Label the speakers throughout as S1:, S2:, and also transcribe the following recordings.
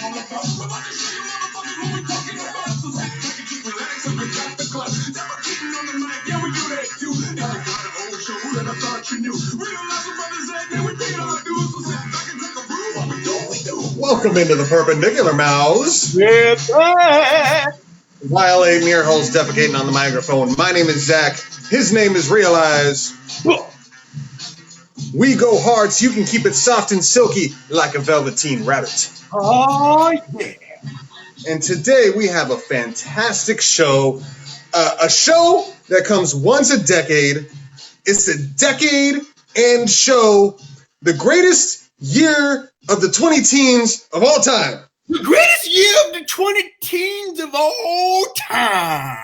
S1: Welcome into the Perpendicular Mouse.
S2: Yeah.
S1: While a mere hole's defecating on the microphone, my name is Zach. His name is Realize. We go hard so you can keep it soft and silky like a Velveteen Rabbit.
S2: Oh, yeah.
S1: And today we have a fantastic show. A show that comes once a decade. It's the decade end show. The greatest year of the 20-teens of all time.
S2: The greatest year of the 20-teens of all time.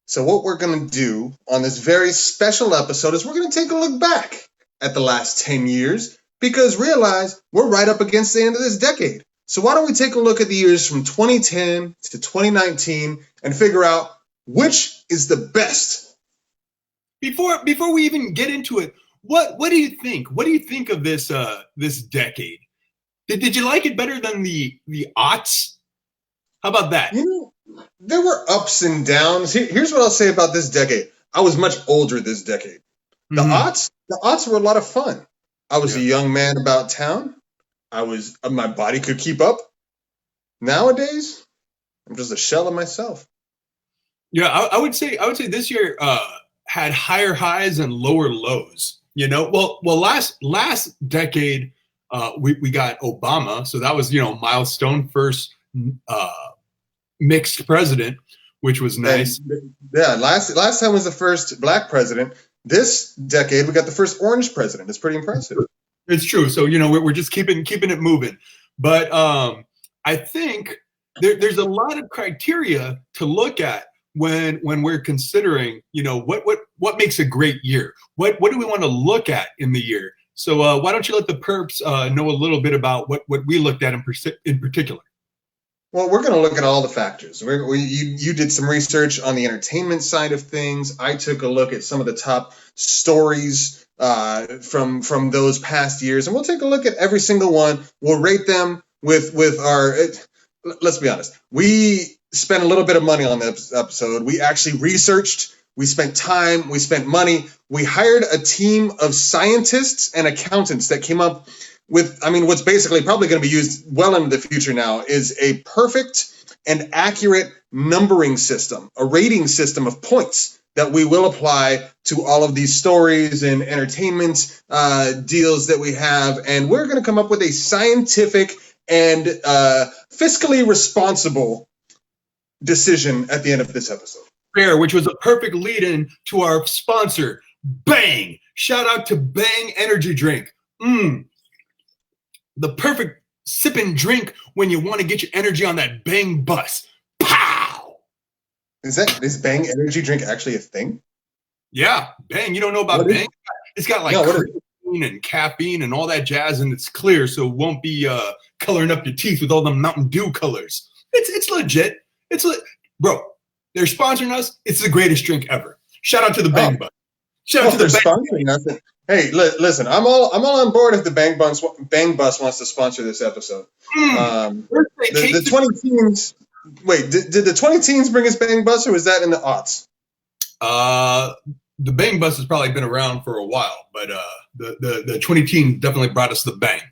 S1: So what we're going to do on this very special episode is we're going to take a look back at the last 10 years because realize we're right up against the end of this decade. So why don't we take a look at the years from 2010 to 2019 and figure out which is the best?
S2: Before we even get into it, what do you think? What do you think of this this decade? Did you like it better than the aughts? How about that?
S1: You know, there were ups and downs. Here's what I'll say about this decade. I was much older this decade. The aughts were a lot of fun. I was a young man about town. My body could keep up. Nowadays, I'm just a shell of myself.
S2: Yeah, I would say this year had higher highs and lower lows. You know, well, last decade we got Obama, so that was milestone, first mixed president, which was nice.
S1: And, yeah, last time was the first black president. This decade we got the first orange president. It's pretty impressive.
S2: It's true. So we're just keeping it moving. But I think there's a lot of criteria to look at when we're considering, what makes a great year? What do we want to look at in the year? So why don't you let the perps know a little bit about what we looked at in particular?
S1: Well, we're going to look at all the factors. You did some research on the entertainment side of things. I took a look at some of the top stories from those past years, and we'll take a look at every single one. We'll rate them with our. Let's be honest. We spent a little bit of money on this episode. We actually researched. We spent time. We spent money. We hired a team of scientists and accountants that came up with, what's basically probably going to be used well into the future now is a perfect and accurate numbering system, a rating system of points that we will apply to all of these stories and entertainment deals that we have. And we're going to come up with a scientific and fiscally responsible decision at the end of this episode.
S2: Fair, which was a perfect lead-in to our sponsor, Bang. Shout out to Bang Energy Drink. The perfect sip and drink when you want to get your energy on that Bang bus. Pow!
S1: Is Bang Energy Drink actually a thing?
S2: Yeah, Bang. You don't know about Bang? It's got creatine and caffeine and all that jazz, and it's clear, so it won't be coloring up your teeth with all the Mountain Dew colors. It's legit. Bro, they're sponsoring us. It's the greatest drink ever. Shout out to the Bang bus. Shout out to the
S1: sponsoring us. Hey, listen, I'm all on board if the Bang Bus wants to sponsor this episode. The 20-teens. Wait, did the 20-teens bring us Bang Bus, or was that in the aughts?
S2: The Bang Bus has probably been around for a while, but the 20-teens definitely brought us the Bang.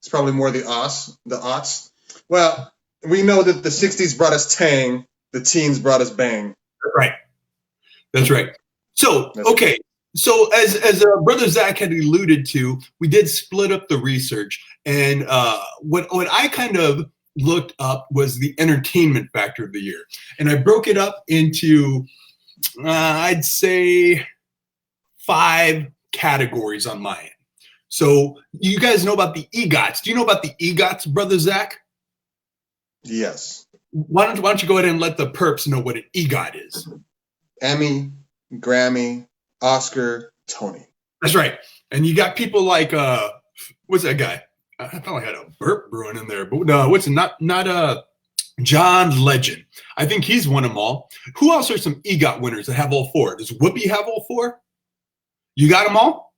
S1: It's probably more the aughts. Well, we know that the 60s brought us Tang, the teens brought us Bang.
S2: Right. That's right. So, okay. So as Brother Zach had alluded to, we did split up the research, and what I kind of looked up was the entertainment factor of the year, and I broke it up into I'd say 5 categories on my end. So you guys know about the EGOTs. Do you know about the EGOTs, Brother Zach?
S1: Yes.
S2: Why don't you go ahead and let the perps know what an EGOT is?
S1: Emmy, Grammy, Oscar, Tony.
S2: That's right. And you got people like what's that guy? I thought I had a burp brewing in there, but no, not John Legend. I think he's won them all. Who else are some EGOT winners that have all 4? Does Whoopi have all 4? You got them all?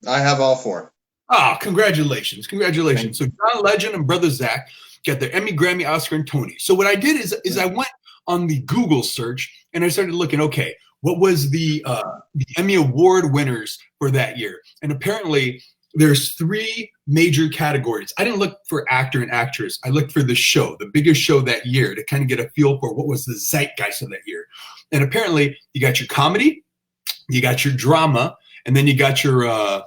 S1: I have all 4.
S2: Ah, congratulations. Congratulations. So John Legend and Brother Zach got their Emmy, Grammy, Oscar, and Tony. So what I did is I went on the Google search and I started looking, okay, what was the Emmy Award winners for that year? And apparently there's 3 major categories. I didn't look for actor and actress. I looked for the show, the biggest show that year, to kind of get a feel for what was the zeitgeist of that year. And apparently you got your comedy, you got your drama, and then you got your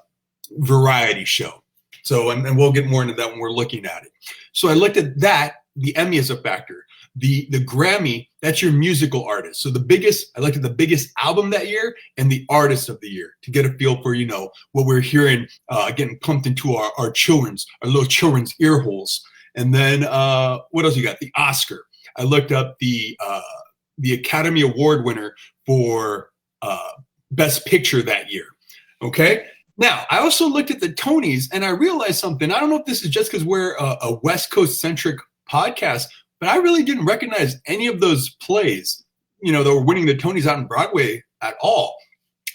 S2: variety show. So, and we'll get more into that when we're looking at it. So I looked at that. The Emmy is a factor. The Grammy, that's your musical artist. So I looked at the biggest album that year and the artist of the year to get a feel for, what we're hearing getting pumped into our little children's ear holes. And then what else you got? The Oscar. I looked up the Academy Award winner for Best Picture that year. Okay. Now, I also looked at the Tonys and I realized something. I don't know if this is just because we're a West Coast centric podcast, but I really didn't recognize any of those plays, that were winning the Tonys out on Broadway at all.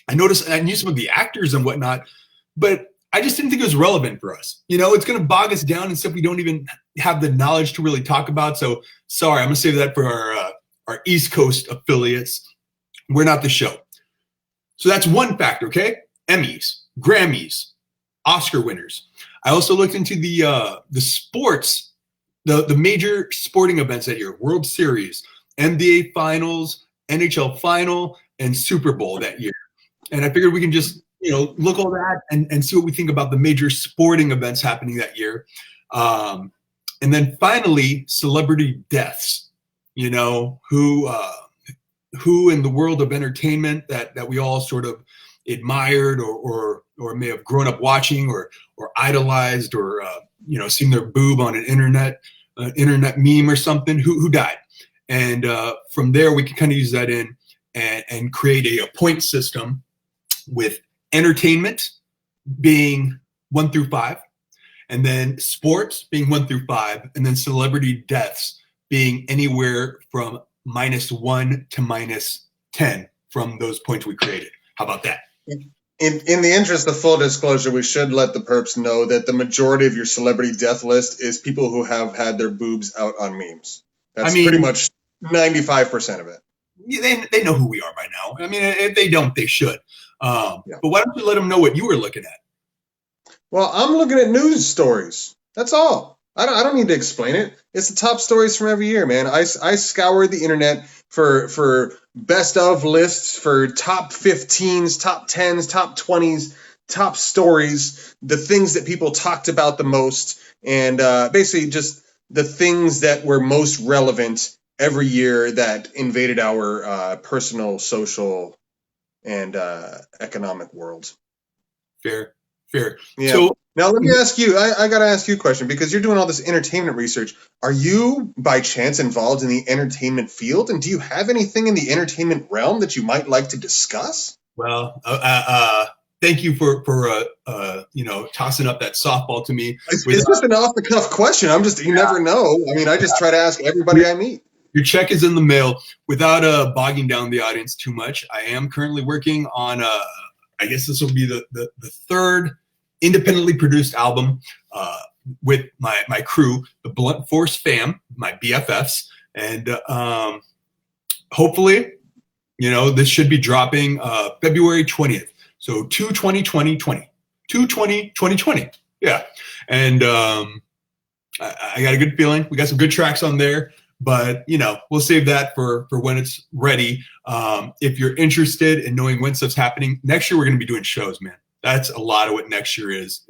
S2: I knew some of the actors and whatnot, but I just didn't think it was relevant for us. It's going to bog us down and stuff we don't even have the knowledge to really talk about. So sorry, I'm going to save that for our East Coast affiliates. We're not the show. So that's one factor, okay? Emmys, Grammys, Oscar winners. I also looked into the sports, the major sporting events that year: World Series, NBA Finals, NHL Final, and Super Bowl that year. And I figured we can just look all that and see what we think about the major sporting events happening that year. And then finally, celebrity deaths. Who in the world of entertainment that we all sort of admired or may have grown up watching or idolized or seen their boob on an internet meme or something, who died. And from there we can kind of use that in and create a point system with entertainment being 1 through 5, and then sports being 1 through 5, and then celebrity deaths being anywhere from -1 to -10 from those points we created. How about that?
S1: In the interest of full disclosure, we should let the perps know that the majority of your celebrity death list is people who have had their boobs out on memes. That's pretty much 95% of it.
S2: They know who we are by now. I mean, if they don't, they should. But why don't you let them know what you were looking at?
S1: Well, I'm looking at news stories. That's all. I don't need to explain it. It's the top stories from every year, man. I scoured the internet for best of lists, for top 15s, top 10s, top 20s, top stories, the things that people talked about the most, and basically just the things that were most relevant every year that invaded our personal, social, and economic world.
S2: Fair.
S1: Yeah. So now let me ask you, I got to ask you a question, because you're doing all this entertainment research. Are you by chance involved in the entertainment field? And do you have anything in the entertainment realm that you might like to discuss?
S2: Well, thank you for tossing up that softball to me.
S1: It's just an off the cuff question. You never know. I mean, I just try to ask everybody I meet.
S2: Your check is in the mail. Without bogging down the audience too much, I am currently working on, I guess this will be the third independently produced album with my crew, the Blunt Force fam, my BFFs. And hopefully, this should be dropping February 20th. So 2/20/2020. 2/20/2020. Yeah. And I got a good feeling. We got some good tracks on there. But, we'll save that for when it's ready. If you're interested in knowing when stuff's happening, next year we're going to be doing shows, man. That's a lot of what next year is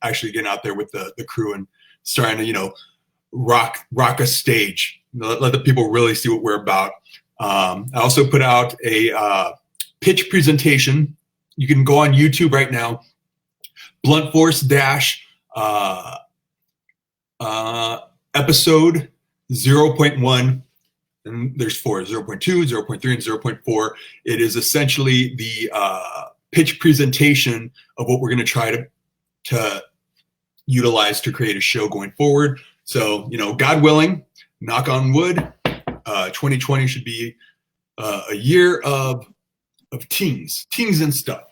S2: actually getting out there with the crew and starting to, rock a stage. Let the people really see what we're about. I also put out a pitch presentation. You can go on YouTube right now, Blunt Force episode 0.1, and there's 4, 0.2, 0.3, and 0.4. It is essentially the pitch presentation of what we're going to try to utilize to create a show going forward. So, God willing, knock on wood, 2020 should be a year of teens and stuff.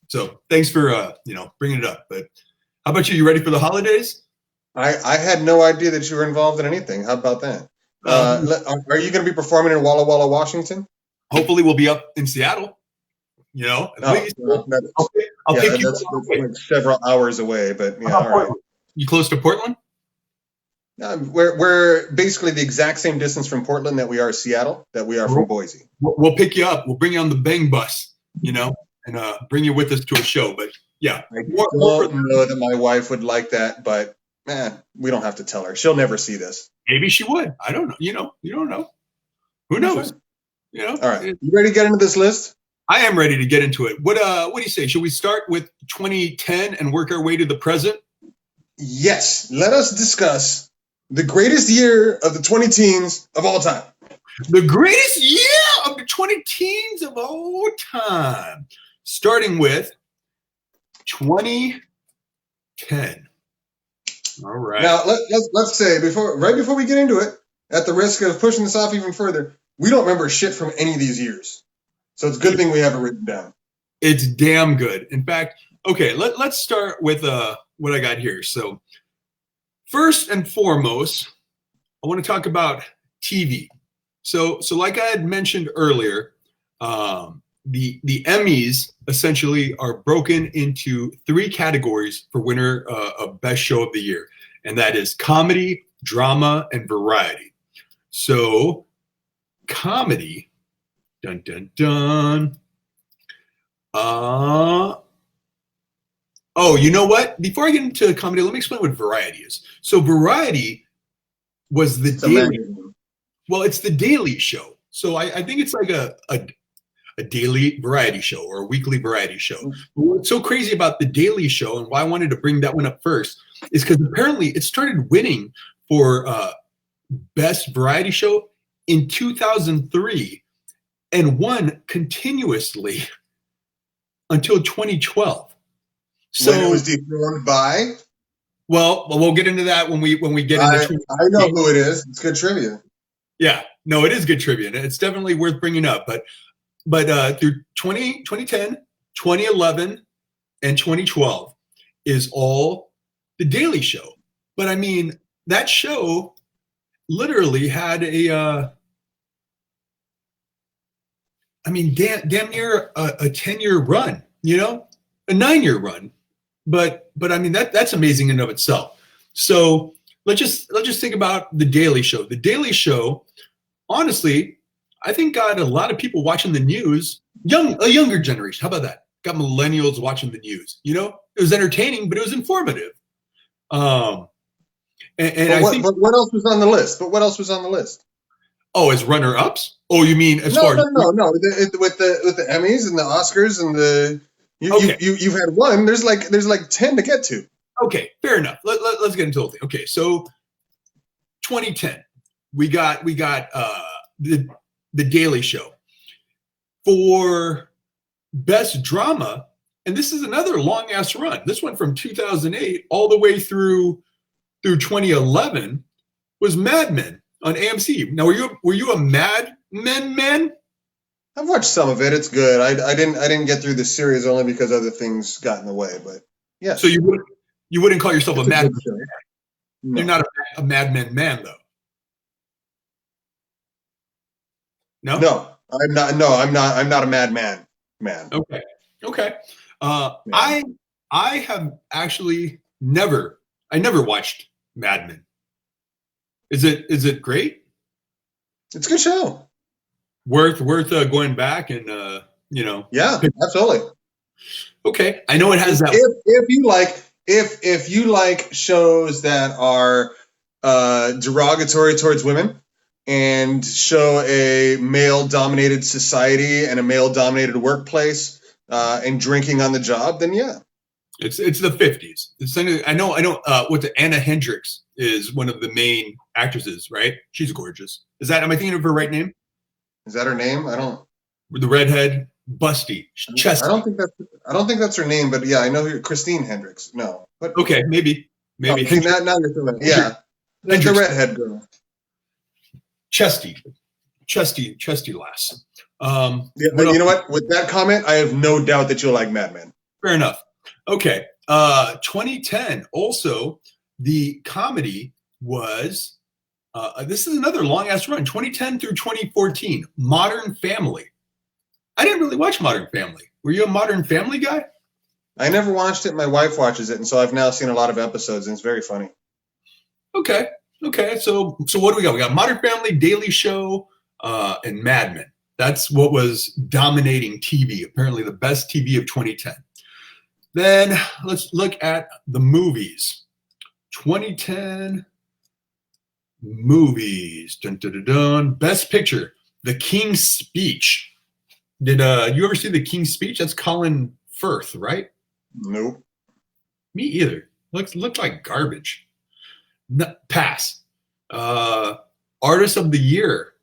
S2: So thanks for, bringing it up. But How about you? You ready for the holidays?
S1: I had no idea that you were involved in anything. How about that? Are you going to be performing in Walla Walla, Washington?
S2: Hopefully, we'll be up in Seattle. At least. I'll pick you.
S1: That's like several hours away, but yeah, all right.
S2: You close to Portland?
S1: We're basically the exact same distance from Portland that we are Seattle, that we are from Boise.
S2: We'll pick you up. We'll bring you on the Bang Bus, and bring you with us to a show. But yeah,
S1: I don't know that my wife would like that, but we don't have to tell her. She'll never see this.
S2: Maybe she would. I don't know. You don't know. Who knows?
S1: All right. You ready to get into this list?
S2: I am ready to get into it. What do you say? Should we start with 2010 and work our way to the present?
S1: Yes. Let us discuss the greatest year of the 20 teens of all time.
S2: The greatest year of the 20 teens of all time. Starting with 2010. All right.
S1: Now, let's say, right before we get into it, at the risk of pushing this off even further, we don't remember shit from any of these years. So it's a good thing we have it written down.
S2: It's damn good. In fact, okay, let's start with what I got here. So first and foremost, I want to talk about TV. So like I had mentioned earlier, the Emmys essentially are broken into 3 categories for winner of Best Show of the Year, and that is comedy, drama, and variety. So comedy, dun dun dun. Oh, you know what? Before I get into comedy, let me explain what variety is. So variety was the daily. Well, it's the Daily Show. So I think it's like a daily variety show or a weekly variety show. But what's so crazy about the Daily Show and why I wanted to bring that one up first is because apparently it started winning for Best Variety Show in 2003 and won continuously until 2012. So
S1: when it was dethroned by?
S2: Well, we'll get into that when we get into.
S1: I know who it is. It's good trivia.
S2: Yeah, no, it is good trivia. And it's definitely worth bringing up. But through 2010, 2011, and 2012 is all the Daily Show. But I mean, that show literally had a damn near a 10-year run, a 9-year run. But I mean that's amazing in and of itself. So let's just think about the Daily Show. The Daily Show, honestly, I think got a lot of people watching the news, a younger generation. How about that? Got millennials watching the news. It was entertaining, but it was informative.
S1: But what else was on the list?
S2: Oh, as runner-ups? Oh, you mean as far as
S1: no. With the Emmys and the Oscars and the you've had one. There's like 10 to get to.
S2: Okay, fair enough. Let's get into the whole thing. Okay, so 2010, we got the Daily Show for Best Drama, and this is another long ass run. This one from 2008 all the way through 2011 was Mad Men on AMC. Now, were you a Mad Men man?
S1: I've watched some of it. It's good. I didn't get through the series only because other things got in the way. But yeah.
S2: So you wouldn't call yourself a Mad Men man. No. You're not a Mad Men man though. No.
S1: No, I'm not. No, I'm not. I'm not a Mad Man.
S2: Okay. I have actually never watched Mad Men. Is it great?
S1: It's a good show.
S2: Worth going back and
S1: Yeah, absolutely.
S2: Okay, I know it has that.
S1: If you like shows that are derogatory towards women and show a male-dominated society and a male-dominated workplace and drinking on the job, then yeah.
S2: It's the 50s. I know. Anna Hendricks is one of the main actresses, right? She's gorgeous. Am I thinking of her right name?
S1: Is that her name? I don't.
S2: With the redhead, busty, chesty.
S1: I don't think that's her name, but yeah, I know who. Christine Hendricks. No. But,
S2: okay, maybe.
S1: Now you're feeling. Yeah, that's the redhead girl.
S2: Chesty lass.
S1: Yeah, but you know what? With that comment, I have no doubt that you'll like Mad Men.
S2: Fair enough. Okay. 2010, also, the comedy was, this is another long-ass run, 2010 through 2014, Modern Family. I didn't really watch Modern Family. Were you a Modern Family guy?
S1: I never watched it. My wife watches it, and so I've now seen a lot of episodes, and it's very funny.
S2: Okay. So what do we got? We got Modern Family, Daily Show, and Mad Men. That's what was dominating TV, apparently the best TV of 2010. Then let's look at the movies. 2010 movies. Dun, dun, dun, dun. Best Picture, The King's Speech. Did you ever see The King's Speech? That's Colin Firth, right?
S1: Nope.
S2: Me either. Looked like garbage. No, pass. Artist of the Year,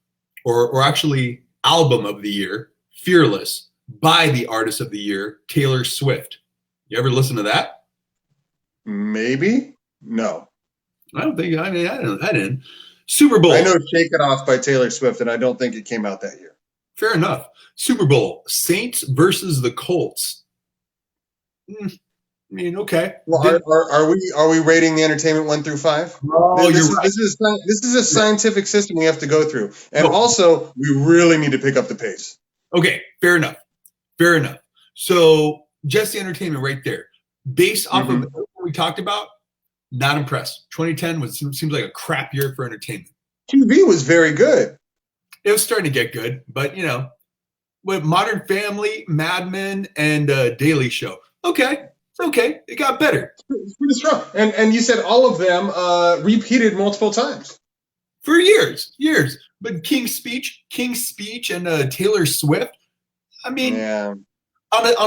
S2: or actually Album of the Year, Fearless, by the Artist of the Year, Taylor Swift. You ever listen to that?
S1: Maybe. No.
S2: I don't think. I didn't. Super Bowl.
S1: I know "Shake It Off" by Taylor Swift, and I don't think it came out that year.
S2: Fair enough. Super Bowl. Saints versus the Colts. I mean, okay.
S1: Well, are we rating the entertainment 1 through 5?
S2: Oh,
S1: this,
S2: you're right.
S1: This is a scientific system we have to go through, and also we really need to pick up the pace.
S2: Okay, fair enough. So just the entertainment right there, based off of what we talked about. Not impressed. 2010 seems like a crap year for entertainment.
S1: TV was very good.
S2: It was starting to get good, but with Modern Family, Mad Men, and Daily Show. Okay, it's okay. It got better.
S1: It's pretty strong. And you said all of them repeated multiple times.
S2: For years. But King's Speech, and Taylor Swift. I mean, on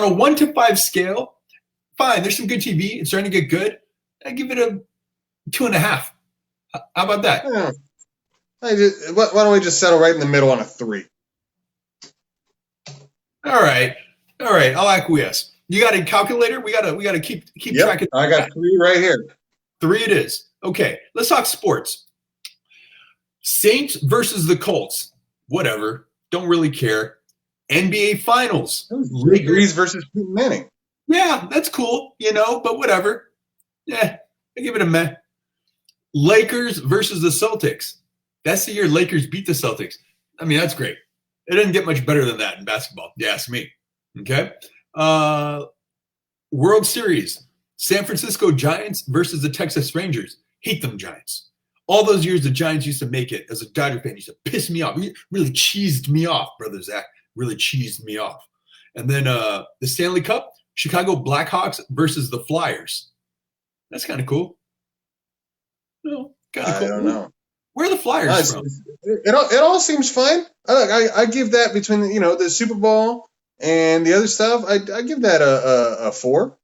S2: a 1 to 5 scale, fine. There's some good TV. It's starting to get good. I give it a 2.5. How about that?
S1: Yeah. Why don't we just settle right in the middle on a 3?
S2: All right. I'll acquiesce. You got a calculator? We gotta keep track of.
S1: I got 3 right here.
S2: 3 it is. Okay, let's talk sports. Saints versus the Colts. Whatever. Don't really care. NBA Finals.
S1: Lakers versus Peyton Manning.
S2: Yeah, that's cool. But whatever. Yeah, I give it a meh. Lakers versus the Celtics. That's the year Lakers beat the Celtics. I mean, that's great. It didn't get much better than that in basketball. You ask me. Okay. World Series. San Francisco Giants versus the Texas Rangers. Hate them Giants. All those years the Giants used to make it, as a Dodger fan, used to piss me off. Really cheesed me off, Brother Zach. Really cheesed me off. And then the Stanley Cup. Chicago Blackhawks versus the Flyers. That's kind of cool. No, kind of cool.
S1: I don't know.
S2: Where are the Flyers from?
S1: It all seems fine. I give that between the Super Bowl and the other stuff. I give that a 4.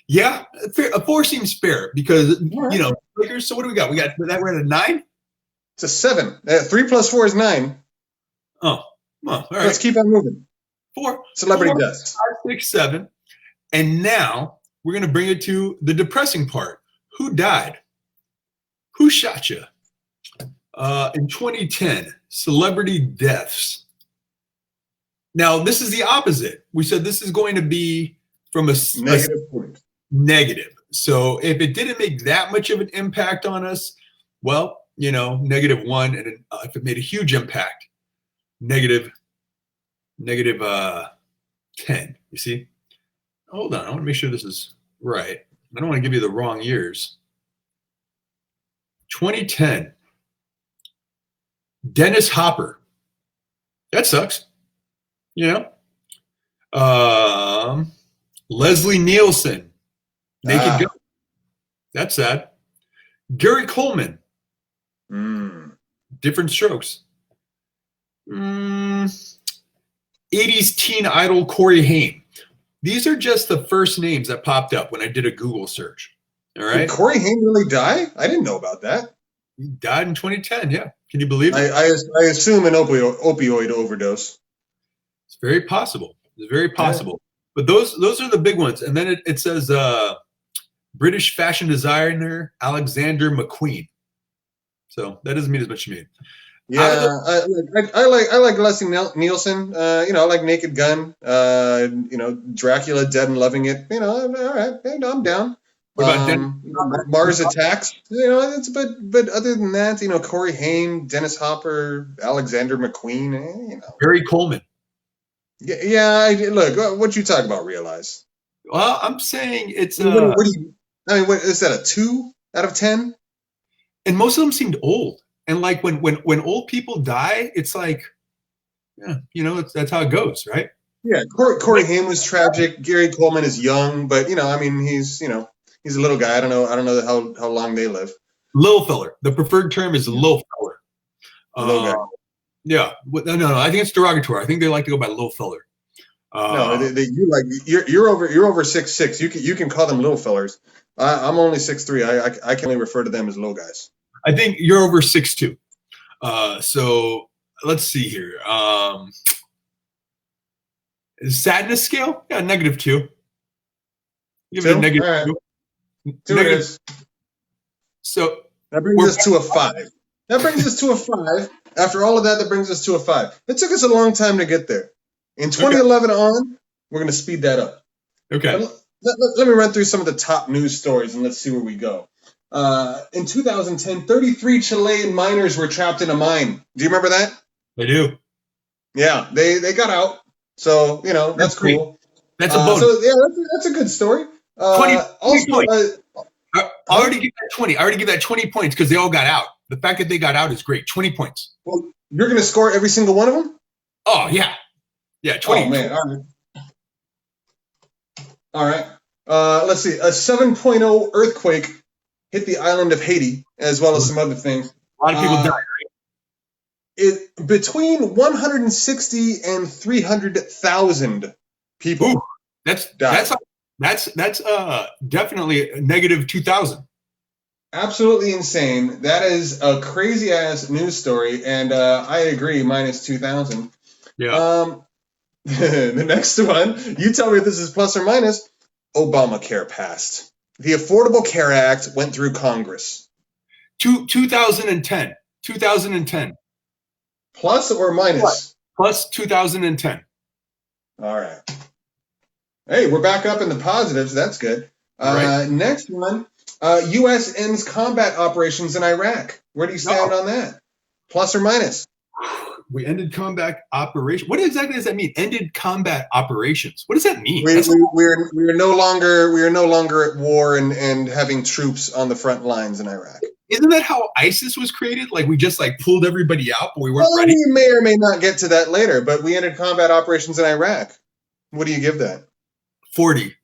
S2: Yeah, a 4 seems fair because Lakers. So what do we got? We got that. We're at a 9.
S1: It's a 7. 3 plus 4 is 9.
S2: Oh, well, all right.
S1: Let's keep on moving.
S2: 4.
S1: Celebrity deaths.
S2: 5, 6, 7, and now we're gonna bring it to the depressing part. Who died? Who shot you? In 2010, celebrity deaths. Now, this is the opposite. We said this is going to be from a
S1: negative point.
S2: Negative. So if it didn't make that much of an impact on us, well, -1. And if it made a huge impact, negative 10. You see? Hold on. I want to make sure this is right. I don't want to give you the wrong years. 2010. Dennis Hopper. That sucks. Leslie Nielsen. Naked Gun. That's sad. Gary Coleman. Different Strokes. 80s teen idol Corey Haim. These are just the first names that popped up when I did a Google search. All right.
S1: Did Corey Haim really die? I didn't know about that.
S2: He died in 2010. Yeah. Can you believe it?
S1: I assume an opioid overdose.
S2: It's very possible. It's very possible. Yeah. But those are the big ones. And then it says British fashion designer Alexander McQueen. So that doesn't mean as much to me.
S1: Yeah, I like Leslie Nielsen. I like Naked Gun. Dracula, Dead and Loving It. All right, I'm down.
S2: What about Dennis?
S1: Mars Attacks. But other than that, Corey Haim, Dennis Hopper, Alexander McQueen.
S2: Barry Coleman.
S1: Yeah. Look, what you talk about? Realize.
S2: Well, I'm saying it's.
S1: What do you? I mean, what is that? A 2 out of 10?
S2: And most of them seemed old. And like when old people die, it's like, that's how it goes, right?
S1: Yeah, Corey Haim was tragic. Gary Coleman is young, but he's a little guy. I don't know how long they live.
S2: Little feller. The preferred term is little feller.
S1: Little guy.
S2: Yeah. No. I think it's derogatory. I think they like to go by little feller.
S1: No, you're over 6'6". You can call them little fellers. I'm only 6'3". I can only refer to them as little guys.
S2: I think you're over 6'2". So let's see here. Sadness scale? Yeah, -2. Give it a -2.
S1: Right. 2 it is.
S2: So
S1: that brings us to a 5. After all of that brings us to a 5. It took us a long time to get there. In 2011 on, we're going to speed that up.
S2: Okay.
S1: Let me run through some of the top news stories and let's see where we go. In 2010, 33 Chilean miners were trapped in a mine. Do you remember that?
S2: I do.
S1: Yeah, they got out. So, that's cool.
S2: That's a bonus.
S1: So, yeah, that's a good story.
S2: 20
S1: also,
S2: points. I already give that 20. I already give that 20 points because they all got out. The fact that they got out is great. 20 points.
S1: Well, you're going to score every single one of them?
S2: Oh, yeah. Yeah, 20.
S1: Oh, man. All right. Let's see. A 7.0 earthquake hit the island of Haiti, as well as some other things.
S2: A lot of people died, right?
S1: Between 160 and 300,000 people.
S2: Ooh, that's definitely a -2,000.
S1: Absolutely insane. That is a crazy ass news story, and I agree. -2,000.
S2: Yeah.
S1: The next one. You tell me if this is plus or minus. Obamacare passed. The Affordable Care Act went through Congress.
S2: 2010. 2010.
S1: Plus or minus?
S2: Plus 2010.
S1: All right. Hey, we're back up in the positives. That's good.
S2: Right.
S1: Next one. U.S. ends combat operations in Iraq. Where do you stand on that? Plus or minus?
S2: We ended combat operations. What exactly does that mean? Ended combat operations. What does that mean?
S1: We are no longer at war and having troops on the front lines in Iraq.
S2: Isn't that how ISIS was created? Like we just pulled everybody out, but we weren't ready.
S1: We may or may not get to that later, but we ended combat operations in Iraq. What do you give that?
S2: 40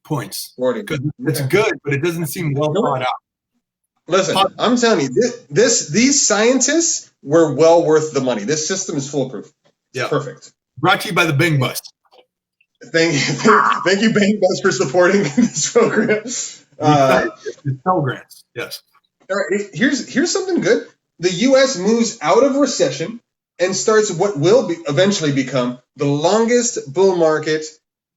S2: points.
S1: 40.
S2: It's good, but it doesn't seem well thought out.
S1: Listen, I'm telling you, these scientists were well worth the money. This system is foolproof. It's perfect.
S2: Brought to you by the Bing Bus.
S1: Thank you, Bing Bus, for supporting this program.
S2: Pell Grants, yes.
S1: All right, here's something good. The U.S. moves out of recession and starts what will eventually become the longest bull market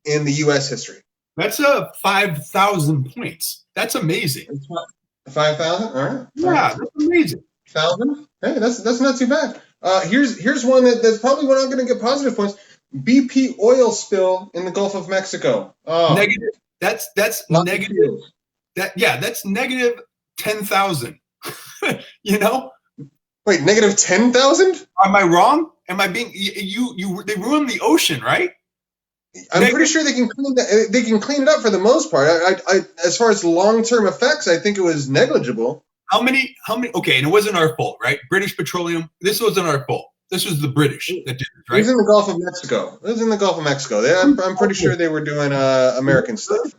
S1: in the U.S. history.
S2: That's 5,000 points. That's amazing.
S1: 5,000? All right.
S2: Yeah, that's amazing.
S1: 1,000? Hey, that's not too bad. Here's one that's probably not going to get positive points. BP oil spill in the Gulf of Mexico. Oh.
S2: Negative. That's negative. That's negative 10,000.
S1: Wait, negative 10,000?
S2: Am I wrong? Am I being they ruined the ocean, right?
S1: I'm pretty sure they can clean that. They can clean it up for the most part. I as far as long-term effects, I think it was negligible.
S2: How many? Okay, and it wasn't our fault, right? British Petroleum. This wasn't our fault. This was the British that did it, right?
S1: It was in the Gulf of Mexico. I'm pretty sure they were doing American stuff.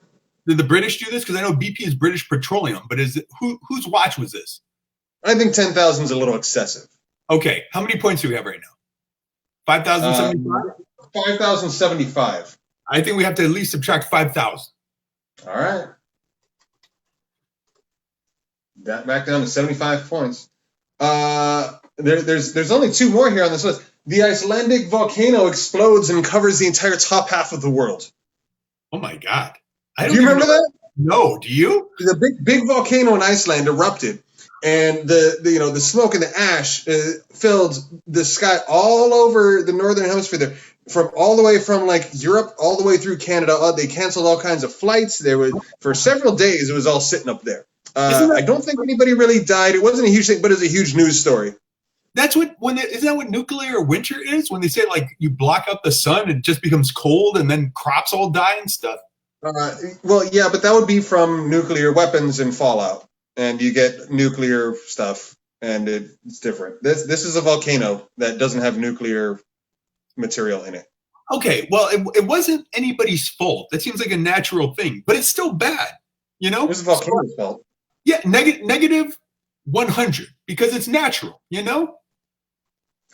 S2: Did the British do this? Because I know BP is British Petroleum, but whose watch was this?
S1: I think 10,000 is a little excessive.
S2: Okay, how many points do we have right now? 5,075.
S1: 5,075.
S2: I think we have to at least subtract 5,000.
S1: All right. Back down to 75 points. There's only 2 more here on this list. The Icelandic volcano explodes and covers the entire top half of the world.
S2: Oh my God!
S1: Do you remember that?
S2: No. Do you?
S1: The big volcano in Iceland erupted, and the smoke and the ash filled the sky all over the northern hemisphere there, from all the way from like Europe all the way through Canada. They canceled all kinds of flights. There was for several days it was all sitting up there. I don't think anybody really died. It wasn't a huge thing, but it's a huge news story.
S2: That's isn't that what nuclear winter is? When they say like you block out the sun and it just becomes cold and then crops all die and stuff.
S1: Well, yeah, but that would be from nuclear weapons and fallout, and you get nuclear stuff, and it's different. This is a volcano that doesn't have nuclear material in it.
S2: Okay, well, it wasn't anybody's fault. That seems like a natural thing, but it's still bad. You know,
S1: it was a volcano's fault.
S2: Yeah, negative 100 because it's natural. You know.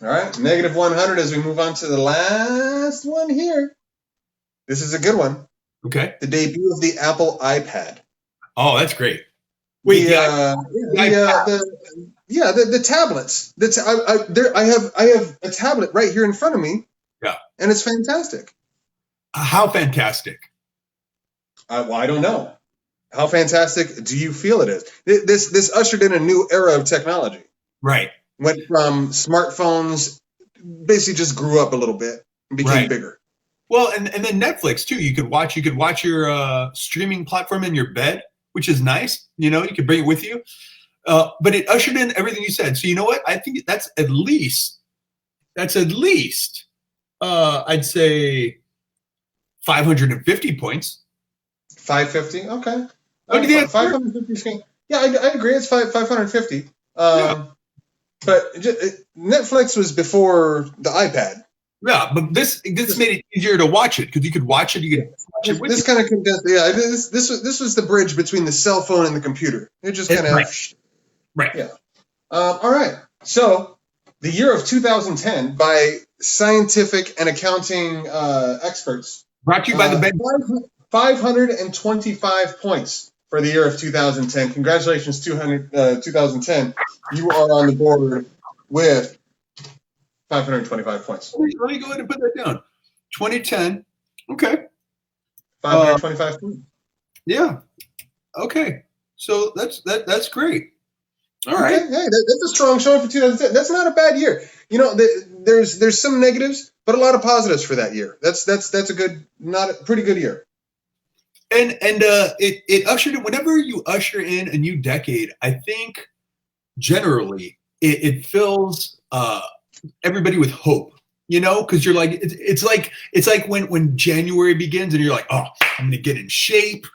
S1: All right, negative 100 as we move on to the last one here. This is a good one.
S2: Okay.
S1: The debut of the Apple iPad.
S2: Oh, that's great. Wait,
S1: the tablets. I have a tablet right here in front of me.
S2: Yeah.
S1: And it's fantastic.
S2: How fantastic?
S1: I don't know. How fantastic do you feel it is? This ushered in a new era of technology.
S2: Right.
S1: Went from smartphones, basically just grew up a little bit and became bigger.
S2: Well, and then Netflix too. You could watch your streaming platform in your bed, which is nice. You know, you could bring it with you. But it ushered in everything you said. So you know what? I think that's at least I'd say 550 points. 550?
S1: Okay. 550. Yeah, I agree. It's 550. But Netflix was before the iPad.
S2: Yeah, but this made it easier to watch it because you could watch it. You could watch it.
S1: This kind of condensed. Yeah, this was the bridge between the cell phone and the computer. It just kind of
S2: right.
S1: Yeah. All right. So the year of 2010 by scientific and accounting experts.
S2: Brought to you by the bank.
S1: 525 points for the year of 2010. Congratulations, 2010. You are on the board with 525 points.
S2: Let me go ahead and put that down. 2010. Okay.
S1: 525 points.
S2: Yeah. Okay. So that's great. All right.
S1: Okay. Hey, that's a strong showing for 2010. That's not a bad year. You know, there's some negatives, but a lot of positives for that year. That's a pretty good year.
S2: And it ushered in, whenever you usher in a new decade, I think generally it fills everybody with hope, you know, because you're like, it's like when January begins and you're like, oh, I'm gonna get in shape,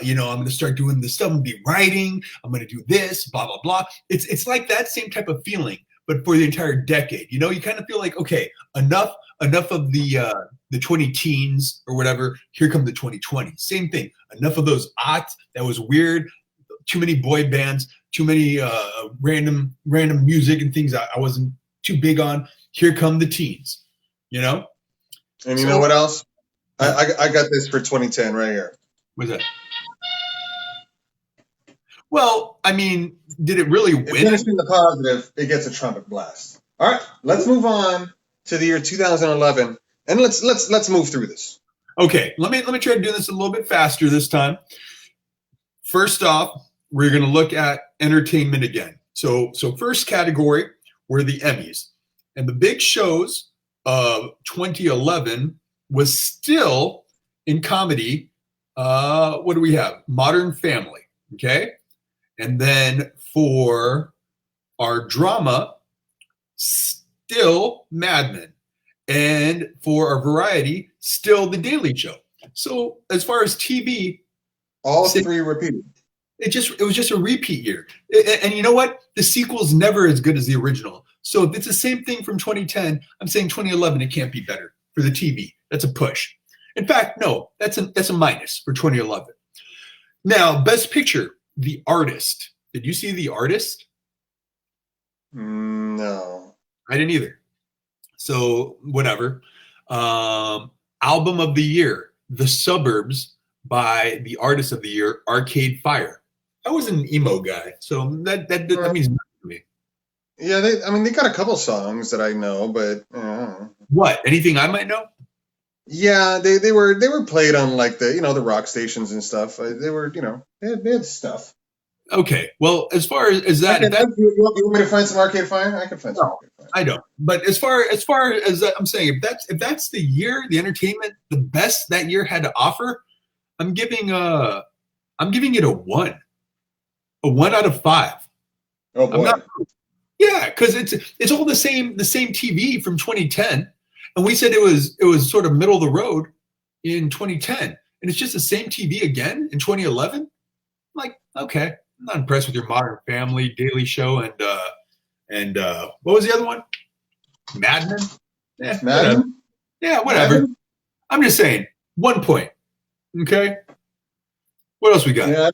S2: you know, I'm gonna start doing this stuff, I'm gonna be writing, I'm gonna do this, blah blah blah. It's like that same type of feeling, but for the entire decade. You know, you kind of feel like, okay, enough of the 20teens or whatever. Here come the 2020s. Same thing. Enough of those aughts. That was weird. Too many boy bands. Too many random music and things I wasn't too big on. Here come the teens. You know.
S1: And you know what else? I got this for 2010 right here.
S2: What's that? Well, I mean, did it really win?
S1: Finishing the positive, it gets a trumpet blast. All right, let's move on to the year 2011, and let's move through this.
S2: Okay, let me try to do this a little bit faster this time. First off, we're going to look at entertainment again. So first category were the Emmys, and the big shows of 2011 was still in comedy. What do we have? Modern Family. Okay. And then for our drama, still Mad Men. And for our variety, still The Daily Show. So as far as TV,
S1: all three repeated.
S2: It was just a repeat year. And you know what? The sequel's never as good as the original. So if it's the same thing from 2010, I'm saying 2011, it can't be better for the TV. That's a push. In fact, no, that's a minus for 2011. Now, Best Picture, The Artist. Did you see The Artist?
S1: No.
S2: I didn't either. So whatever. Album of the Year, The Suburbs by the Artist of the Year, Arcade Fire. I was an emo guy, so that means nothing to me.
S1: Yeah, they got a couple songs that I know, but
S2: what? Anything I might know?
S1: Yeah, they were played on like the rock stations and stuff. They were they had stuff.
S2: Okay. Well, as far as that,
S1: you want me to find some Arcade Fire? I can find some Arcade Fire.
S2: I don't. But as far as that, I'm saying if that's the year, the entertainment, the best that year had to offer, I'm giving it a 1. A 1 out of 5.
S1: Oh boy.
S2: Yeah, because it's all the same TV from 2010, and we said it was sort of middle of the road in 2010, and it's just the same TV again in 2011. Like, okay, I'm not impressed with your Modern Family, Daily Show, and what was the other one? Mad Men. Yeah, whatever. Yeah, whatever. Madden? I'm just saying, 1 point. Okay. What else we got?
S1: Yeah,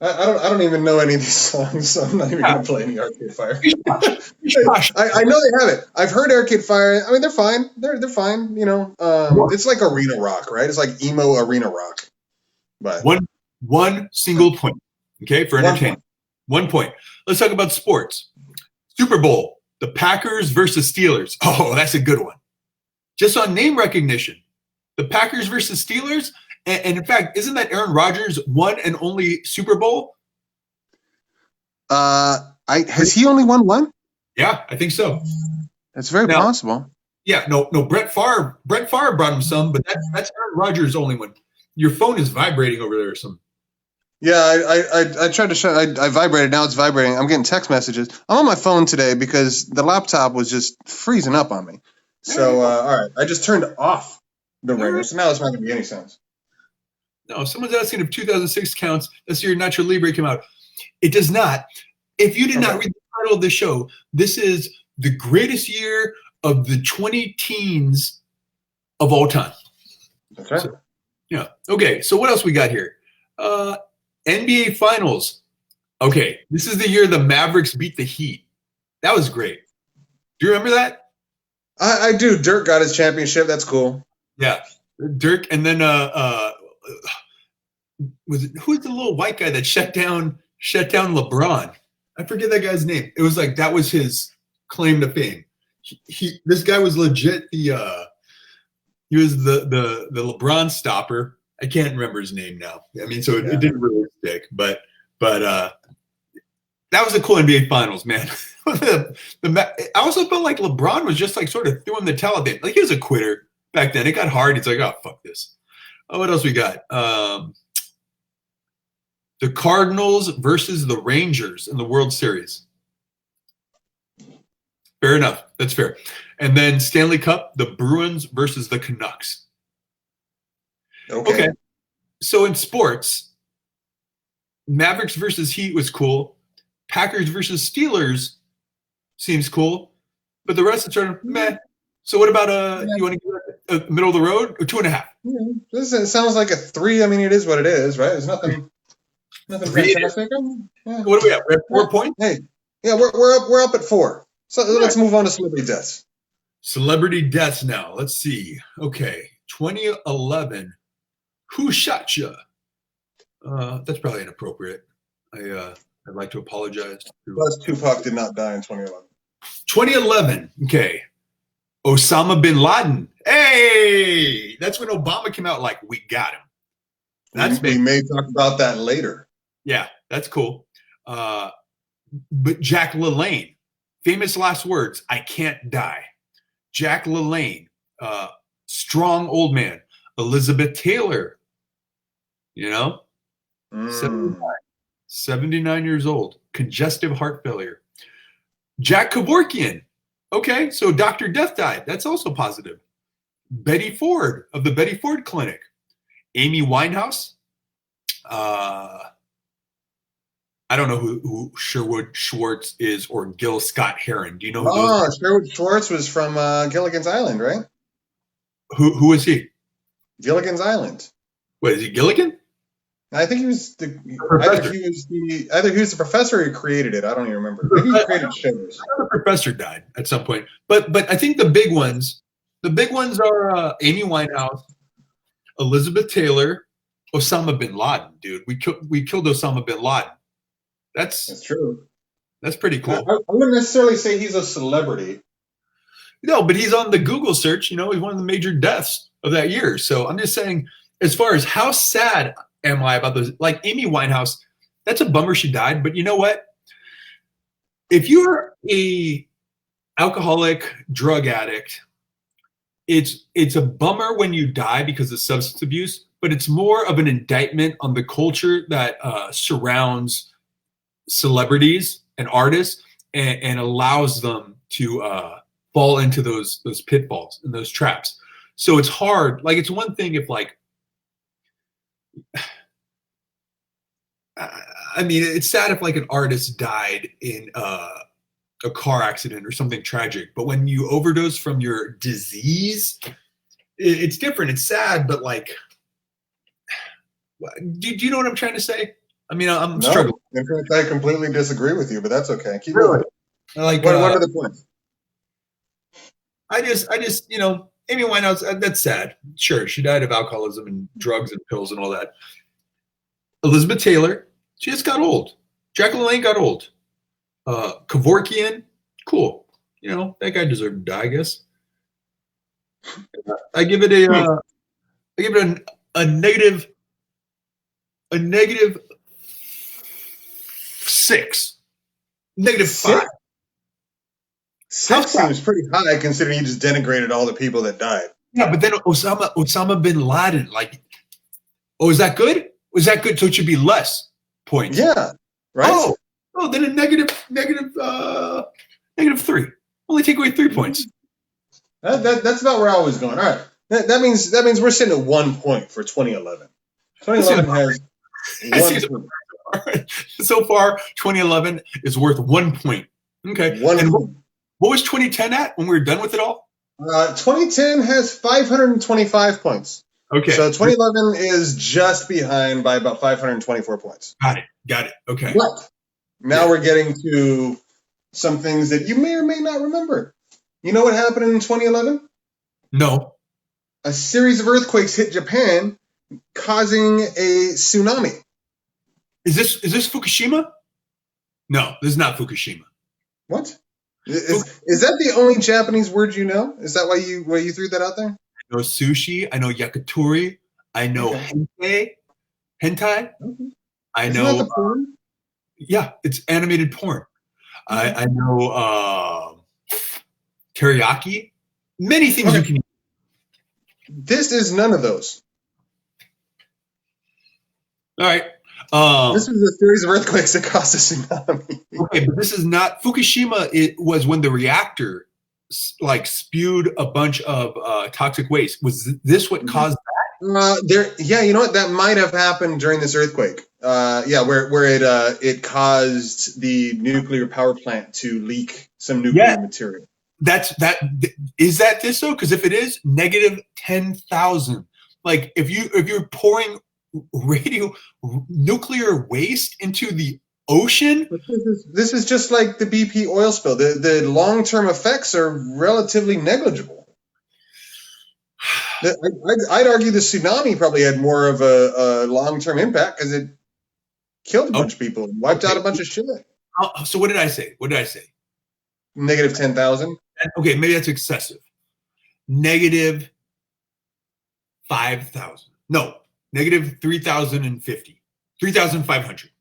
S1: I don't even know any of these songs, so I'm not even gonna play any Arcade Fire. I know they have it. I've heard Arcade Fire. I mean, they're fine. They're fine. You know, it's like arena rock, right? It's like emo arena rock. But
S2: one single point. Okay, for entertainment. 1 point. Let's talk about sports. Super Bowl. The Packers versus Steelers. Oh, that's a good one. Just on name recognition. The Packers versus Steelers. And in fact, isn't that Aaron Rodgers' one and only Super Bowl?
S1: Has he only won one?
S2: Yeah, I think so.
S1: That's very possible.
S2: Yeah, no. Brett Favre brought him some, but that's Aaron Rodgers' only one. Your phone is vibrating over there or something.
S1: Yeah, I tried to show. I vibrated. Now it's vibrating. I'm getting text messages. I'm on my phone today because the laptop was just freezing up on me. So all right, I just turned off the ringer, so now it's not going to be any sounds.
S2: No, if someone's asking if 2006 counts, that's your Nacho Libre came out. It does not. If you did not read the title of the show, this is the greatest year of the 20 teens of all time.
S1: That's right.
S2: So, yeah. Okay, so what else we got here? NBA Finals. Okay, this is the year the Mavericks beat the Heat. That was great. Do you remember that?
S1: I do. Dirk got his championship. That's cool.
S2: Yeah, Dirk, and then who's the little white guy that shut down LeBron? I forget that guy's name. It was like that was his claim to fame. This guy was legit he was the LeBron stopper. I can't remember his name now. I mean, so it didn't really stick, but that was a cool NBA Finals, man. I also felt like LeBron was just like sort of throwing the towel in. Like he was a quitter back then. It got hard. He's like, oh, fuck this. Oh, what else we got? The Cardinals versus the Rangers in the World Series. Fair enough. That's fair. And then Stanley Cup, the Bruins versus the Canucks. Okay. So in sports, Mavericks versus Heat was cool. Packers versus Steelers seems cool. But the rest is sort of meh. So what about you want to give it a middle of the road or 2.5?
S1: Yeah. This sounds like a 3. I mean, it is what it is, right? There's nothing fantastic. Yeah.
S2: What do we have? We have 4 points?
S1: Hey, yeah, we're up at 4. So let's move on to celebrity deaths.
S2: Celebrity deaths now. Let's see. Okay, 2011. Who shot you? That's probably inappropriate. I'd like to apologize.
S1: Plus, Tupac did not die in 2011.
S2: 2011. Okay. Osama bin Laden. Hey, that's when Obama came out like, we got him.
S1: We may talk about that later.
S2: Yeah, that's cool. But Jack LaLanne, famous last words, I can't die. Jack LaLanne, strong old man. Elizabeth Taylor, 79 years old, congestive heart failure. Jack Kevorkian, okay, so Dr. Death died. That's also positive. Betty Ford of the Betty Ford Clinic. Amy Winehouse. I don't know who Sherwood Schwartz is or Gil Scott Heron. Do you know who
S1: Sherwood Schwartz was from Gilligan's Island, right?
S2: Who is he?
S1: Gilligan's Island.
S2: What, is he Gilligan?
S1: I think he was either he was the professor or he created it. I don't even remember. Maybe he created shows.
S2: I know the professor died at some point. But I think the big ones are Amy Winehouse, Elizabeth Taylor, Osama bin Laden, dude. We killed Osama bin Laden. That's
S1: true.
S2: That's pretty cool.
S1: I wouldn't necessarily say he's a celebrity.
S2: No, but he's on the Google search. He's one of the major deaths of that year. So I'm just saying, as far as how sad am I about those, like Amy Winehouse, That's a bummer she died. But you know what? If you're a alcoholic, drug addict, it's a bummer when you die because of substance abuse, but it's more of an indictment on the culture that surrounds celebrities and artists and allows them to fall into those pitfalls and those traps. So it's hard. Like, it's one thing if, like, I mean, it's sad if like an artist died in a car accident or something tragic, but when you overdose from your disease, it's different. It's sad, but like, do you know what I'm trying to say? I mean, I'm struggling.
S1: In fact, I completely disagree with you, but that's okay. Keep moving.
S2: Like,
S1: what are the points?
S2: I just, you know, Amy Winehouse, that's sad. Sure, she died of alcoholism and drugs and pills and all that. Elizabeth Taylor, she just got old. Jacqueline Lane got old. Kevorkian, cool. You know, that guy deserved to die, I guess. I give it a negative 6. -5.
S1: 6 seems pretty high considering you just denigrated all the people that died.
S2: Yeah, but then Osama bin Laden, like, oh, is that good? Was that good? So it should be less points.
S1: Yeah, right.
S2: Oh, then a -3. Only take away 3 points.
S1: That's about where I was going. All right, that means we're sitting at 1 point for 2011. 2011 has 1 point.
S2: So far, 2011 is worth 1 point. Okay. What was 2010 at when we were done with it all?
S1: 2010 has 525 points.
S2: Okay.
S1: So 2011 is just behind by about 524 points.
S2: Got it. Okay.
S1: But now we're getting to some things that you may or may not remember. You know what happened in 2011?
S2: No.
S1: A series of earthquakes hit Japan, causing a tsunami.
S2: Is this Fukushima? No, this is not Fukushima.
S1: What? Is that the only Japanese word you know? Is that why you threw that out there?
S2: I know sushi. I know yakitori. I know hentai.
S1: Okay.
S2: I
S1: Isn't
S2: know.
S1: that the porn?
S2: Yeah, it's animated porn. I know teriyaki. Many things you can eat.
S1: This is none of those.
S2: All right.
S1: This was a series of earthquakes that caused a tsunami.
S2: Okay, but this is not Fukushima. It was when the reactor like spewed a bunch of toxic waste. Was this what caused that?
S1: Yeah, you know what? That might have happened during this earthquake. Where it caused the nuclear power plant to leak some nuclear material. Is that this though? Because if it is, -10,000. Like if you're pouring nuclear waste into the ocean. This is just like the BP oil spill. The long-term effects are relatively negligible. I'd argue the tsunami probably had more of a long-term impact because it killed a bunch of people and wiped out a bunch of shit.
S2: So what did I say?
S1: -10,000.
S2: Okay, maybe that's excessive. -5,000. No. -3,050. 3,500.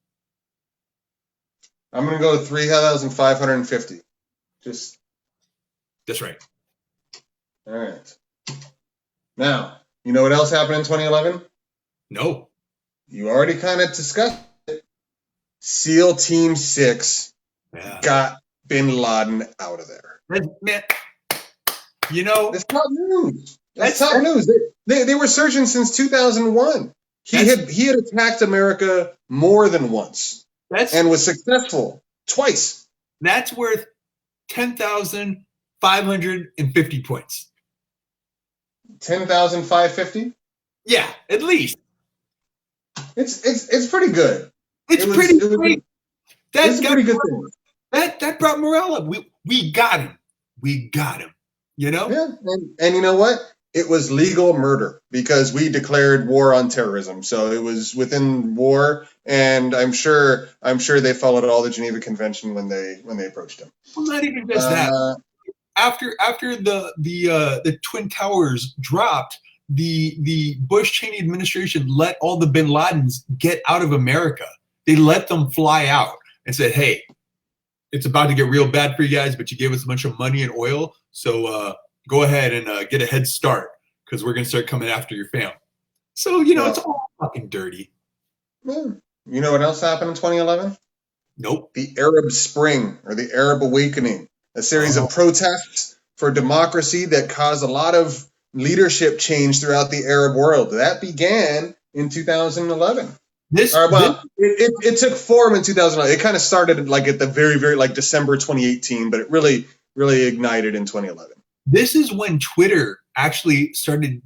S1: I'm going to go with 3,550.
S2: That's right.
S1: All right. Now, you know what else happened in 2011?
S2: No.
S1: You already kind of discussed it. SEAL Team 6 got bin Laden out of there.
S2: Man, you know.
S1: That's top news. That's top news. They were searching since 2001. He had attacked America more than once and was successful twice.
S2: That's worth 10,550 points.
S1: 10,550?
S2: Yeah, at least.
S1: It's pretty good.
S2: It's pretty great.
S1: That's a pretty good thing.
S2: That brought morale up. We got him. You know?
S1: Yeah, and you know what? It was legal murder because we declared war on terrorism. So it was within war, and I'm sure they followed all the Geneva Convention when they approached him.
S2: Well, not even just that. After the Twin Towers dropped, the Bush Cheney administration let all the bin Ladens get out of America. they let them fly out and said, hey, it's about to get real bad for you guys, but you gave us a bunch of money and oil, so go ahead and get a head start because we're going to start coming after your family. So, it's all fucking dirty.
S1: Yeah. You know what else happened in 2011?
S2: Nope.
S1: The Arab Spring, or the Arab Awakening, a series of protests for democracy that caused a lot of leadership change throughout the Arab world. That began in 2011. It took form in 2011. It kind of started like at the very, very like December 2018, but it really, really ignited in 2011.
S2: This is when Twitter actually started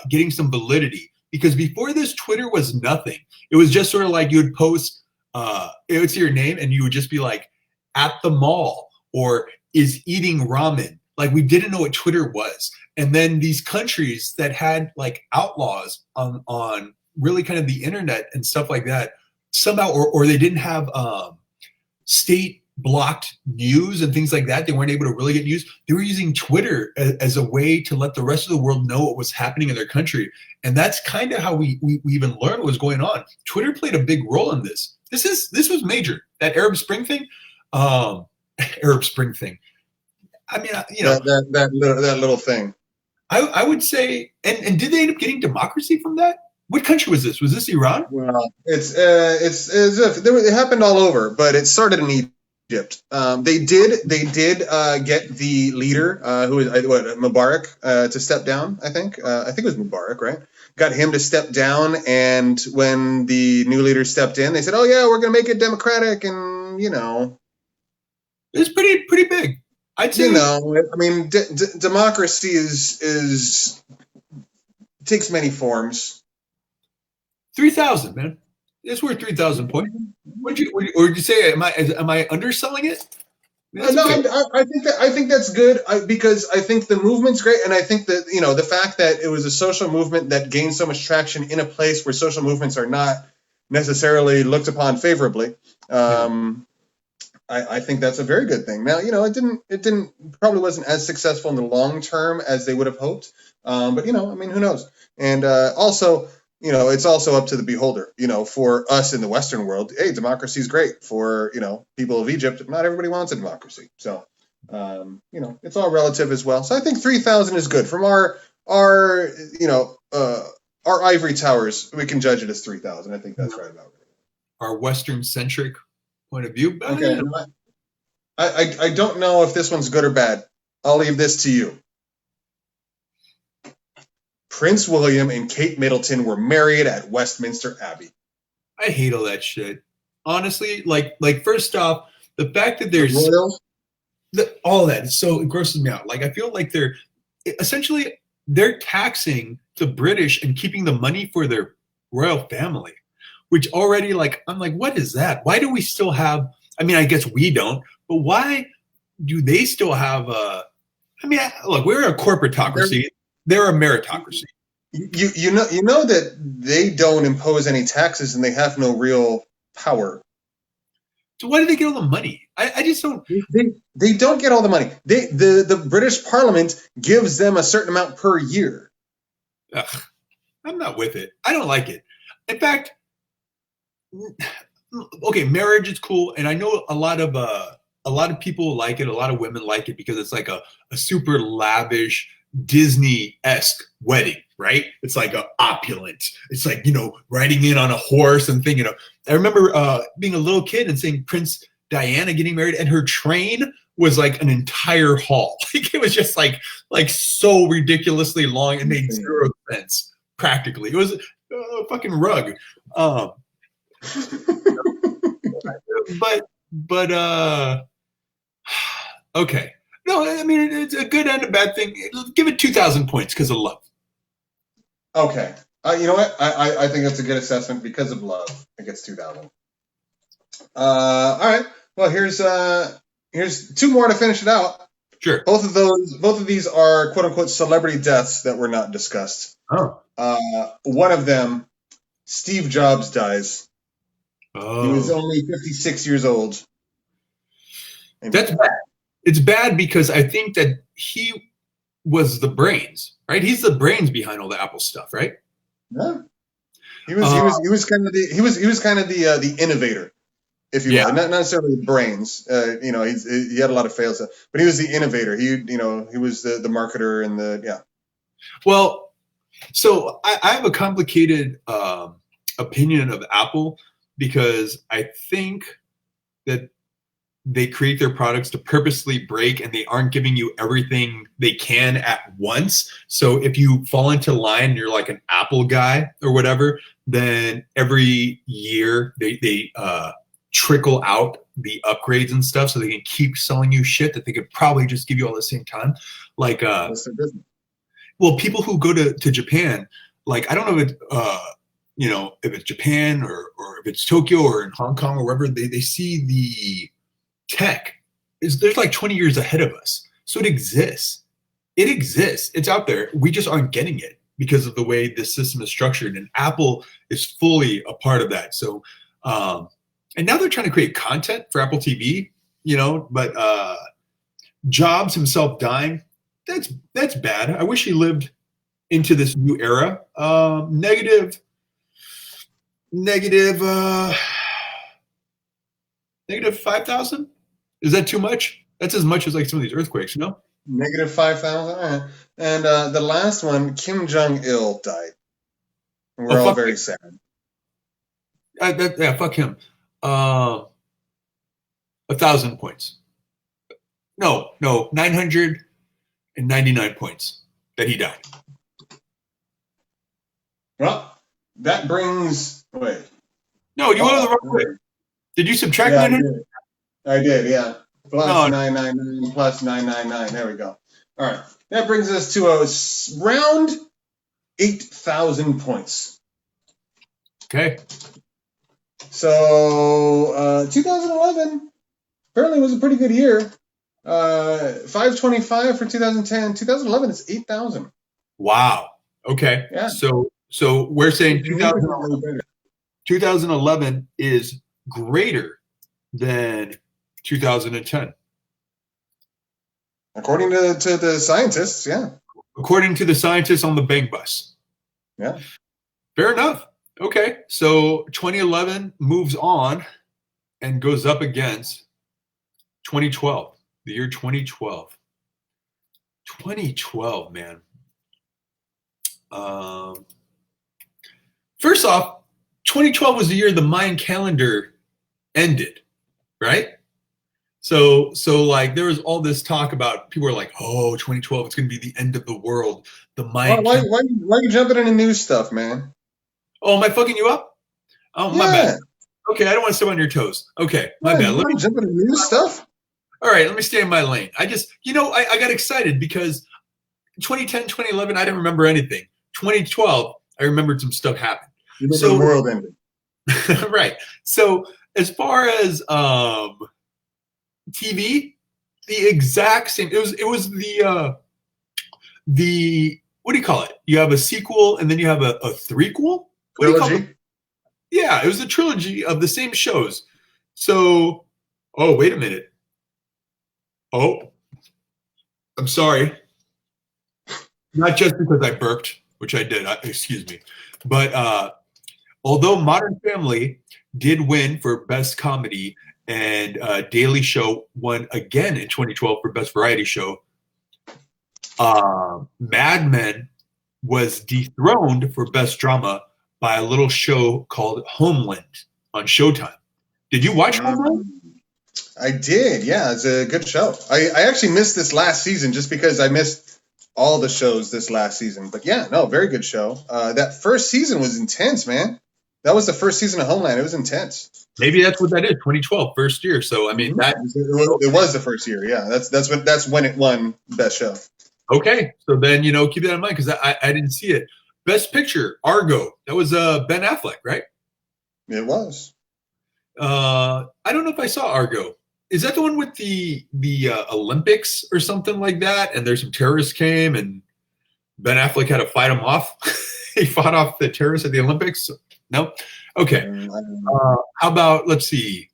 S2: getting some validity, because before this, Twitter was nothing. It was just sort of like you would post, it would see your name and you would just be like, at the mall, or is eating ramen. Like, we didn't know what Twitter was. And then these countries that had like outlaws on really kind of the internet and stuff like that, somehow, or they didn't have state blocked news and things like that. They weren't able to really get news. They were using Twitter as a way to let the rest of the world know what was happening in their country. And that's kind of how we even learned what was going on. Twitter played a big role in this. This was major. That Arab Spring thing. Arab Spring thing. I mean,
S1: that little thing.
S2: I would say, and did they end up getting democracy from that? What country was this? Was this Iran?
S1: Well, it's as if it happened all over, but it started in Egypt. They did get the leader, who was Mubarak, to step down. I think it was Mubarak, right? Got him to step down, and when the new leader stepped in, they said, "Oh yeah, we're going to make it democratic," and
S2: it's pretty big. I'd say,
S1: I mean, democracy is takes many forms.
S2: 3,000, man. It's worth 3,000 points. Would you say, am I underselling it?
S1: No, I think that's good because I think the movement's great, and I think that the fact that it was a social movement that gained so much traction in a place where social movements are not necessarily looked upon favorably. I think that's a very good thing. Now, it probably wasn't as successful in the long term as they would have hoped. But I mean, who knows? And also, it's also up to the beholder. For us in the Western world, hey, democracy is great. For people of Egypt, not everybody wants a democracy. So, it's all relative as well. So I think 3,000 is good. From our ivory towers, we can judge it as 3,000. I think that's right about right.
S2: Our Western centric point of view.
S1: Okay. I don't know if this one's good or bad. I'll leave this to you. Prince William and Kate Middleton were married at Westminster Abbey.
S2: I hate all that shit. Honestly, like first off, the fact that there's all that, it grosses me out. Like, I feel like they're taxing the British and keeping the money for their royal family, which already, I'm like, what is that? Why do we still have, I mean, I guess we don't, but why do they still have look, we're a corporatocracy. They're a meritocracy.
S1: You know that they don't impose any taxes and they have no real power.
S2: So why do they get all the money? I just don't.
S1: They don't get all the money. The British Parliament gives them a certain amount per year.
S2: Ugh, I'm not with it. I don't like it. In fact, okay, marriage is cool, and I know a lot of people like it. A lot of women like it because it's like a super lavish Disney-esque wedding, right? It's like a opulent. It's like, riding in on a horse and thing. I remember being a little kid and seeing Prince Diana getting married, and her train was like an entire hall. Like, it was just like so ridiculously long and made zero sense practically. It was a fucking rug. But okay. No, I mean, it's a good and a bad thing. Give it 2,000 points because of love.
S1: Okay. You know what? I think that's a good assessment because of love. It gets 2,000. All right. Well, here's two more to finish it out.
S2: Sure.
S1: Both of these are quote unquote celebrity deaths that were not discussed.
S2: Oh.
S1: One of them, Steve Jobs dies.
S2: Oh.
S1: He was only 56 years old.
S2: That's bad. It's bad because I think that he was the brains, right? He's the brains behind all the Apple stuff, right?
S1: Yeah. He was kind of the innovator. if you will, not necessarily brains. He had a lot of fails, but he was the innovator. He was the marketer and
S2: Well, so I have a complicated opinion of Apple because I think that they create their products to purposely break, and they aren't giving you everything they can at once. So if you fall into line and you're like an Apple guy or whatever, then every year they trickle out the upgrades and stuff so they can keep selling you shit that they could probably just give you all at the same time. Like, well, people who go to Japan, like, I don't know if it's Japan or if it's Tokyo or in Hong Kong or wherever, they see the tech there's like 20 years ahead of us. So it exists. It's out there. We just aren't getting it because of the way this system is structured, and Apple is fully a part of that. So and now they're trying to create content for Apple TV, but Jobs himself dying, that's bad. I wish he lived into this new era. Negative 5,000. Is that too much? That's as much as like some of these earthquakes,
S1: Negative 5,000. And the last one, Kim Jong-il died. We're all very sad.
S2: Yeah, fuck him. 1,000 points. No, 999 points that he died.
S1: Well, that brings. Wait.
S2: No, you went the wrong way. Did you subtract 900?
S1: I did, yeah. Plus 999 plus 999. There we go. All right. That brings us to around 8,000 points.
S2: Okay.
S1: So 2011 apparently was a pretty good year. 525 for 2010. 2011 is 8,000.
S2: Wow. Okay. Yeah. So we're saying 2011 is greater than 2010.
S1: According to the scientists, yeah.
S2: According to the scientists on the Bang Bus.
S1: Yeah.
S2: Fair enough. Okay. So 2011 moves on and goes up against 2012. The year 2012. 2012, man. First off, 2012 was the year the Mayan calendar ended, right? So like there was all this talk about people were like, oh, 2012, it's going to be the end of the world. The Mayan.
S1: Why are you jumping into new stuff, man?
S2: Oh, am I fucking you up? Oh, my bad. Okay, I don't want to step on your toes. Okay, my bad.
S1: Let me jump into new stuff.
S2: All right, let me stay in my lane. I just, I got excited because 2010, 2011, I didn't remember anything. 2012, I remembered some stuff happened.
S1: The world ended.
S2: Right. So as far as TV, the exact same. It was the what do you call it? You have a sequel and then you have a threequel? What do you call it? Yeah, it was a trilogy of the same shows. So, oh, wait a minute. Oh, I'm sorry. Not just because I burped, which I did. Excuse me. But although Modern Family did win for Best Comedy and Daily Show won again in 2012 for Best Variety Show, Mad Men was dethroned for Best Drama by a little show called Homeland on Showtime. Did you watch Homeland?
S1: I did, yeah. It's a good show. I actually missed this last season just because I missed all the shows this last season. But yeah, no, very good show. That first season was intense, man. That was the first season of Homeland. It was intense.
S2: Maybe that's what that is. 2012, first year. So I mean,
S1: it was the first year. Yeah, that's when it won Best Show.
S2: Okay, so then keep that in mind because I didn't see it. Best Picture, Argo. That was Ben Affleck, right?
S1: It was.
S2: I don't know if I saw Argo. Is that the one with the Olympics or something like that? And there's some terrorists came and Ben Affleck had to fight them off. He fought off the terrorists at the Olympics. No? Okay. How about, let's see,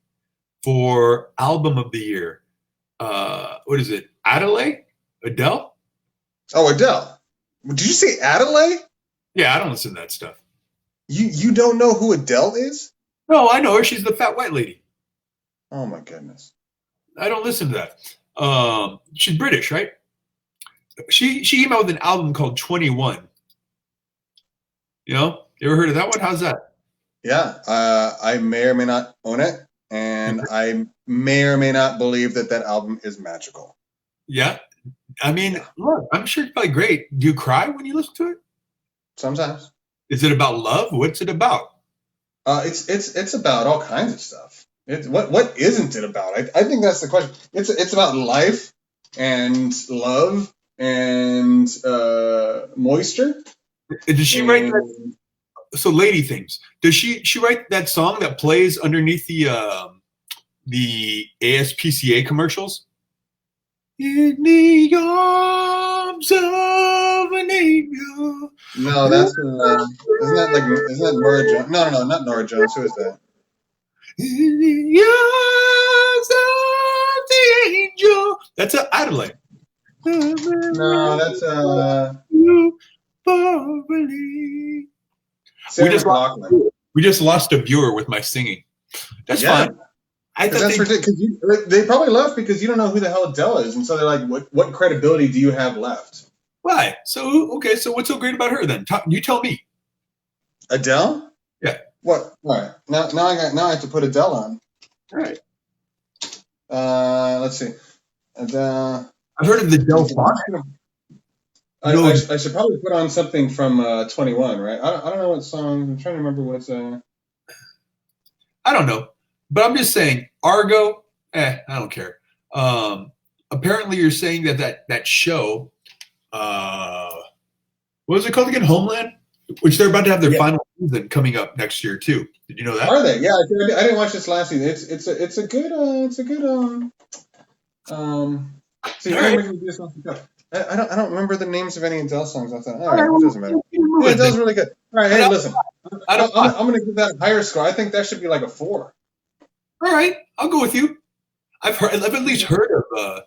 S2: for album of the year, what is it? Adele?
S1: Oh, Adele. Did you say Adele?
S2: Yeah, I don't listen to that stuff.
S1: You don't know who Adele is?
S2: No, I know her. She's the fat white lady.
S1: Oh my goodness.
S2: I don't listen to that. She's British, right? She came out with an album called 21. You know, you ever heard of that one? How's that?
S1: Yeah, I may or may not own it, and I may or may not believe that album is magical.
S2: Yeah, I mean, look, I'm sure it's probably great. Do you cry when you listen to it?
S1: Sometimes.
S2: Is it about love? What's it about?
S1: It's about all kinds of stuff. What isn't it about? I think that's the question. It's about life and love and moisture.
S2: Does she write that? So, Lady Things. Does she write that song that plays underneath the ASPCA commercials? In the arms of an angel.
S1: No, that's isn't that Nora Jones? No, not Nora Jones. Who is that?
S2: In the arms of the angel. That's Adelaide.
S1: No, that's
S2: we just lost a viewer with my singing. That's fine.
S1: That's ridiculous. They probably left because you don't know who the hell Adele is, and so they're like, "What credibility do you have left?"
S2: Why? So okay. So what's so great about her then? You tell me.
S1: Adele?
S2: Yeah.
S1: What? All right. Now I have to put Adele on.
S2: All right.
S1: Let's see. Adele.
S2: I've heard of the Adele Fox.
S1: I should probably put on something from 21, right? I don't know what song. I'm trying to remember what's.
S2: I don't know, but I'm just saying Argo. I don't care. Apparently, you're saying that show. What was it called again? Homeland, which they're about to have their final season coming up next year too. Did you know that?
S1: Are they? Yeah, I didn't watch this last season. It's a good. See, you're making me do something. I don't remember the names of any Adele songs. I thought, all right, it doesn't matter. Yeah, Adele's really good. All right, hey, listen, I'm going to give that a higher score. I think that should be like a 4.
S2: All right, I'll go with you. I've at least heard of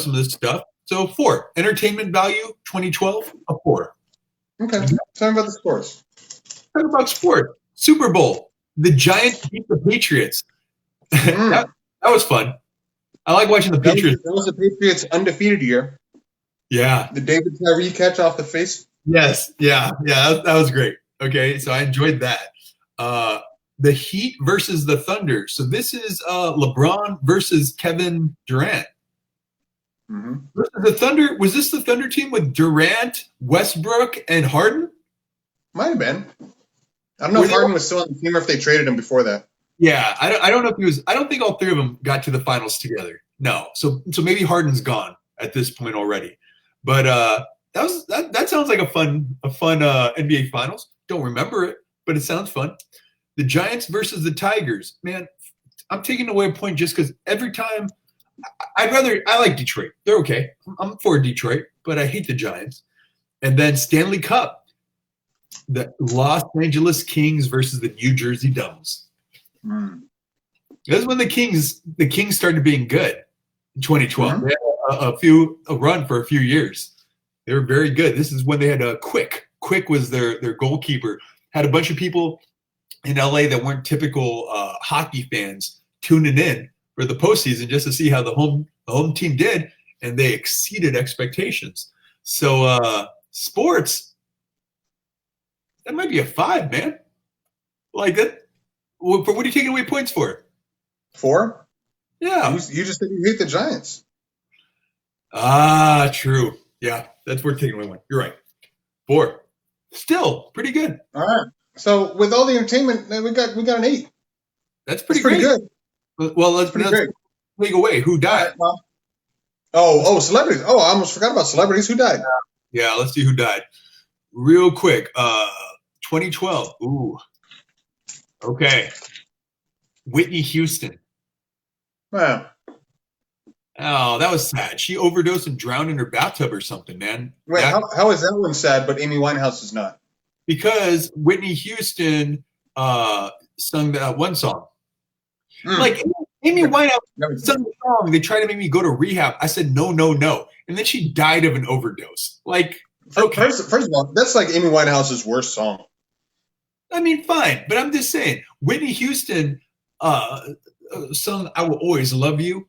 S2: some of this stuff. So 4. Entertainment value 2012, a 4.
S1: Okay. Tell me about the scores.
S2: Talk about sport. Super Bowl. The Giants beat the Patriots. that was fun. I like watching the Patriots.
S1: That was the Patriots' undefeated year.
S2: Yeah.
S1: The David Tyree catch off the face.
S2: Yes. Yeah. That was great. Okay, so I enjoyed that. The Heat versus the Thunder. So this is LeBron versus Kevin Durant.
S1: Mm-hmm.
S2: The Thunder. Was this the Thunder team with Durant, Westbrook, and Harden?
S1: Might have been. I don't know if Harden was still on the team or if they traded him before that.
S2: Yeah, I don't know if he was. I don't think all 3 of them got to the finals together. No, so maybe Harden's gone at this point already. But that sounds like a fun NBA Finals. Don't remember it, but it sounds fun. The Giants versus the Tigers. Man, I'm taking away a point just because every time I like Detroit. They're okay. I'm for Detroit, but I hate the Giants. And then Stanley Cup. The Los Angeles Kings versus the New Jersey Devils. That's when the Kings started being good in 2012. Mm-hmm. They had a run for a few years. They were very good. This is when they had Quick. Quick was their goalkeeper. Had a bunch of people in LA that weren't typical hockey fans tuning in for the postseason just to see how the home team did, and they exceeded expectations. So sports, that might be a 5, man. Like that. What are you taking away points for?
S1: 4?
S2: Yeah.
S1: You just said you hate the Giants.
S2: Ah, true. Yeah, that's worth taking away 1. You're right. 4. Still pretty good.
S1: All right. So with all the entertainment, we got an 8.
S2: That's pretty good. Well, let's take away who died.
S1: Right, celebrities. Oh, I almost forgot about celebrities. Who died?
S2: Yeah, let's see who died. Real quick. 2012. Ooh. Okay. Whitney Houston.
S1: Wow.
S2: Oh, that was sad. She overdosed and drowned in her bathtub or something, man.
S1: Wait, how is that one sad, but Amy Winehouse is not?
S2: Because Whitney Houston sung that one song. Like, Amy Winehouse sung the song. They tried to make me go to rehab. I said, no. And then she died of an overdose. Like, okay.
S1: First of all, that's like Amy Winehouse's worst song.
S2: I mean, fine. But I'm just saying, Whitney Houston song "I Will Always Love You."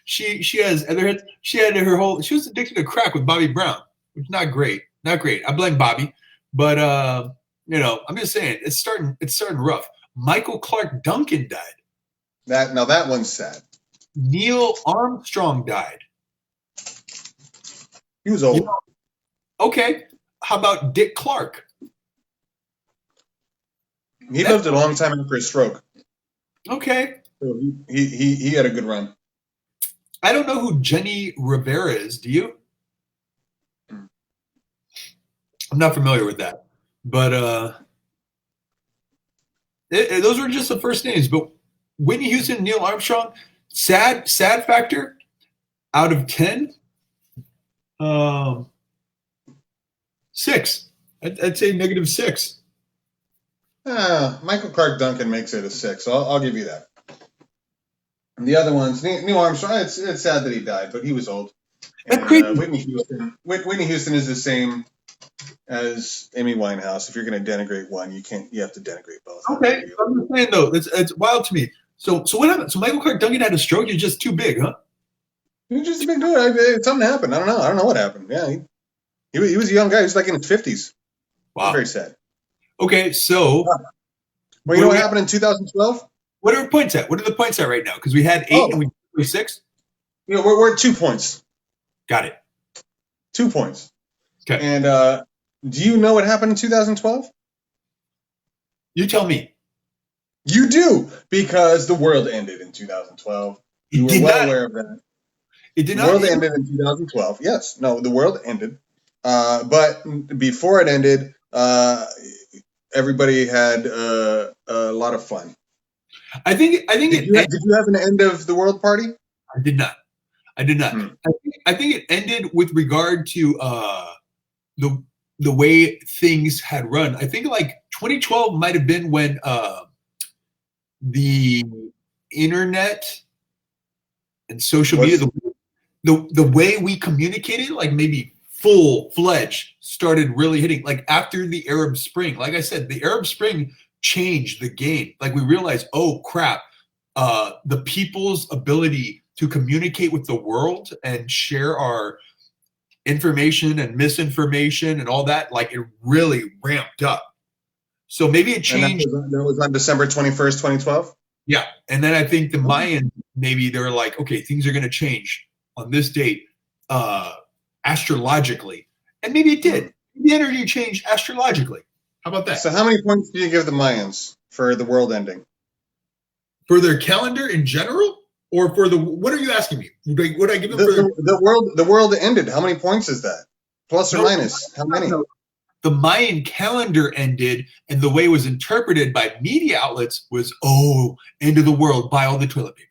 S2: She was addicted to crack with Bobby Brown, which is not great. Not great. I blame Bobby, but I'm just saying it's starting rough. Michael Clark Duncan died.
S1: That one's sad.
S2: Neil Armstrong died.
S1: He was old.
S2: Okay. How about Dick Clark?
S1: He lived a long time after his stroke.
S2: Okay.
S1: So he had a good run.
S2: I don't know who Jenny Rivera is. Do you? I'm not familiar with that. But those were just the first names. But Whitney Houston, Neil Armstrong, sad factor out of 10. 6. I'd say -6.
S1: Michael Clark Duncan makes it a 6, so I'll give you that. And the other ones, Neil Armstrong, it's sad that he died, but he was old. And, Whitney Houston is the same as Amy Winehouse. If you're going to denigrate one, you have to denigrate both.
S2: Okay, I'm just saying though, it's wild to me. So what happened? So Michael Clark Duncan had a stroke. You're just too big, huh?
S1: He was just a big dude. Something happened. I don't know what happened. Yeah, he was a young guy. He was like in his 50s.
S2: Wow.
S1: Very sad.
S2: Okay, so.
S1: Well, you know what happened in 2012?
S2: What are the points at? What are the points at right now? Because we had 8 and we 6.
S1: We're at 2 points.
S2: Got it.
S1: 2 points.
S2: Okay.
S1: And do you know what happened in 2012?
S2: You tell me.
S1: You do, because the world ended in 2012. You were well aware of that.
S2: It did not.
S1: The world ended in 2012. Yes. No, the world ended. But before it ended, everybody had a lot of fun.
S2: Did you
S1: have an end of the world party?
S2: I did not. I think it ended with regard to the way things had run. I think like 2012 might have been when the internet and social media, the way we communicated, like maybe full-fledged started really hitting, like after the Arab Spring. Like I said, the Arab Spring changed the game. Like we realized, oh crap, the people's ability to communicate with the world and share our information and misinformation and all that, like it really ramped up. So maybe it changed.
S1: And that was on December 21st, 2012?
S2: Yeah. And then I think the Mayans, maybe they were like, okay, things are going to change on this date astrologically. And maybe it did. The energy changed astrologically. How about that?
S1: So how many points do you give the Mayans for the world ending?
S2: For their calendar in general? Or for what are you asking me? Would I give them
S1: the world ended? How many points is that? Plus or minus? How many?
S2: No. The Mayan calendar ended, and the way it was interpreted by media outlets was, end of the world, buy all the toilet paper.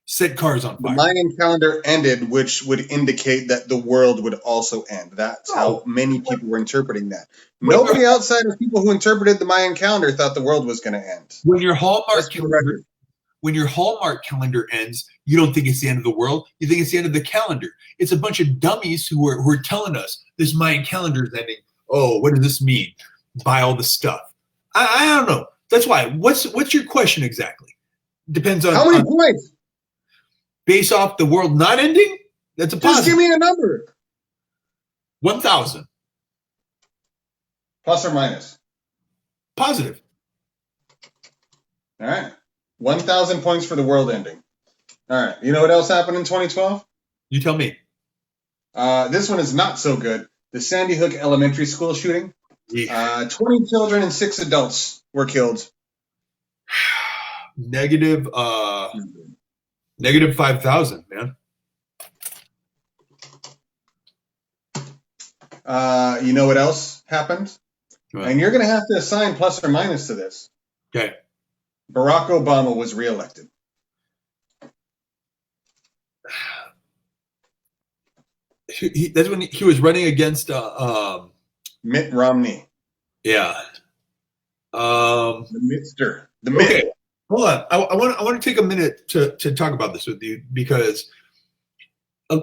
S2: Set cars on fire.
S1: The Mayan calendar ended, which would indicate that the world would also end. That's how many people were interpreting that. Nobody outside of people who interpreted the Mayan calendar thought the world was going to end.
S2: When your Hallmark calendar ends, you don't think it's the end of the world. You think it's the end of the calendar. It's a bunch of dummies who are telling us this Mayan calendar is ending. Oh, what does this mean? Buy all the stuff. I don't know. That's why. What's your question exactly? Depends on
S1: how many points.
S2: Based off the world not ending? That's a positive.
S1: Just give me a number.
S2: 1,000.
S1: Plus or minus?
S2: Positive.
S1: All right. 1,000 points for the world ending. All right. You know what else happened in 2012?
S2: You tell me.
S1: This one is not so good. The Sandy Hook Elementary School shooting. Yeah. 20 children and 6 adults were killed.
S2: Negative 5,000, man.
S1: You know what else happened? And you're going to have to assign plus or minus to this.
S2: Okay.
S1: Barack Obama was reelected.
S2: That's when he was running against
S1: Mitt Romney.
S2: Yeah.
S1: The Mister. The Mitt.
S2: Okay. Hold on. I want to take a minute to talk about this with you, because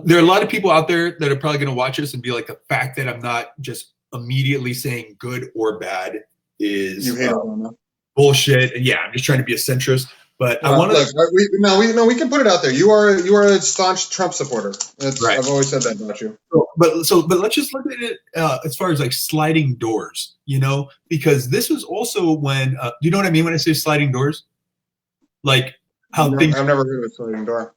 S2: there are a lot of people out there that are probably going to watch this and be like, the fact that I'm not just immediately saying good or bad is bullshit. And yeah, I'm just trying to be a centrist. But I want to.
S1: Look, we can put it out there. You are a staunch Trump supporter.
S2: Right.
S1: I've always said that about you.
S2: But let's just look at it as far as like sliding doors, because this was also when do you know what I mean when I say sliding doors? Like how
S1: I've never heard of a sliding door.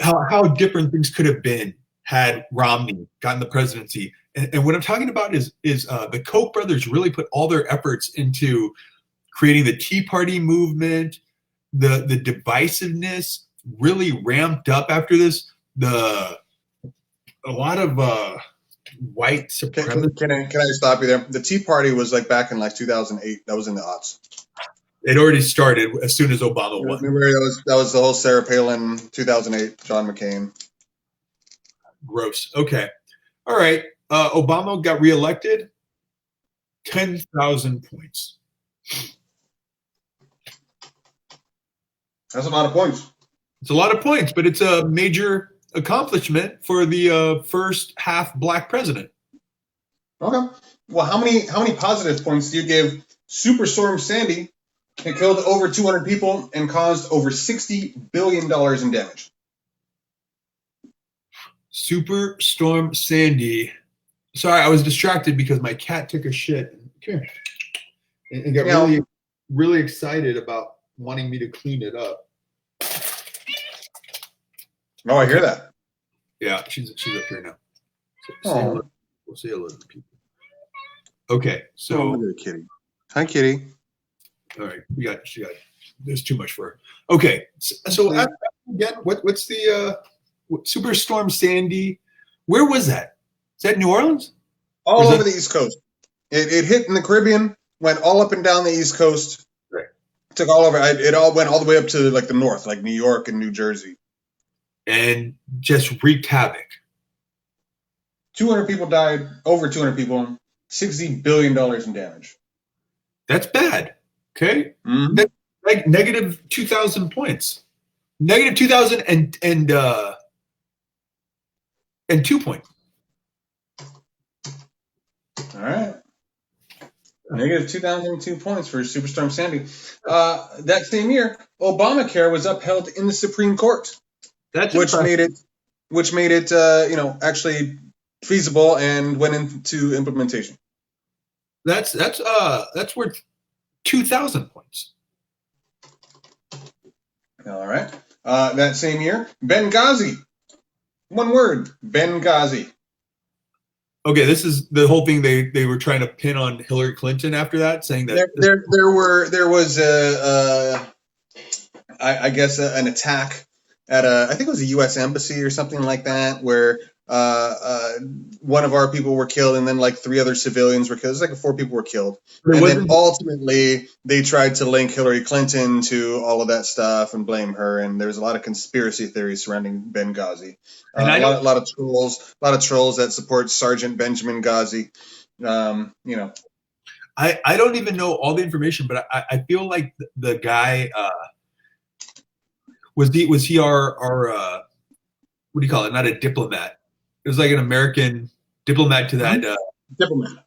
S2: How different things could have been had Romney gotten the presidency. And what I'm talking about is the Koch brothers really put all their efforts into creating the Tea Party movement. The divisiveness really ramped up after this. A lot of white supremacy.
S1: Can I stop you there? The Tea Party was like back in like 2008. That was in the aughts.
S2: It already started as soon as Obama won.
S1: Remember that was the whole Sarah Palin 2008, John McCain.
S2: Gross. Okay. All right. Obama got reelected. 10,000 points.
S1: That's a lot of points.
S2: It's a lot of points, but it's a major accomplishment for the first half black president.
S1: Okay. Well, how many positive points do you give Superstorm Sandy? It killed over 200 people and caused over $60 billion in damage.
S2: Superstorm Sandy. Sorry, I was distracted because my cat took a shit and got really, really excited about wanting me to clean it up.
S1: Oh, I hear that.
S2: Yeah, she's up here now. So we'll say hello to people. Okay, so
S1: kitty. Hi, kitty.
S2: All right, she got. There's too much for her. Okay, so again, what's the Superstorm Sandy? Where was that? Is that New Orleans?
S1: All over the East Coast. It hit in the Caribbean, went all up and down the East Coast.
S2: Right.
S1: Took all over. It all went all the way up to like the north, like New York and New Jersey.
S2: And just wreaked havoc.
S1: 200 people died, over 200 people, $60 billion in damage.
S2: That's bad. Okay?
S1: Mm-hmm.
S2: That's like negative 2,000 points. Negative 2,000 and 2 points.
S1: All right. Negative 2,002 points for Superstorm Sandy. That same year, Obamacare was upheld in the Supreme Court. Which made it actually feasible and went into implementation.
S2: That's worth 2,000 points.
S1: All right. That same year, Benghazi. One word, Benghazi. Okay,
S2: this is the whole thing they were trying to pin on Hillary Clinton after that, saying that
S1: there was an attack at I think it was a U.S. embassy or something like that, where one of our people were killed, and then like 3 other civilians were killed. It's like 4 people were killed, and then ultimately they tried to link Hillary Clinton to all of that stuff and blame her. And there's a lot of conspiracy theories surrounding Benghazi.
S2: And
S1: a lot of trolls that support Sergeant Benjamin Ghazi.
S2: I don't even know all the information, but I feel like the guy. Was he our what do you call it? Not a diplomat. It was like an American diplomat to that
S1: diplomat.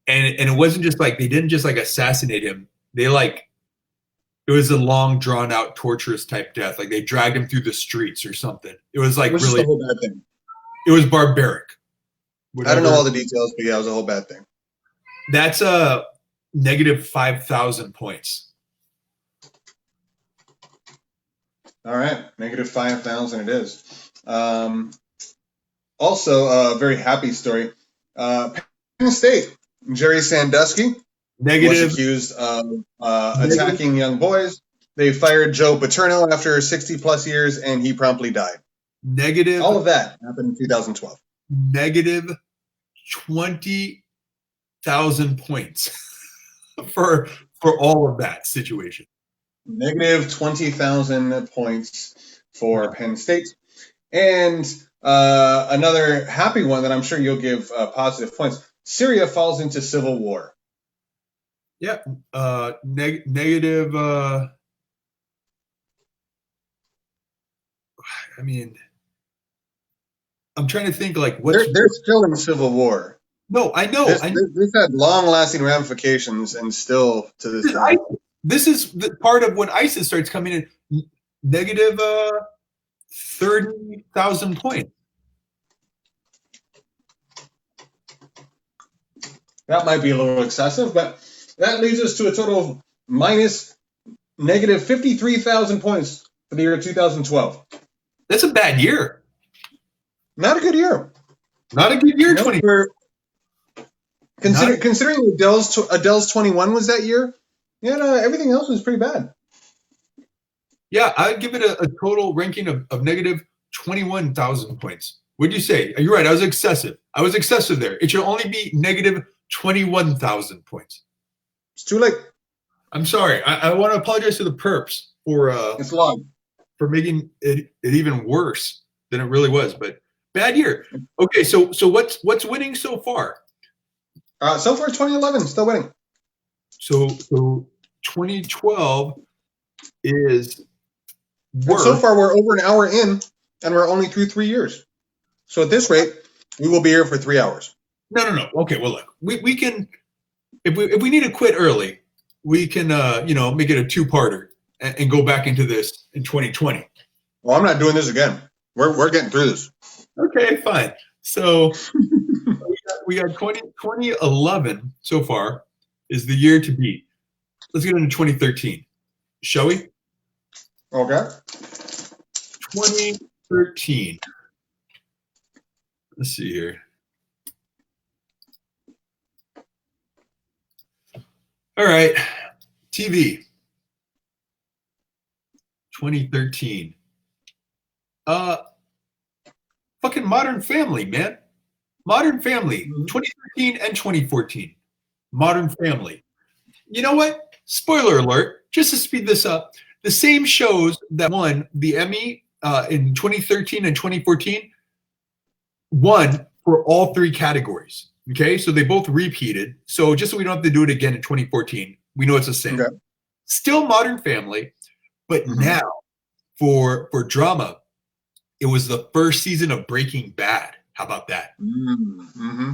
S2: And it wasn't just like they didn't just like assassinate him. They it was a long drawn out torturous type death. Like they dragged him through the streets or something. It was like really
S1: a whole bad thing.
S2: It was barbaric.
S1: I don't know all the details, but yeah, it was a whole bad thing.
S2: That's negative 5,000 points.
S1: All right, negative 5,000 it is. Also, a very happy story. Penn State, Jerry Sandusky was accused of attacking young boys. They fired Joe Paterno after 60-plus years, and he promptly died. All of that happened in 2012.
S2: Negative 20,000 points for all of that situation.
S1: Negative 20,000 points for Penn State. And another happy one that I'm sure you'll give positive points. Syria falls into civil war.
S2: Yeah. Negative. I mean, I'm trying to think like what.
S1: They're still in civil war.
S2: No, I know.
S1: This had long-lasting ramifications, and still to this day.
S2: This is the part of when ISIS starts coming in, negative 30,000 points.
S1: That might be a little excessive, but that leads us to a total of minus negative 53,000 points for the year 2012.
S2: That's a bad year.
S1: Not a good year.
S2: Not a good year. 20.
S1: Considering Adele's 21 was that year, yeah, no, everything else was pretty bad.
S2: Yeah, I'd give it a total ranking of negative 21,000 points. What'd you say? You're right. I was excessive. There. It should only be negative 21,000 points.
S1: It's too late.
S2: I'm sorry. I want to apologize to the perps
S1: it's long.
S2: for making it even worse than it really was. But bad year. Okay, so what's winning so far?
S1: So far, 2011 still winning.
S2: So 2012 is worse.
S1: So far, we're over an hour in, and we're only through 3 years. So at this rate, we will be here for 3 hours.
S2: No. Okay, well, look, we can, if we need to quit early, we can, make it a two-parter and go back into this in 2020.
S1: Well, I'm not doing this again. We're getting through this.
S2: Okay, fine. So we got 2011 so far is the year to beat. Let's get into 2013. Shall we?
S1: Okay.
S2: 2013. Let's see here. All right. TV. 2013. Fucking Modern Family, man. Modern Family. 2013 and 2014. Modern Family. You know what? Spoiler alert, just to speed this up, the same shows that won the Emmy in 2013 and 2014 won for all three categories. Okay, so they both repeated. So just so we don't have to do it again in 2014, we know it's the same. Okay. Still Modern Family, but now for drama, it was the first season of Breaking Bad. How about that?
S1: Mm-hmm.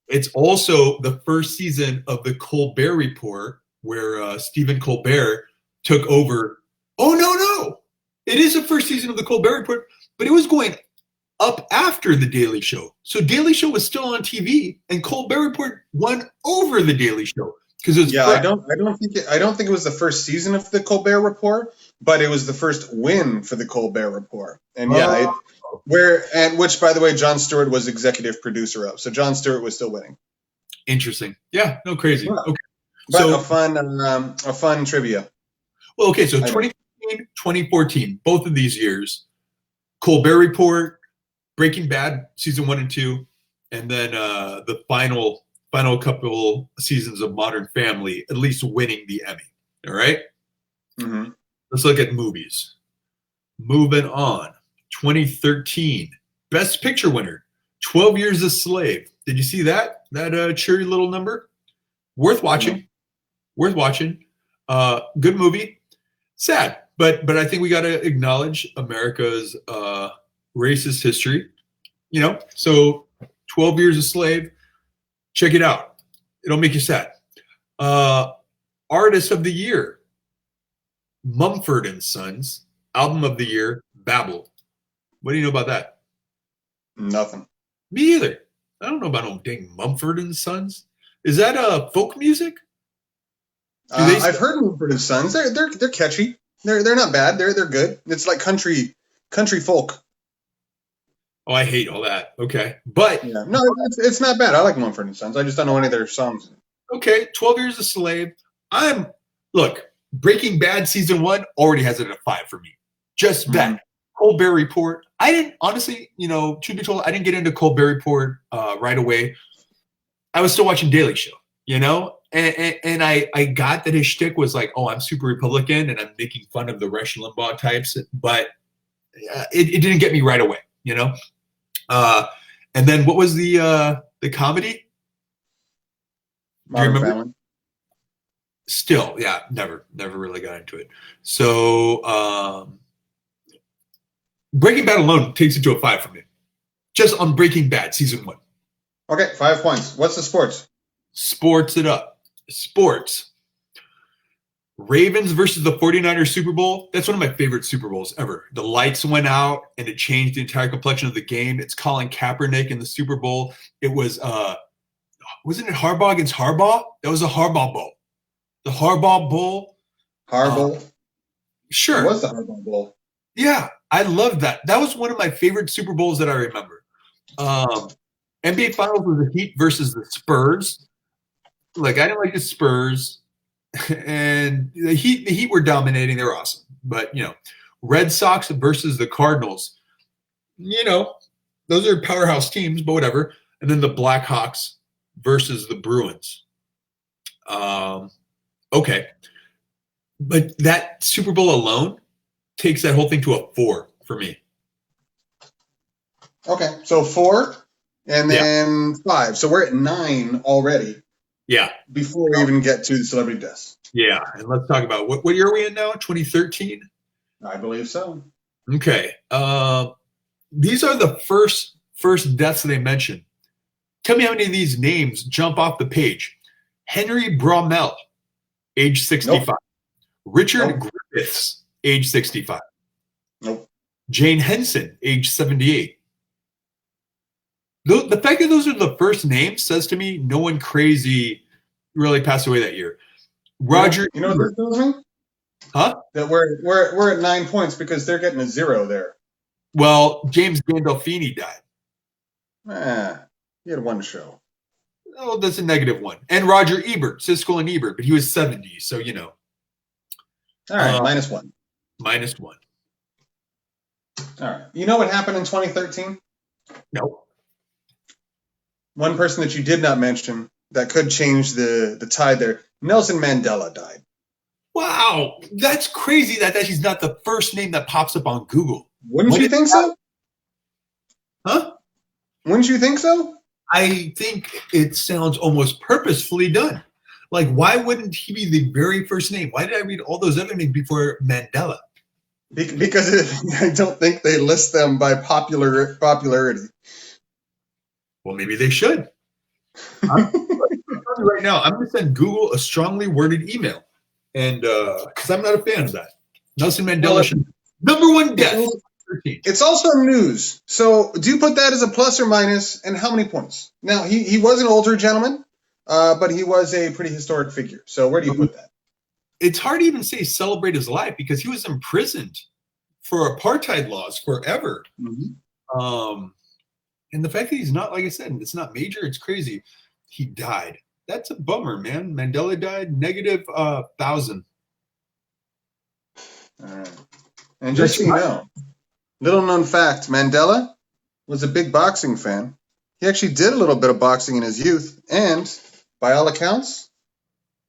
S2: It's also the first season of the Colbert Report, where Stephen Colbert took over. Oh, no. It is the first season of the Colbert Report, but it was going up after The Daily Show. So Daily Show was still on TV, and Colbert Report won over The Daily Show.
S1: I don't think it was the first season of the Colbert Report, but it was the first win for the Colbert Report. And which, by the way, Jon Stewart was executive producer of. So Jon Stewart was still winning.
S2: Interesting. Yeah, no, crazy.
S1: Yeah.
S2: Okay.
S1: But so, a fun trivia.
S2: Well, okay, so 2015, 2014, both of these years, Colbert Report, Breaking Bad season 1 and 2, and then the final couple seasons of Modern Family, at least winning the Emmy. All right?
S1: Mm-hmm.
S2: Let's look at movies. Moving on. 2013, Best Picture winner, 12 Years a Slave. Did you see that? That cheery little number? Worth watching. Mm-hmm. Worth watching. Good movie. Sad, but I think we got to acknowledge America's racist history. So 12 Years a Slave. Check it out. It'll make you sad. Artist of the Year, Mumford & Sons. Album of the Year, Babel. What do you know about that?
S1: Nothing.
S2: Me either. I don't know about no dang Mumford & Sons. Is that folk music?
S1: I've heard Mumford & Sons. They're catchy. They're not bad. They're good. It's like country folk.
S2: Oh, I hate all that. Okay, but
S1: yeah. No, it's not bad. I like Mumford & Sons. I just don't know any of their songs.
S2: Okay, 12 Years a Slave. Look, Breaking Bad season 1 already has it at a 5 for me. Just that. Colbert Report. I didn't, honestly, truth be told, I didn't get into Colbert Report right away. I was still watching Daily Show, and I got that his shtick was like, oh, I'm super Republican and I'm making fun of the Rush Limbaugh types, but it didn't get me right away, and then what was the comedy?
S1: Modern Family.
S2: Still, yeah, never really got into it. So Breaking Bad alone takes it to a 5 for me. Just on Breaking Bad, season 1.
S1: Okay, 5 points. What's the sports?
S2: Sports it up. Sports. Ravens versus the 49ers Super Bowl. That's one of my favorite Super Bowls ever. The lights went out and it changed the entire complexion of the game. It's Colin Kaepernick in the Super Bowl. It was wasn't it Harbaugh against Harbaugh? That was a Harbaugh Bowl. The Harbaugh Bowl.
S1: Harbaugh.
S2: Sure.
S1: It was the Harbaugh Bowl.
S2: Yeah, I loved that. That was one of my favorite Super Bowls that I remember. NBA Finals was the Heat versus the Spurs. Like, I didn't like the Spurs. And the Heat were dominating. They were awesome. But, Red Sox versus the Cardinals. Those are powerhouse teams, but whatever. And then the Blackhawks versus the Bruins. Okay. But that Super Bowl alone takes that whole thing to a 4 for me.
S1: Okay, so 4 and then 5. So we're at 9 already.
S2: Yeah.
S1: Before we even get to the celebrity deaths.
S2: Yeah, and let's talk about what year are we in now? 2013?
S1: I believe so.
S2: Okay. These are the first deaths they mentioned. Tell me how many of these names jump off the page. Henry Brommel, age 65. Nope. Richard Griffiths, age 65.
S1: Nope.
S2: Jane Henson, age 78. The fact that those are the first names says to me no one crazy really passed away that year. Roger.
S1: You know what this tells me?
S2: Huh?
S1: That we're at 9 points because they're getting a 0 there.
S2: Well, James Gandolfini died.
S1: He had 1 show.
S2: Oh, that's a -1. And Roger Ebert, Siskel and Ebert, but he was 70, so
S1: All right, -1.
S2: -1.
S1: All right. You know what happened in 2013?
S2: No.
S1: One person that you did not mention that could change the tide there. Nelson Mandela died.
S2: Wow, that's crazy that he's not the first name that pops up on Google.
S1: Wouldn't you think so?
S2: Huh?
S1: Wouldn't you think so?
S2: I think it sounds almost purposefully done. Like, why wouldn't he be the very first name? Why did I read all those other names before Mandela?
S1: Because I don't think they list them by popularity.
S2: Well, maybe they should. Right now, I'm going to send Google a strongly worded email, and because I'm not a fan of that. Nelson Mandela should #1 death.
S1: It's also news. So do you put that as a plus or minus, and how many points? Now, he was an older gentleman, but he was a pretty historic figure. So where do you put that?
S2: It's hard to even say celebrate his life because he was imprisoned for apartheid laws forever. Mm-hmm. And the fact that he's not, like I said, it's not major, it's crazy. He died. That's a bummer, man. Mandela died -1,000.
S1: All right. And just so you know, little known fact, Mandela was a big boxing fan. He actually did a little bit of boxing in his youth, and by all accounts,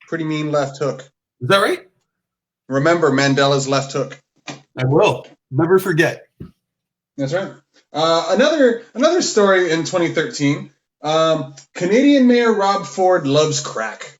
S1: pretty mean left hook.
S2: Is that right?
S1: Remember Mandela's left hook.
S2: I will. Never forget.
S1: That's right. Another story in 2013. Canadian Mayor Rob Ford loves crack.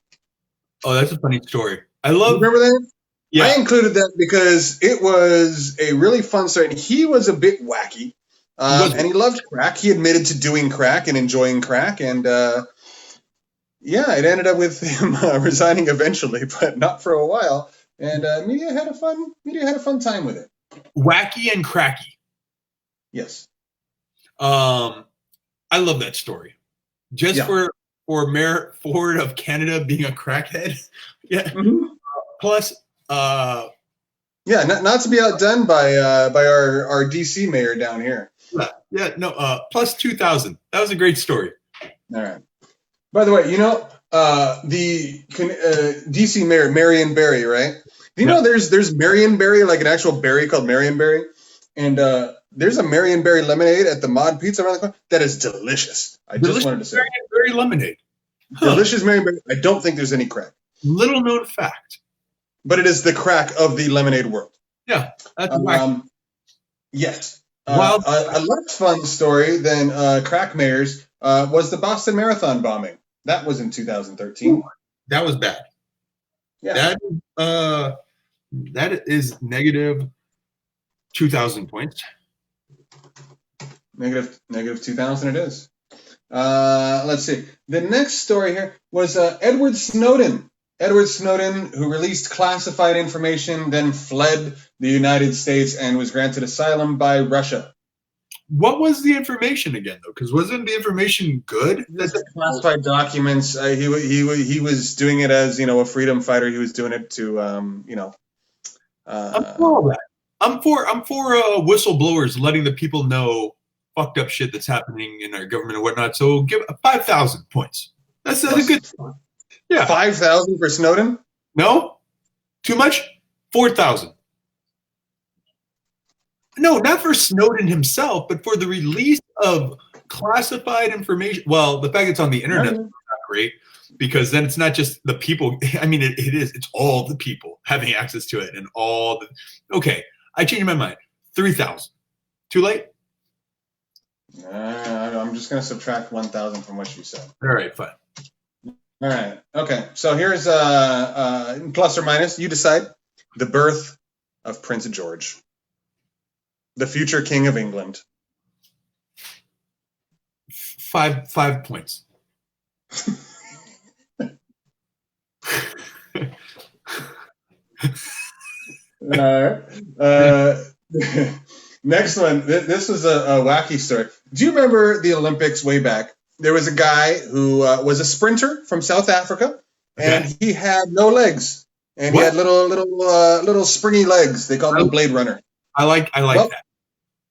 S2: Oh, that's a funny story. Remember
S1: that?
S2: Yeah.
S1: I included that because it was a really fun story. And he was a bit wacky, and he loved crack. He admitted to doing crack and enjoying crack, and it ended up with him resigning eventually, but not for a while. And media had a fun time with it.
S2: Wacky and cracky.
S1: Yes.
S2: I love that story. Just for Mayor Ford of Canada being a crackhead. Yeah. Mm-hmm. Plus,
S1: not to be outdone by our DC mayor down here.
S2: Plus 2,000. That was a great story.
S1: All right. By the way, the DC mayor Marion Barry, right? Do you know there's Marion Barry, like an actual berry called Marion Barry, and there's a Marion Berry lemonade at the Mod Pizza around the corner that is delicious. I just wanted to say.
S2: Marion Berry lemonade. Huh.
S1: Delicious Marion Berry. I don't think there's any crack.
S2: Little known fact.
S1: But it is the crack of the lemonade world.
S2: Yeah. That's
S1: yes. A less fun story than crack mayors was the Boston Marathon bombing. That was in 2013.
S2: That was bad.
S1: Yeah.
S2: That is -2,000 points.
S1: Negative 2,000 it is. Let's see. The next story here was Edward Snowden Edward Snowden, who released classified information, then fled the United States and was granted asylum by Russia.
S2: What was the information again, though? Because wasn't the information good?
S1: That's classified documents. He was doing it as a freedom fighter. He was doing it to
S2: I'm for all that. I'm for whistleblowers letting the people know fucked up shit that's happening in our government and whatnot. So give 5,000 points. That's a good. Yeah,
S1: 5,000 for Snowden.
S2: No, too much. 4,000. No, not for Snowden himself, but for the release of classified information. Well, the fact it's on the internet is not great, because then it's not just the people. I mean, it is. It's all the people having access to it, and all the. Okay, I changed my mind. 3,000. Too late?
S1: I'm just going to subtract 1,000 from what you said.
S2: All right, fine.
S1: All right. Okay. So here's plus or minus. You decide. The birth of Prince George, the future King of England.
S2: 5 points.
S1: Next one. This was a wacky story. Do you remember the Olympics way back? There was a guy who was a sprinter from South Africa, and he had no legs, and he had little springy legs. They called him the Blade Runner.
S2: I like that.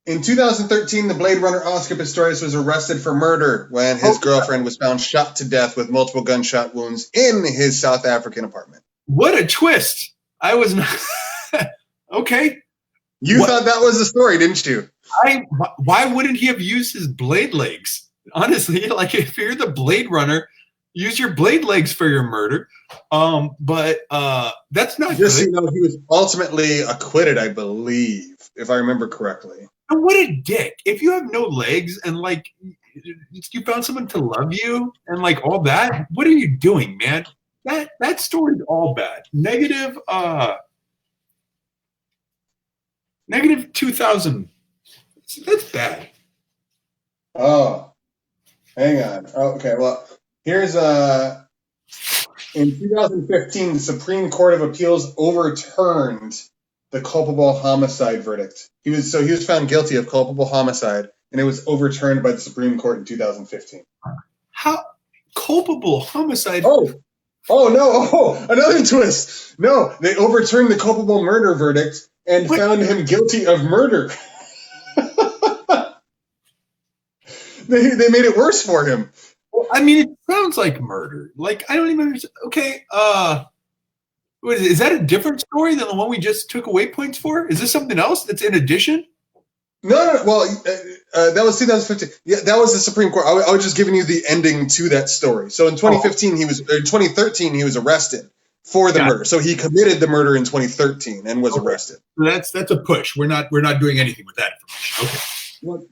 S1: In 2013, the Blade Runner Oscar Pistorius was arrested for murder when his girlfriend was found shot to death with multiple gunshot wounds in his South African apartment.
S2: What a twist! I was not okay.
S1: You thought that was the story, didn't you?
S2: Why wouldn't he have used his blade legs? Honestly, like, if you're the Blade Runner, use your blade legs for your murder. But that's not
S1: just
S2: good.
S1: He was ultimately acquitted, I believe, if I remember correctly.
S2: And what a dick! If you have no legs and like you found someone to love you and like all that, what are you doing, man? That story's all bad. Negative 2,000. That's bad.
S1: Oh, hang on. Oh, okay, well, here's in 2015, the Supreme Court of Appeals overturned the culpable homicide verdict. He was found guilty of culpable homicide, and it was overturned by the Supreme Court in 2015.
S2: How culpable homicide?
S1: Oh no! Oh, another twist. No, they overturned the culpable murder verdict and found him guilty of murder. They made it worse for him.
S2: Well, I mean, it sounds like murder. Like, I don't even understand. Okay, what is that a different story than the one we just took away points for? Is this something else that's in addition?
S1: No. Well, that was 2015. Yeah, that was the Supreme Court. I was just giving you the ending to that story. So in 2013, in 2013, he was arrested for the murder. So he committed the murder in 2013 and was arrested.
S2: That's a push. We're not doing anything with that information. Okay.
S1: Well,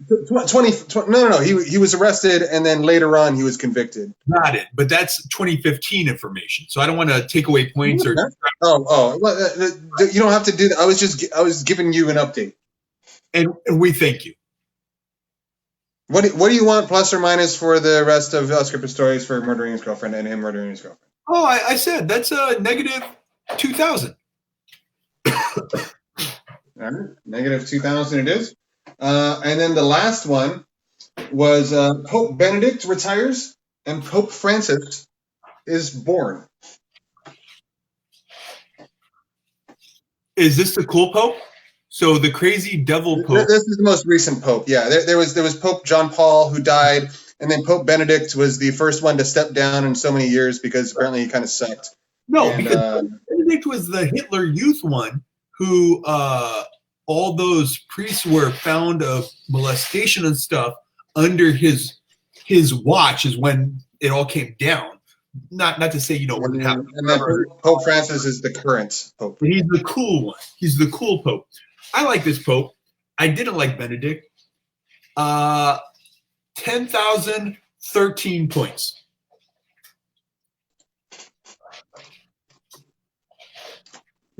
S1: no. He was arrested, and then later on he was convicted.
S2: Got it. But that's 2015 information, so I don't want to take away points or.
S1: Well, you don't have to do that. I was giving you an update.
S2: And we thank you.
S1: What do you want, plus or minus, for the rest of Oscar Pistorius for murdering his girlfriend and him murdering his girlfriend?
S2: Oh, I said that's a negative 2,000.
S1: All right, negative 2,000 it is. And then the last one was Pope Benedict retires and Pope Francis is born.
S2: Is this the cool Pope? So the crazy devil Pope.
S1: This is the most recent Pope. Yeah, there was Pope John Paul, who died, and then Pope Benedict was the first one to step down in so many years because apparently he kind of sucked.
S2: No, because Benedict was the Hitler Youth one who all those priests were found of molestation and stuff under his watch is when it all came down. Not to say wouldn't happen.
S1: And then Pope Francis is the current Pope.
S2: He's the cool one. He's the cool Pope. I like this Pope. I didn't like Benedict. 10,013 points.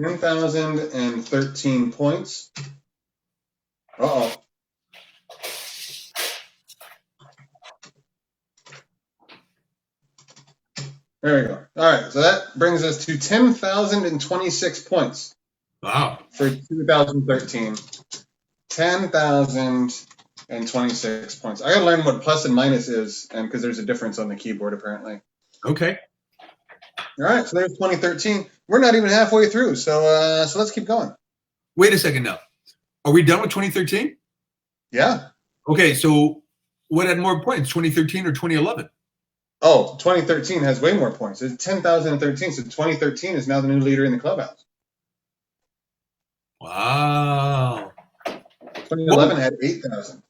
S1: 10,013 points. Uh-oh. There we go. All right, so that brings us to 10,026 points.
S2: Wow.
S1: For 2013. 10,026 points. I got to learn what plus and minus is, and because there's a difference on the keyboard, apparently.
S2: Okay.
S1: All right, so there's 2013. We're not even halfway through, so let's keep going.
S2: Wait a second now. Are we done with 2013?
S1: Yeah.
S2: Okay, so what had more points, 2013 or 2011?
S1: Oh, 2013 has way more points. It's 10,013, so 2013 is now the new leader in the clubhouse.
S2: Wow.
S1: 2011 had 8,000.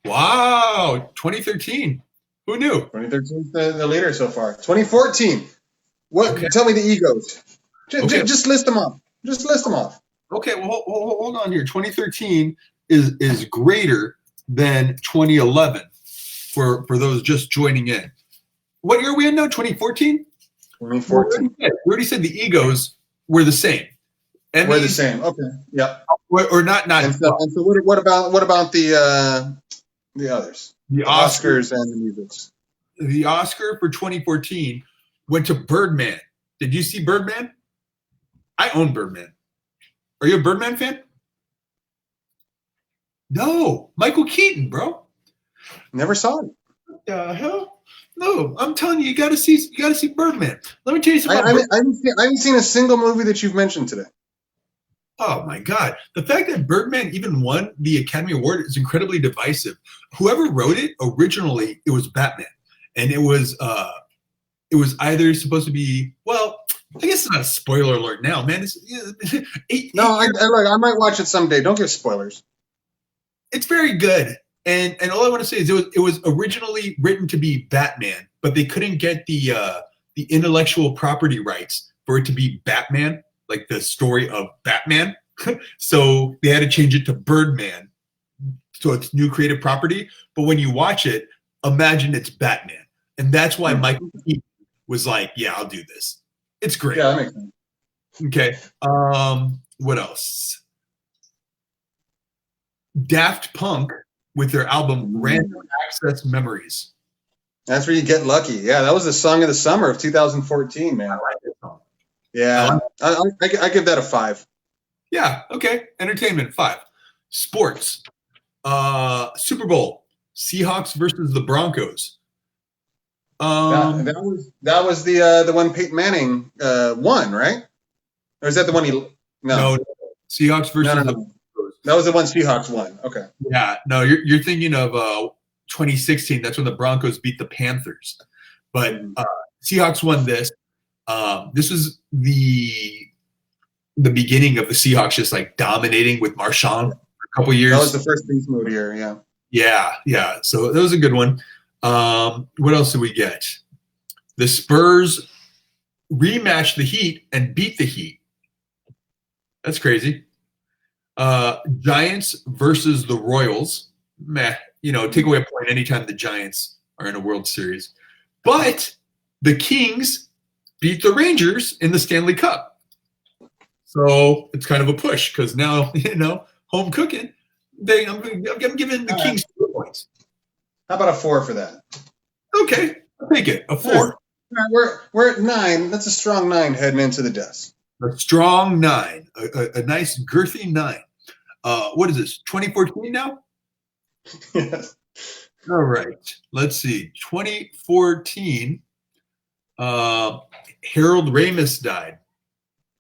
S2: Wow. 2013. Who knew?
S1: 2013 is the leader so far. 2014. What? Okay. Tell me the egos. Just list them off. Just list them off.
S2: Okay, well, hold on here. 2013 is greater than 2011 for those just joining in. What year are we in now? 2014?
S1: 2014.
S2: We already said the egos were the same.
S1: We're the same. Okay. Yeah.
S2: Or not.
S1: And so what about the others?
S2: The
S1: Oscars and the musics.
S2: The Oscar for 2014 went to Birdman. Did you see Birdman? I own Birdman. Are you a Birdman fan? No, Michael Keaton, bro.
S1: Never saw it.
S2: What the hell? No, I'm telling you, you gotta see Birdman. Let me tell you something.
S1: I haven't seen a single movie that you've mentioned today.
S2: Oh my God! The fact that Birdman even won the Academy Award is incredibly divisive. Whoever wrote it originally, it was Batman, and it was either supposed to be, well, I guess it's not a spoiler alert now, man.
S1: I might watch it someday. Don't give spoilers.
S2: It's very good, and all I want to say is it was originally written to be Batman, but they couldn't get the intellectual property rights for it to be Batman, like the story of Batman. So they had to change it to Birdman, so it's new creative property. But when you watch it, imagine it's Batman, and that's why Michael Keaton was like, "Yeah, I'll do this." It's great.
S1: Yeah, that makes sense.
S2: Okay. What else? Daft Punk with their album Random Access Memories.
S1: That's where you get lucky. Yeah, that was the song of the summer of 2014, man.
S2: I like that song.
S1: Yeah, I give that a 5.
S2: Yeah, okay. Entertainment, 5. Sports. Super Bowl. Seahawks versus the Broncos.
S1: That was the one Peyton Manning won, right? Or is that the one he? No.
S2: Seahawks versus the
S1: Broncos. That was the one Seahawks won. Okay.
S2: Yeah, no, you're thinking of 2016. That's when the Broncos beat the Panthers, but Seahawks won this. This was the beginning of the Seahawks just like dominating with Marshawn for a couple years.
S1: That was the first beast mode year, yeah.
S2: Yeah. So that was a good one. What else did we get? The Spurs rematched the Heat and beat the Heat. That's crazy. Giants versus the Royals. Meh. Take away a point anytime the Giants are in a World Series. But the Kings beat the Rangers in the Stanley Cup. So it's kind of a push because now, home cooking. I'm giving the Kings 2 points.
S1: How about a 4 for that?
S2: Okay, I'll take it. A 4.
S1: We're at 9. That's a strong 9 heading into the desk.
S2: A strong 9. A nice girthy 9. What is this? 2014 now?
S1: Yes.
S2: All right. Let's see. 2014. Harold Ramis died.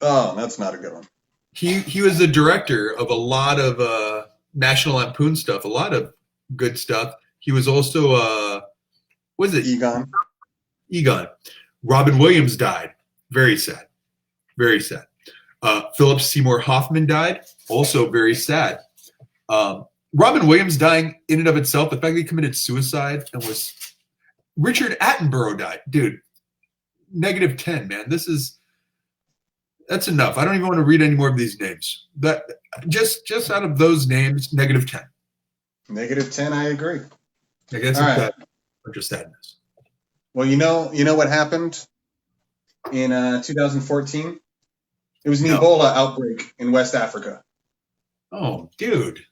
S1: Oh, that's not a good one.
S2: He was the director of a lot of National Lampoon stuff, a lot of good stuff. He was also what is it? Egon. Robin Williams died. Very sad. Very sad. Philip Seymour Hoffman died. Also very sad. Robin Williams dying in and of itself, the fact that he committed suicide and was Richard Attenborough died. Dude, -10, man. That's enough. I don't even want to read any more of these names. That just out of those names, -10.
S1: -10, I agree.
S2: I guess it's just sadness.
S1: Well, you know what happened in 2014? It was an Ebola outbreak in West Africa.
S2: Oh, dude.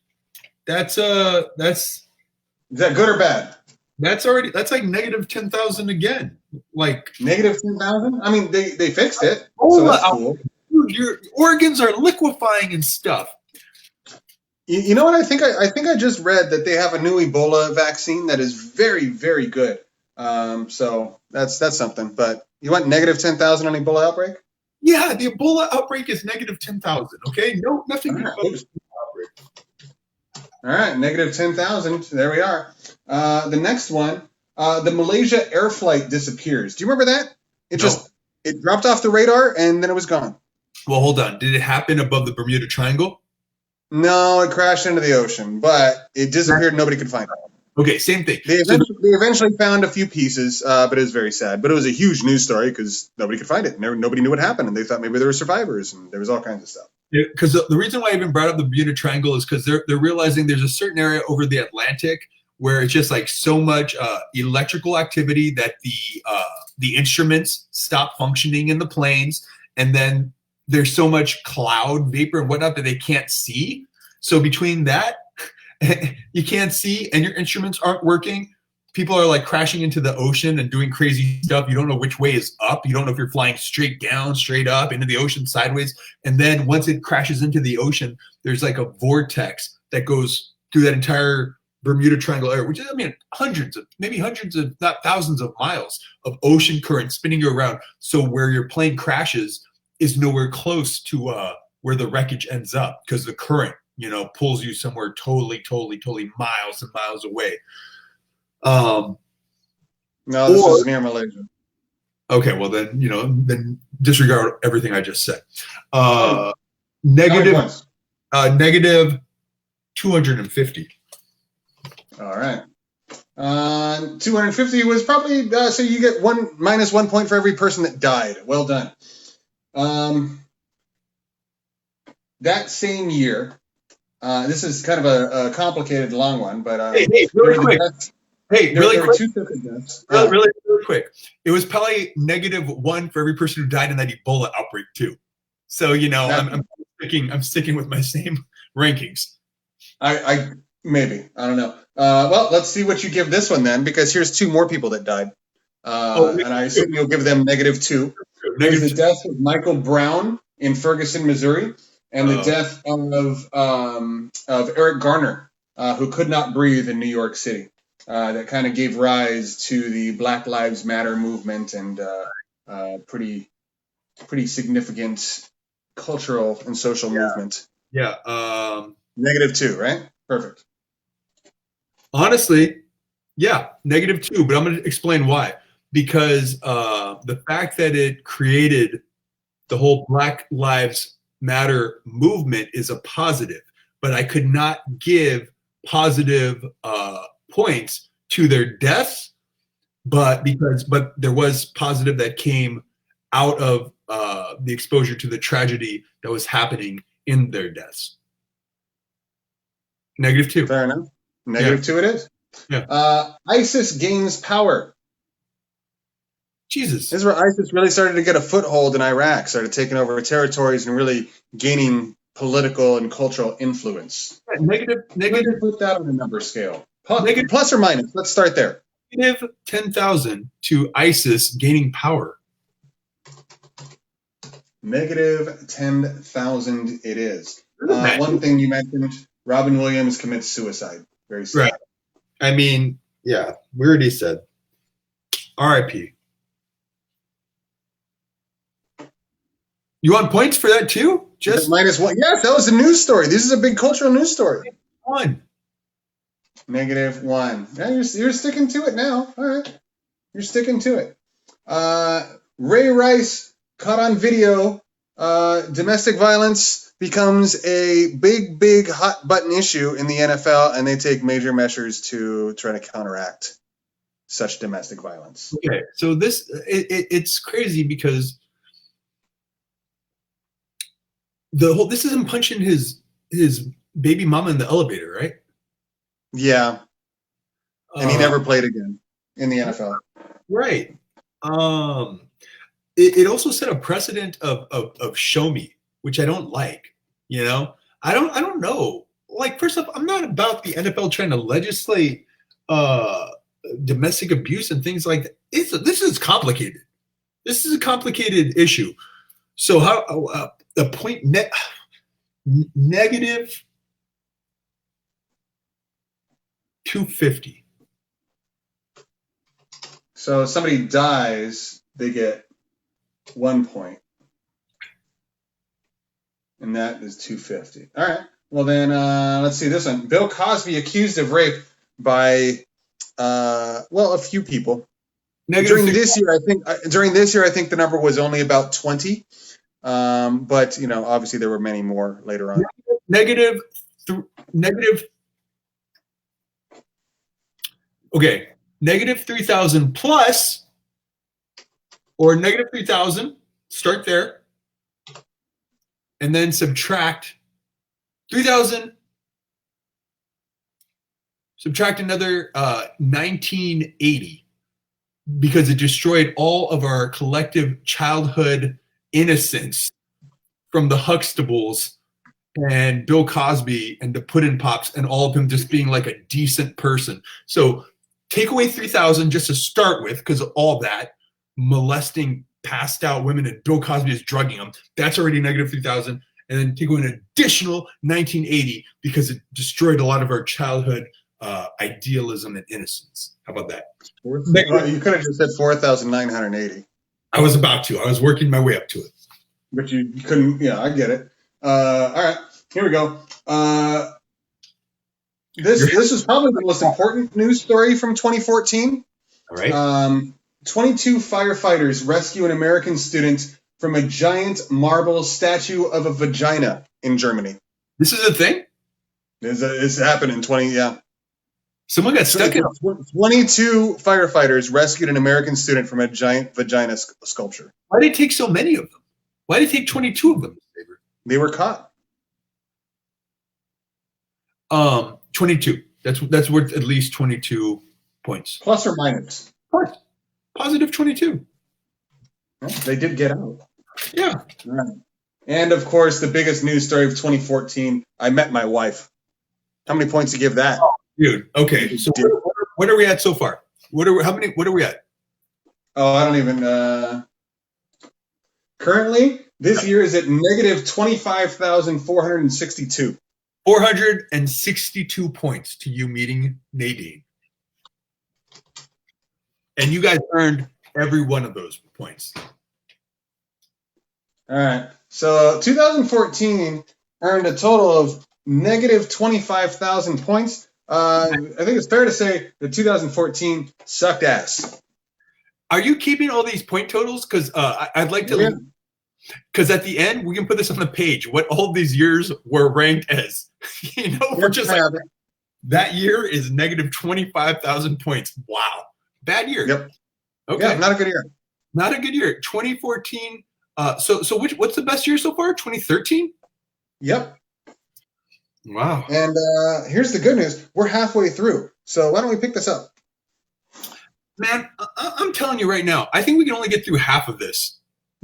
S2: That's
S1: Is that good or bad?
S2: That's like negative 10,000 again. Like
S1: Negative 10,000. I mean, they fixed it, so
S2: Ebola
S1: that's cool.
S2: Dude, your organs are liquefying and stuff.
S1: You know what? I think I just read that they have a new Ebola vaccine that is very, very good. So that's something. But you want negative 10,000 on Ebola outbreak?
S2: Yeah, the Ebola outbreak is negative 10,000. Okay, no, nothing.
S1: All right, negative 10,000. There we are. The next one, the Malaysia air flight disappears. Do you remember that? It dropped off the radar and then it was gone.
S2: Well, hold on. Did it happen above the Bermuda Triangle?
S1: No, it crashed into the ocean, but it disappeared. Nobody could find it.
S2: Okay, same thing.
S1: They eventually found a few pieces, but it was very sad. But it was a huge news story because nobody could find it. Nobody knew what happened, and they thought maybe there were survivors, and there was all kinds of stuff.
S2: Because the reason why I even brought up the Bermuda Triangle is because they're realizing there's a certain area over the Atlantic where it's just like so much electrical activity that the instruments stop functioning in the planes, and then there's so much cloud vapor and whatnot that they can't see. So between that, you can't see and your instruments aren't working. People are like crashing into the ocean and doing crazy stuff. You don't know which way is up. You don't know if you're flying straight down, straight up, into the ocean, sideways. And then once it crashes into the ocean, there's like a vortex that goes through that entire Bermuda Triangle area, which is, I mean, hundreds of, not thousands of miles of ocean current spinning you around. So where your plane crashes is nowhere close to where the wreckage ends up because the current, pulls you somewhere totally miles and miles away.
S1: No, this is near Malaysia.
S2: Okay, well then disregard everything I just said. Negative 250.
S1: All right. 250 was probably so you get minus 1 point for every person that died. Well done. That same year, this is kind of a complicated, long one, but
S2: really quick. Really quick. It was probably -1 for every person who died in that Ebola outbreak too. So I'm sticking with my same rankings.
S1: I maybe, I don't know. Well, let's see what you give this one then, because here's 2 more people that died, and I assume you'll give them -2. There's the death of Michael Brown in Ferguson, Missouri, and the death of Eric Garner, who could not breathe in New York City. That kind of gave rise to the Black Lives Matter movement and pretty significant cultural and social movement.
S2: Yeah.
S1: -2, right? Perfect.
S2: Honestly, yeah, -2, but I'm going to explain why. Because the fact that it created the whole Black Lives Matter movement is a positive, but I could not give positive points to their deaths, but there was positive that came out of the exposure to the tragedy that was happening in their deaths. -2.
S1: Fair enough. -2 it is.
S2: Yeah.
S1: ISIS gains power.
S2: Jesus.
S1: This is where ISIS really started to get a foothold in Iraq, started taking over territories and really gaining political and cultural influence.
S2: Yeah, negative.
S1: Put that on a number scale. Plus or minus? Let's start there.
S2: -10,000 to ISIS gaining power.
S1: -10,000 it is. One thing you mentioned, Robin Williams commits suicide. Very sad.
S2: Right. I mean, yeah, we already said. R.I.P. You want points for that too? Just
S1: -1. Yes, that was a news story. This is a big cultural news story.
S2: -1.
S1: -1. Yeah, you're sticking to it now. All right. You're sticking to it. Ray Rice caught on video. Domestic violence becomes a big hot button issue in the NFL, and they take major measures to try to counteract such domestic violence.
S2: Okay, so it's crazy because this is him punching his baby mama in the elevator, right?
S1: Yeah. And he never played again in the NFL.
S2: Right. It also set a precedent of show me, which I don't like. I don't know. Like, first off, I'm not about the NFL trying to legislate domestic abuse and things like that. This is complicated. This is a complicated issue. So how the point negative 250.
S1: So if somebody dies, they get 1 point. And that is 250. All right. Well, then let's see this one. Bill Cosby accused of rape by, a few people. During this year, I think the number was only about 20. But, obviously there were many more later on.
S2: Negative. Okay. Negative 3,000 plus, or negative 3,000. Start there. And then subtract 3,000. Subtract another 1980, because it destroyed all of our collective childhood innocence from the Huxtables and Bill Cosby and the Puddin' Pops and all of them just being like a decent person. So take away 3,000 just to start with, because of all that molesting passed out women and Bill Cosby is drugging them. That's already negative 3,000. And then take away an additional 1980 because it destroyed a lot of our childhood idealism and innocence. How about that?
S1: You could have just said 4,980.
S2: I was about to. I was working my way up to it.
S1: But you couldn't. Yeah, I get it. All right, here we go. This is probably the most important news story from 2014.
S2: All right.
S1: 22 firefighters rescue an American student from a giant marble statue of a vagina in Germany.
S2: This is a thing?
S1: It's happened in 20, yeah.
S2: Someone got stuck in
S1: 22 firefighters rescued an American student from a giant vagina sculpture.
S2: Why did it take so many of them? Why did it take 22 of them?
S1: They were caught.
S2: 22. That's worth at least 22 points.
S1: Plus or minus?
S2: Plus. Positive 22.
S1: They did get out.
S2: Yeah.
S1: Right. And, of course, the biggest news story of 2014, I met my wife. How many points do you give that?
S2: Oh, dude, okay. So what are we at so far? What are we at?
S1: Oh, I don't even currently, this year is at negative 25,462.
S2: 462 points to you meeting Nadine. And you guys earned every one of those points.
S1: All right. So 2014 earned a total of negative 25,000 points. I think it's fair to say that 2014 sucked ass.
S2: Are you keeping all these point totals? Because I'd like to, because at the end, we can put this on the page, what all these years were ranked as. We're just like, that year is negative 25,000 points. Wow. Bad year.
S1: Yep.
S2: Okay.
S1: Yeah, not a good year.
S2: Not a good year. 2014. So what's the best year so far? 2013?
S1: Yep.
S2: Wow.
S1: And here's the good news. We're halfway through. So why don't we pick this up?
S2: Man, I'm telling you right now, I think we can only get through half of this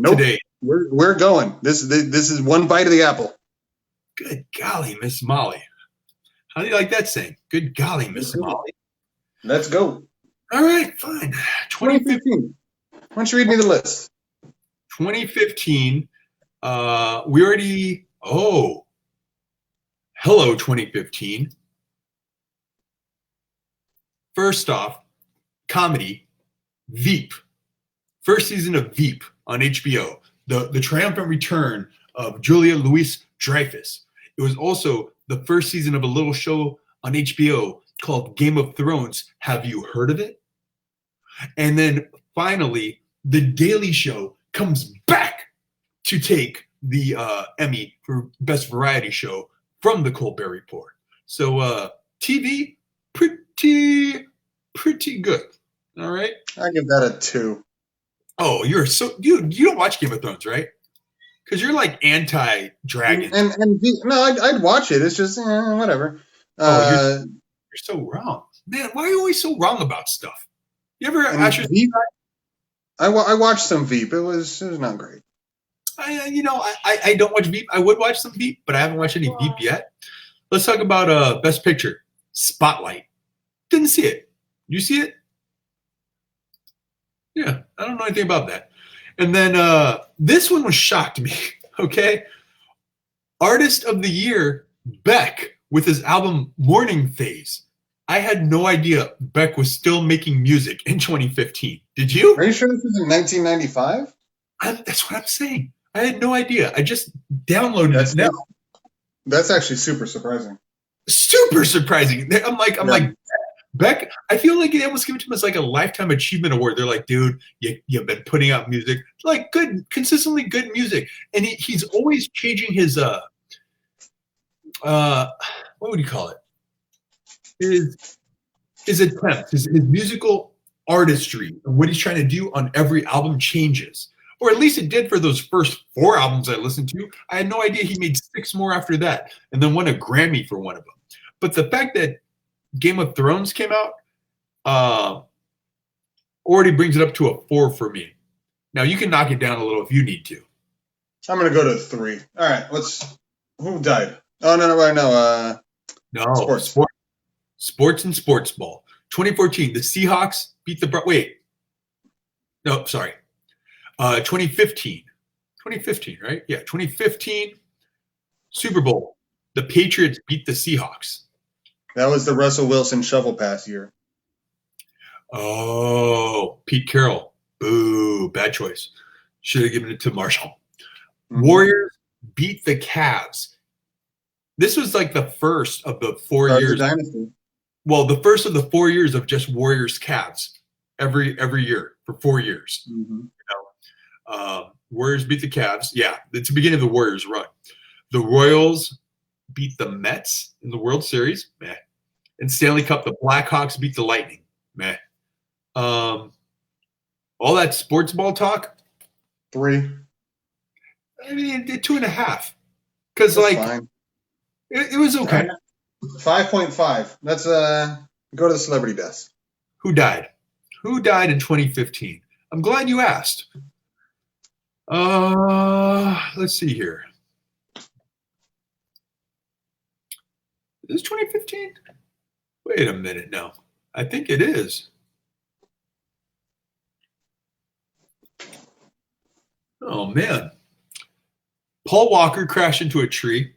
S2: today.
S1: We're going. This is one bite of the apple.
S2: Good golly, Miss Molly. How do you like that saying? Good golly, Miss Molly.
S1: Let's go.
S2: All right, fine.
S1: 2015. Why don't you read me the list?
S2: 2015. We already. Oh. Hello, 2015. First off, comedy, Veep. First season of Veep on HBO. The triumphant return of Julia Louis-Dreyfus. It was also the first season of a little show on HBO called Game of Thrones. Have you heard of it? And then finally, The Daily Show comes back to take the Emmy for Best Variety Show from the Colbert Report. So TV, pretty good. All right.
S1: I give that a 2.
S2: Oh, you're so dude. You don't watch Game of Thrones, right? Because you're like anti-dragon.
S1: And no, I'd watch it. It's just whatever.
S2: You're so wrong, man. Why are you always so wrong about stuff? You ever actually?
S1: Veep, I watched some Veep. It was not great.
S2: I don't watch Veep. I would watch some Veep, but I haven't watched any Veep yet. Let's talk about Best Picture. Spotlight. Didn't see it. You see it? Yeah, I don't know anything about that. And then this one was shocked me. Okay, Artist of the Year, Beck, with his album Morning Phase. I had no idea Beck was still making music in 2015. Did you?
S1: Are you sure this was in 1995?
S2: That's what I'm saying. I had no idea. I just downloaded it now.
S1: That's actually super surprising.
S2: Super surprising. I'm like, Beck, I feel like they almost give it to him as like a lifetime achievement award. They're like, dude, you've been putting out music, like consistently good music. And he's always changing his, what would you call it? His attempt, his musical artistry, and what he's trying to do on every album changes. Or at least it did for those first 4 albums I listened to. I had no idea he made 6 more after that, and then won a Grammy for one of them. But the fact that Game of Thrones came out already brings it up to a 4 for me. Now you can knock it down a little if you need to.
S1: I'm gonna go to 3. All right, who died? Oh no.
S2: No, sports and sports ball. 2014, the Seahawks beat the 2015, right? Yeah, 2015 Super Bowl. The Patriots beat the Seahawks.
S1: That was the Russell Wilson shovel pass year.
S2: Oh, Pete Carroll. Boo, bad choice. Should have given it to Marshall. Mm-hmm. Warriors beat the Cavs. This was like the first of the 4 years.
S1: Dynasty.
S2: Well, the first of the 4 years of just Warriors Cavs every year for 4 years.
S1: Mm-hmm.
S2: Warriors beat the Cavs. Yeah, it's the beginning of the Warriors run. The Royals beat the Mets in the World Series. Meh. And Stanley Cup, the Blackhawks beat the Lightning. Meh. All that sports ball talk.
S1: 3.
S2: I mean, 2.5. Because like
S1: fine.
S2: It was okay.
S1: 5.5. Let's go to the celebrity deaths.
S2: Who died? Who died in 2015? I'm glad you asked. Let's see here. Is this 2015? Wait a minute. No, I think it is. Oh man. Paul Walker crashed into a tree.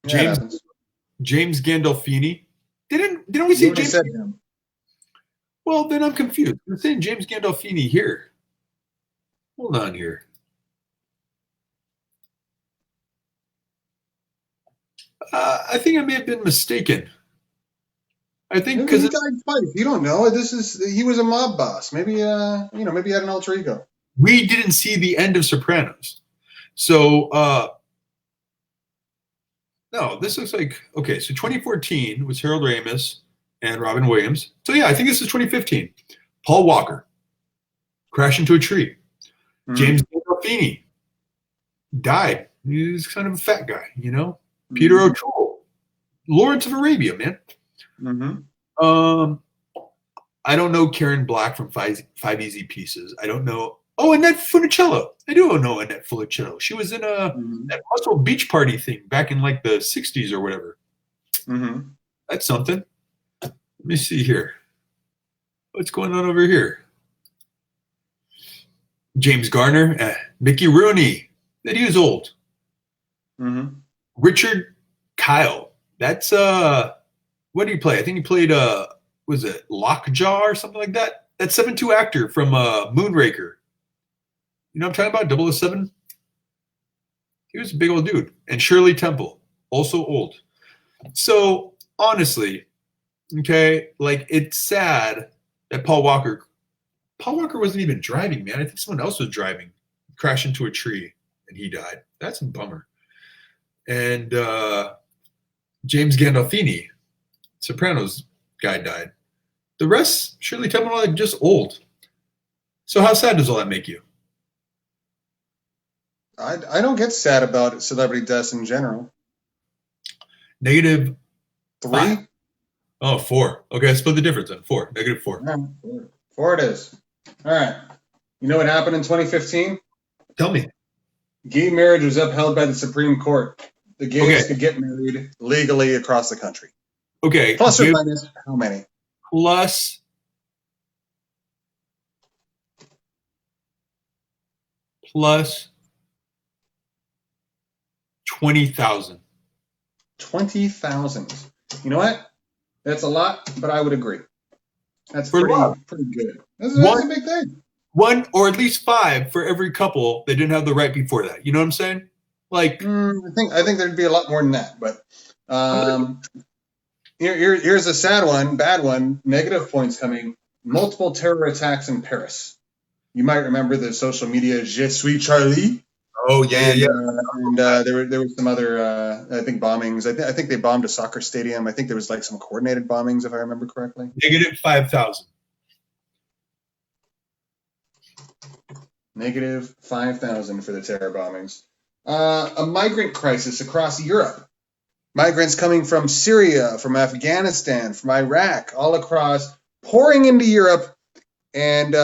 S2: James Gandolfini. Didn't we see James? Well, then I'm confused. I'm saying James Gandolfini here. Hold on here. I think I may have been mistaken. I think because
S1: he died twice. You don't know. He was a mob boss. Maybe maybe he had an alter ego.
S2: We didn't see the end of Sopranos, so no. This looks like okay. So 2014 was Harold Ramis and Robin Williams. So yeah, I think this is 2015. Paul Walker crashed into a tree. Mm-hmm. James Gandolfini died. He's kind of a fat guy, you know. Mm-hmm. Peter O'Toole, Lawrence of Arabia, man.
S1: Mm-hmm.
S2: I don't know Karen Black from Five Easy Pieces. I don't know. Oh, Annette Funicello. I do know Annette Funicello. She was in that Muscle Beach Party thing back in like the 60s or whatever.
S1: Mm-hmm.
S2: That's something. Let me see here. What's going on over here? James Garner, Mickey Rooney. That he was old.
S1: Mm-hmm.
S2: Richard Kyle. That's what did he play? I think he played was it Lockjaw or something like that? That 7'2" actor from Moonraker. You know what I'm talking about? 007? He was a big old dude. And Shirley Temple, also old. So honestly, okay, like it's sad that Paul Walker wasn't even driving, man. I think someone else was driving, crashed into a tree, and he died. That's a bummer. And James Gandolfini, Sopranos guy, died. The rest, Shirley Temple, are just old. So how sad does all that make you?
S1: I don't get sad about celebrity deaths in general.
S2: -3?
S1: 5.
S2: Oh, 4. Okay, I split the difference then. 4. -4.
S1: Yeah, 4 it is. All right. You know what happened in 2015?
S2: Tell me.
S1: Gay marriage was upheld by the Supreme Court. The gays could get married legally across the country.
S2: Okay.
S1: Plus or minus how many?
S2: Plus plus 20,000.
S1: 20,000. You know what? That's a lot, but I would agree. That's
S2: For
S1: pretty good. That's
S2: One-
S1: a big thing.
S2: One or at least 5 for every couple that didn't have the right before that. You know what I'm saying? Like,
S1: I think there'd be a lot more than that. But here's a sad one, bad one. Negative points coming. Multiple terror attacks in Paris. You might remember the social media Je suis Charlie.
S2: oh yeah, yeah.
S1: And there were some other I think bombings. I think they bombed a soccer stadium. I think there was like some coordinated bombings, if I remember correctly.
S2: Negative 5,000.
S1: Negative 5,000 for the terror bombings. A migrant crisis across Europe. Migrants coming from Syria, from Afghanistan, from Iraq, all across, pouring into Europe, and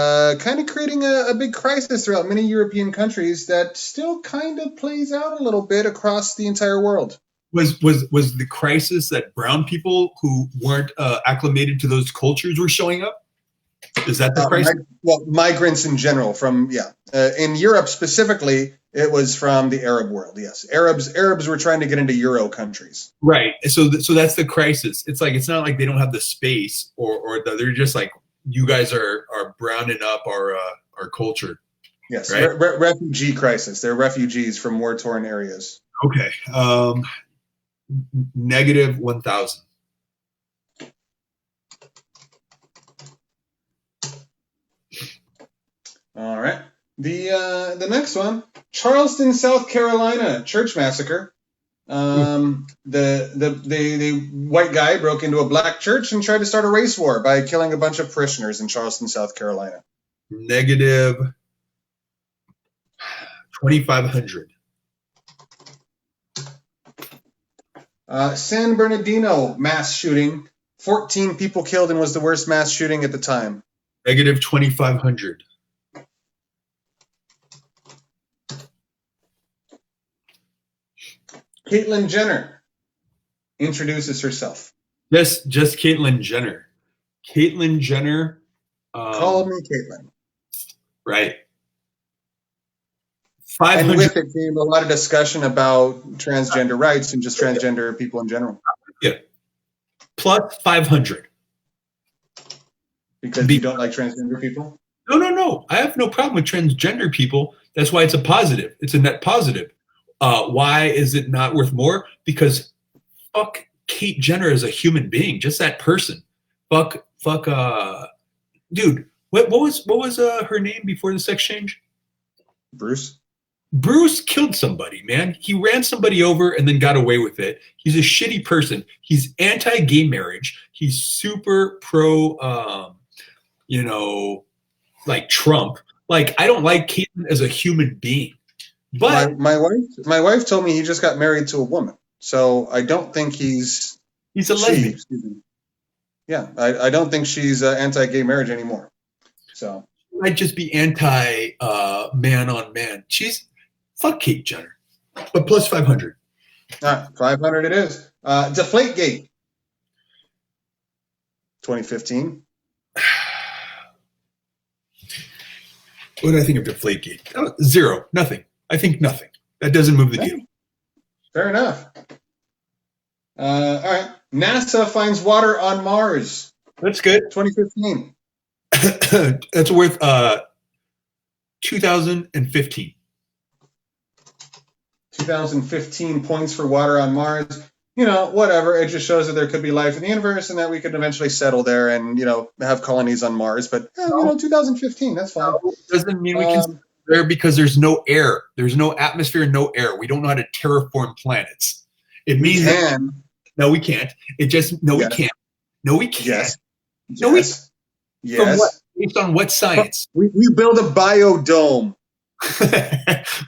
S1: kind of creating a big crisis throughout many European countries that still kind of plays out a little bit across the entire world.
S2: Was the crisis that brown people who weren't acclimated to those cultures were showing up? Is that the crisis?
S1: Migrants in general from, in Europe specifically, it was from the Arab world. Yes. Arabs were trying to get into Euro countries.
S2: Right. So that's the crisis. It's like, it's not like they don't have the space or they're just like, you guys are browning up our culture.
S1: Yes.
S2: Right?
S1: Refugee crisis. They're refugees from war-torn areas.
S2: Okay. Negative 1,000.
S1: All right. The next one, Charleston, South Carolina, church massacre. The white guy broke into a black church and tried to start a race war by killing a bunch of parishioners in Charleston, South Carolina.
S2: Negative 2,500.
S1: San Bernardino mass shooting. 14 people killed and was the worst mass shooting at the time.
S2: Negative 2,500.
S1: Caitlyn Jenner introduces herself.
S2: Just Caitlyn Jenner. Caitlyn Jenner.
S1: Call me Caitlyn.
S2: Right.
S1: 500. And with it came a lot of discussion about transgender rights and just transgender people in general.
S2: Yeah. Plus 500.
S1: Because you don't like transgender people?
S2: No. I have no problem with transgender people. That's why it's a positive. It's a net positive. Why is it not worth more? Because fuck Kate Jenner as a human being, just that person. Fuck, dude. What was her name before the sex change?
S1: Bruce.
S2: Bruce killed somebody, man. He ran somebody over and then got away with it. He's a shitty person. He's anti-gay marriage. He's super pro, like Trump. Like, I don't like Caitlyn as a human being. But
S1: my wife told me he just got married to a woman, so I don't think he's
S2: a lesbian.
S1: Yeah, I don't think she's anti-gay marriage anymore. So
S2: might just be anti man on man. She's fuck Kate Jenner, but plus 500.
S1: 500 it is. Deflategate, 2015.
S2: What do I think of Deflategate? 0, nothing. I think nothing. That doesn't move the deal.
S1: Fair enough. All right. NASA finds water on Mars.
S2: That's good.
S1: 2015.
S2: That's worth 2015.
S1: 2015 points for water on Mars. Whatever. It just shows that there could be life in the universe and that we could eventually settle there and, have colonies on Mars. But, 2015, that's fine.
S2: Doesn't mean we can there because there's no air. There's no atmosphere, no air. We don't know how to terraform planets. It means
S1: we can.
S2: No, we can't. It just we can't. No, we can't.
S1: Yes.
S2: No, we
S1: yes.
S2: From what? Based on what science?
S1: We build a biodome.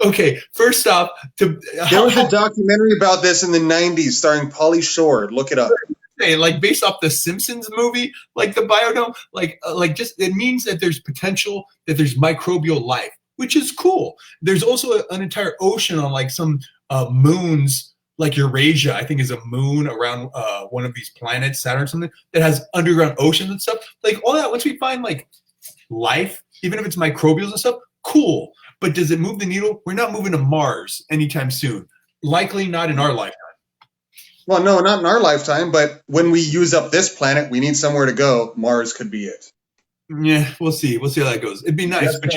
S2: Okay, first off,
S1: there was a documentary about this in the 90s starring Pauly Shore. Look it up.
S2: Like based off the Simpsons movie, like the biodome, like just it means that there's potential that there's microbial life, which is cool. There's also an entire ocean on like some moons, like Eurasia, I think is a moon around one of these planets, Saturn or something, that has underground oceans and stuff. Like all that, once we find like life, even if it's microbials and stuff, Cool. But does it move the needle? We're not moving to Mars anytime soon. Likely not in our lifetime.
S1: Well, no, not in our lifetime, but when we use up this planet, we need somewhere to go. Mars could be it.
S2: Yeah, we'll see. We'll see how that goes. It'd be nice. But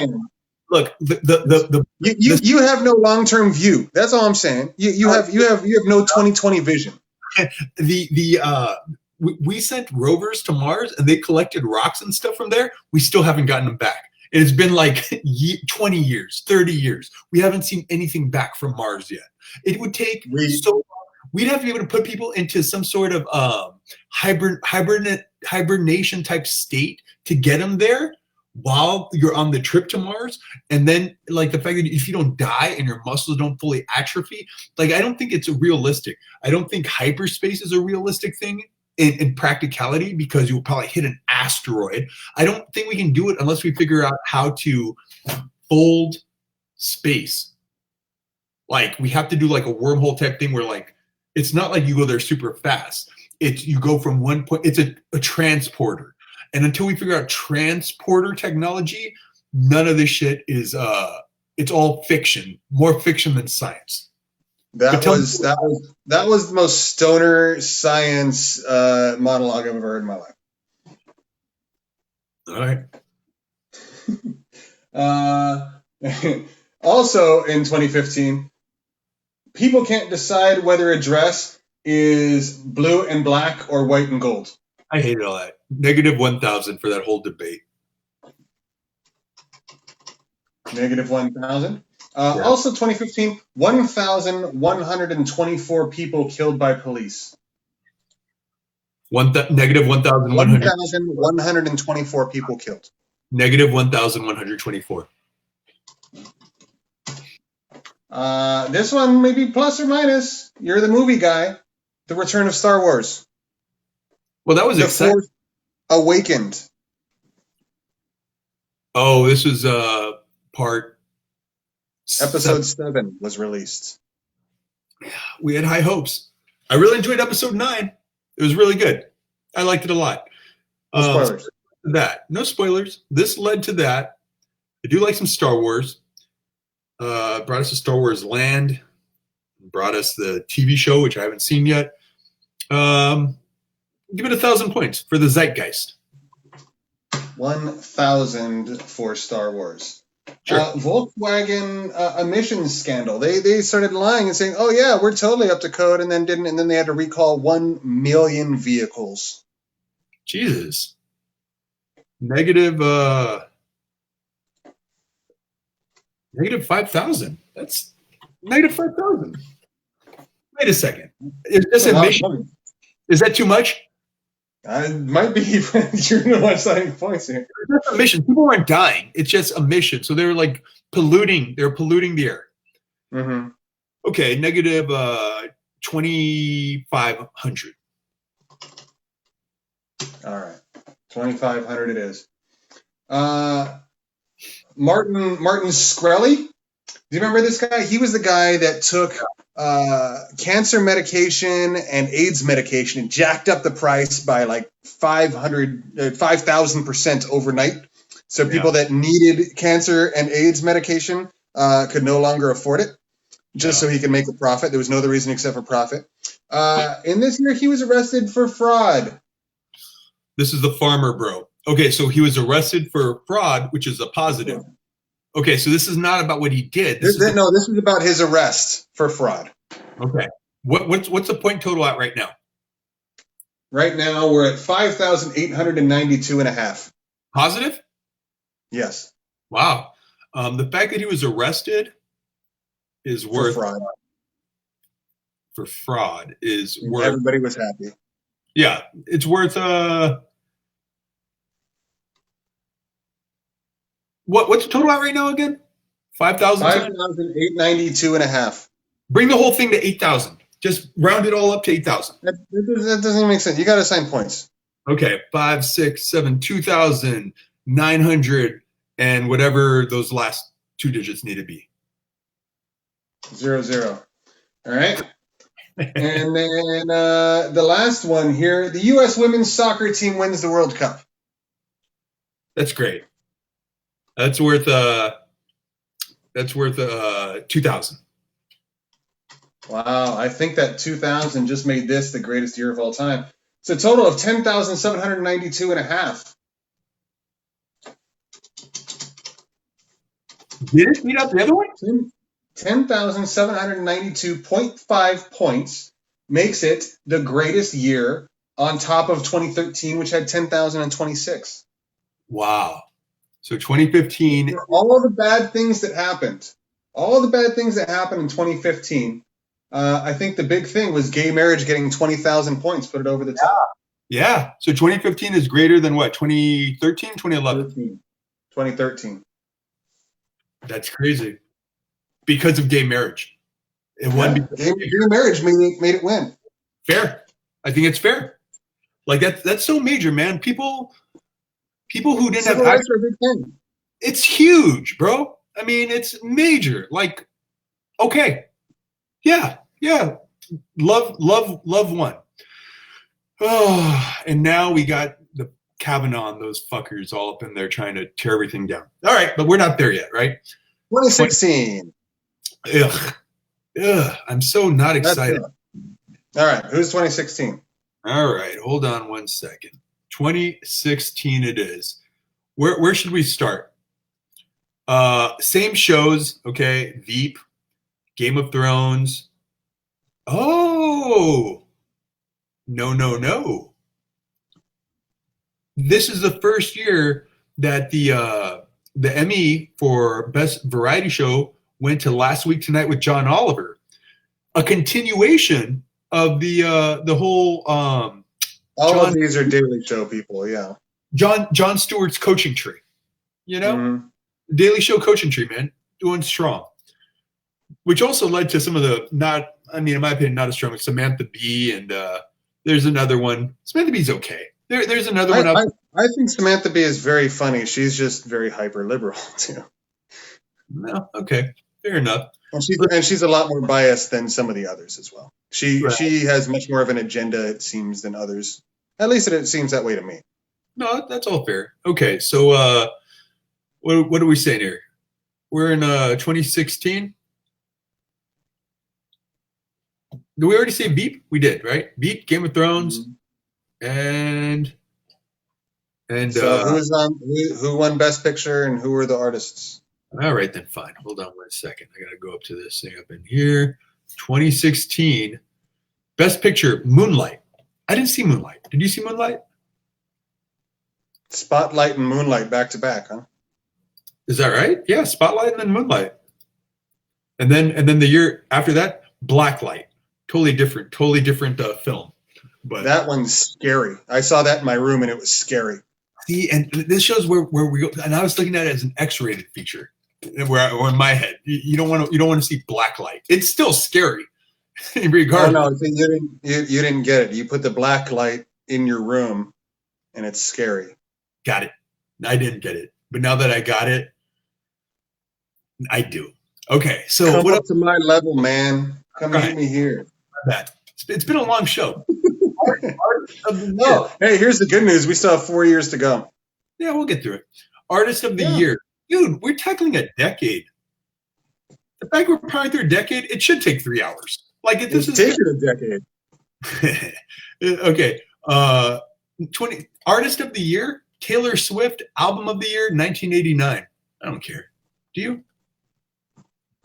S2: look,
S1: you have no long-term view. That's all I'm saying. You have no 2020 vision.
S2: We sent rovers to Mars and they collected rocks and stuff from there. We still haven't gotten them back. It's been like 20 years, 30 years. We haven't seen anything back from Mars yet. It would take so long. We'd have to be able to put people into some sort of hibernation type state to get them there while you're on the trip to Mars. And then like the fact that if you don't die and your muscles don't fully atrophy, like I don't think it's realistic. I don't think hyperspace is a realistic thing in practicality because you'll probably hit an asteroid. I don't think we can do it unless we figure out how to fold space. Like we have to do like a wormhole type thing where like, it's not like you go there super fast. It's you go from one point, it's a transporter. And until we figure out transporter technology, none of this shit is, it's all fiction, more fiction than science.
S1: That was the most stoner science monologue I've ever heard in my life.
S2: All
S1: right. Also in 2015, people can't decide whether a dress is blue and black or white and gold.
S2: I hated all that. -1,000 for that whole debate.
S1: -1,000. Also, 2015, 1,124 people killed by police.
S2: -1,100.
S1: 1,124 people killed.
S2: -1,124.
S1: This one may be plus or minus. You're the movie guy. The Return of Star Wars.
S2: Well, that was exciting.
S1: Force Awakened.
S2: Oh, this was part.
S1: Episode 7 was released.
S2: We had high hopes. I really enjoyed episode 9. It was really good. I liked it a lot.
S1: No spoilers.
S2: No spoilers. This led to that. I do like some Star Wars. Brought us to Star Wars Land. Brought us the TV show, which I haven't seen yet. Give it 1,000 points for the zeitgeist.
S1: 1,000 for Star Wars.
S2: Sure.
S1: Volkswagen emissions scandal. They started lying and saying, "Oh yeah, we're totally up to code," and then didn't, and then they had to recall 1 million vehicles.
S2: Jesus. -5,000. That's -5,000. Wait a second. Is this emission? Is that too much?
S1: It might be. You're the one citing points here.
S2: It's emission. People weren't dying. It's just emission. So they were like polluting. They're polluting the air.
S1: Mm-hmm.
S2: Okay, -2,500.
S1: All right, 2,500 it is. Martin Shkreli. Do you remember this guy? He was the guy that took cancer medication and AIDS medication and jacked up the price by like 5,000% overnight. So people that needed cancer and AIDS medication could no longer afford it, just so he could make a profit. There was no other reason except for profit. In this year, he was arrested for fraud.
S2: This is the farmer bro. Okay, so he was arrested for fraud, which is a positive. Okay, so this is not about what he did.
S1: This is about his arrest for fraud.
S2: Okay. What's the point total at right now?
S1: Right now, we're at 5,892.5.
S2: Positive?
S1: Yes.
S2: Wow. The fact that he was arrested is worth
S1: fraud.
S2: For fraud is worth.
S1: Everybody was happy.
S2: Yeah, it's worth. What's the total at right now again? 5,000.
S1: 5,892.5.
S2: Bring the whole thing to 8,000. Just round it all up to 8,000.
S1: That doesn't make sense. You got to assign points.
S2: Okay, 5, 6, 7, 2,900, and whatever those last 2 digits need to be.
S1: 00. All right. And then the last one here: the U.S. women's soccer team wins the World Cup.
S2: That's great. That's worth That's worth 2,000.
S1: Wow, I think that 2000 just made this the greatest year of all time. It's a total of 10,792 and a half.
S2: Did it beat out the other one?
S1: 10,792.5 points makes it the greatest year on top of 2013, which had 10,026.
S2: Wow. So 2015.
S1: For all the bad things that happened, in 2015, I think the big thing was gay marriage getting 20,000 points, put it over the top.
S2: Yeah. So 2015 is greater than what? 2013, 2011?
S1: 2013.
S2: That's crazy. Because of gay marriage. It won.
S1: Gay marriage made it win.
S2: Fair. I think it's fair. Like that's so major, man. People who didn't have access,
S1: are a big thing.
S2: It's huge, bro. I mean, it's major. Like, okay. Yeah. Love one. Oh, and now we got the Kavanaugh and those fuckers all up in there trying to tear everything down. All right, but we're not there yet, right?
S1: 2016.
S2: Ugh. I'm so not excited.
S1: All right, who's 2016?
S2: All right, hold on one second. 2016 it is. Where should we start? Same shows, okay? Veep, Game of Thrones. Oh, no. This is the first year that the Emmy for Best Variety Show went to Last Week Tonight with John Oliver. A continuation of the whole
S1: all of these are Daily Show people, yeah.
S2: Jon Stewart's coaching tree. You know? Mm-hmm. Daily Show coaching tree, man. Doing strong. Which also led to some of the in my opinion, not as strong as Samantha Bee, and there's another one. Samantha Bee's okay. There's another one.
S1: I think Samantha Bee is very funny. She's just very hyper liberal too.
S2: No, okay, fair enough.
S1: And she's a lot more biased than some of the others as well. She has much more of an agenda, it seems, than others. At least it seems that way to me.
S2: No, that's all fair. Okay, so what are we saying here? We're in 2016. Did we already say Veep? We did, right? Veep, Game of Thrones, and
S1: so who won Best Picture and who were the artists?
S2: All right, then fine. Hold on 1 second. I gotta go up to this thing up in here. 2016 Best Picture, Moonlight. I didn't see Moonlight. Did you see Moonlight?
S1: Spotlight and Moonlight back to back, huh?
S2: Is that right? Yeah, Spotlight and then Moonlight. And then the year after that, Blacklight. Totally different film. But
S1: that one's scary. I saw that in my room and it was scary.
S2: See, and this shows where we go. And I was looking at it as an X-rated feature. Or in my head, you don't want to see Blacklight. It's still scary, regardless.
S1: No, you didn't get it. You put the black light in your room, and it's scary.
S2: Got it. I didn't get it, but now that I got it, I do. Okay, so
S1: come up to my level, man. Come meet me here.
S2: It's been a long show.
S1: Oh, hey, here's the good news. We still have 4 years to go.
S2: Yeah, we'll get through it. Artist of the Year. Dude, we're tackling a decade. The fact we're probably through a decade, it should take 3 hours. Like
S1: this is taking a
S2: decade. Okay. 20 Artist of the Year, Taylor Swift, Album of the Year, 1989. I don't care. Do you?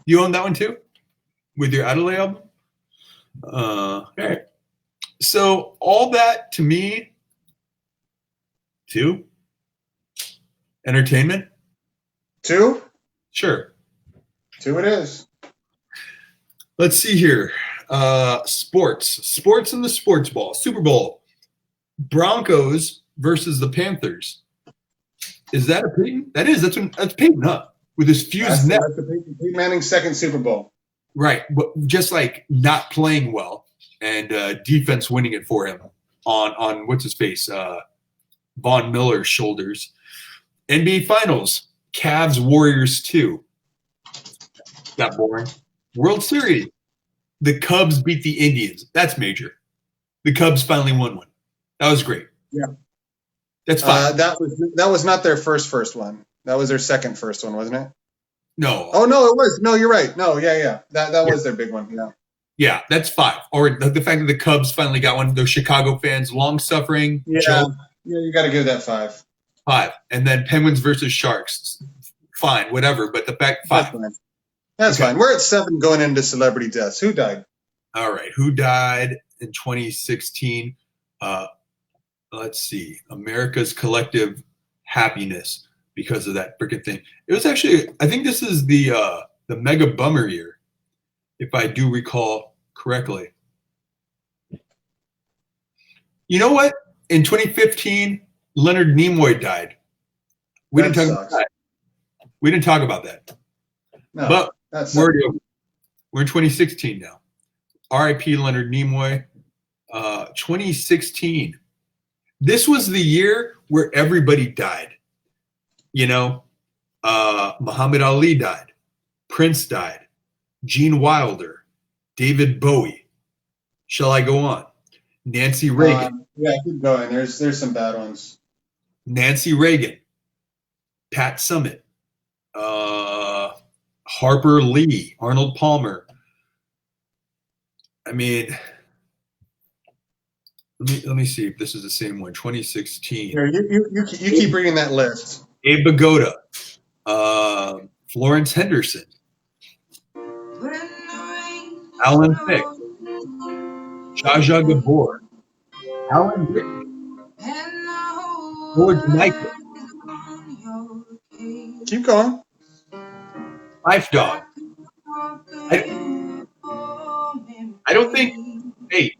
S2: You own that one too? With your Adelaide album? All right. So all that to me, 2. Entertainment.
S1: 2?
S2: Sure.
S1: 2 it is.
S2: Let's see here. Sports in the sports ball. Super Bowl. Broncos versus the Panthers. Is that a Peyton? That's Peyton, huh? With his fused neck.
S1: That's Peyton Manning's second Super Bowl.
S2: Right. But just like not playing well and defense winning it for him on what's his face? Von Miller's shoulders. NBA Finals. Cavs Warriors 2. Got boring. World Series. The Cubs beat the Indians. That's major. The Cubs finally won one. That was great.
S1: Yeah.
S2: That's fine.
S1: That was not their first one. That was their second first one, wasn't it?
S2: No.
S1: Oh no, it was. No, you're right. No, yeah. That
S2: Yeah.
S1: was their big one. Yeah.
S2: Yeah, that's 5. Or the fact that the Cubs finally got one of those Chicago fans, long-suffering
S1: Yeah.
S2: joke.
S1: Yeah, you got to give that 5.
S2: 5. And then Penguins versus Sharks. Fine, whatever. But the fact 5.
S1: That's fine. We're at 7 going into celebrity deaths. Who died?
S2: All right. Who died in 2016? Let's see. America's collective happiness because of that freaking thing. It was actually, I think this is the mega bummer year, if I do recall correctly. You know what? In 2015, Leonard Nimoy died. We didn't talk about that. We didn't talk about that.
S1: No,
S2: but we're in 2016 now. R.I.P. Leonard Nimoy. 2016. This was the year where everybody died. You know, Muhammad Ali died. Prince died. Gene Wilder. David Bowie. Shall I go on? Nancy Reagan.
S1: Yeah, keep going. There's some bad ones.
S2: Nancy Reagan. Pat Summitt. Harper Lee. Arnold Palmer. I mean, let me see if this is the same one. 2016.
S1: Here, you keep reading that list.
S2: Abe Vigoda. Florence Henderson. Alan Thicke. Zsa Zsa Gabor. Alan Rickman. George Michael.
S1: Keep going.
S2: Life Dog. I don't think. Hey,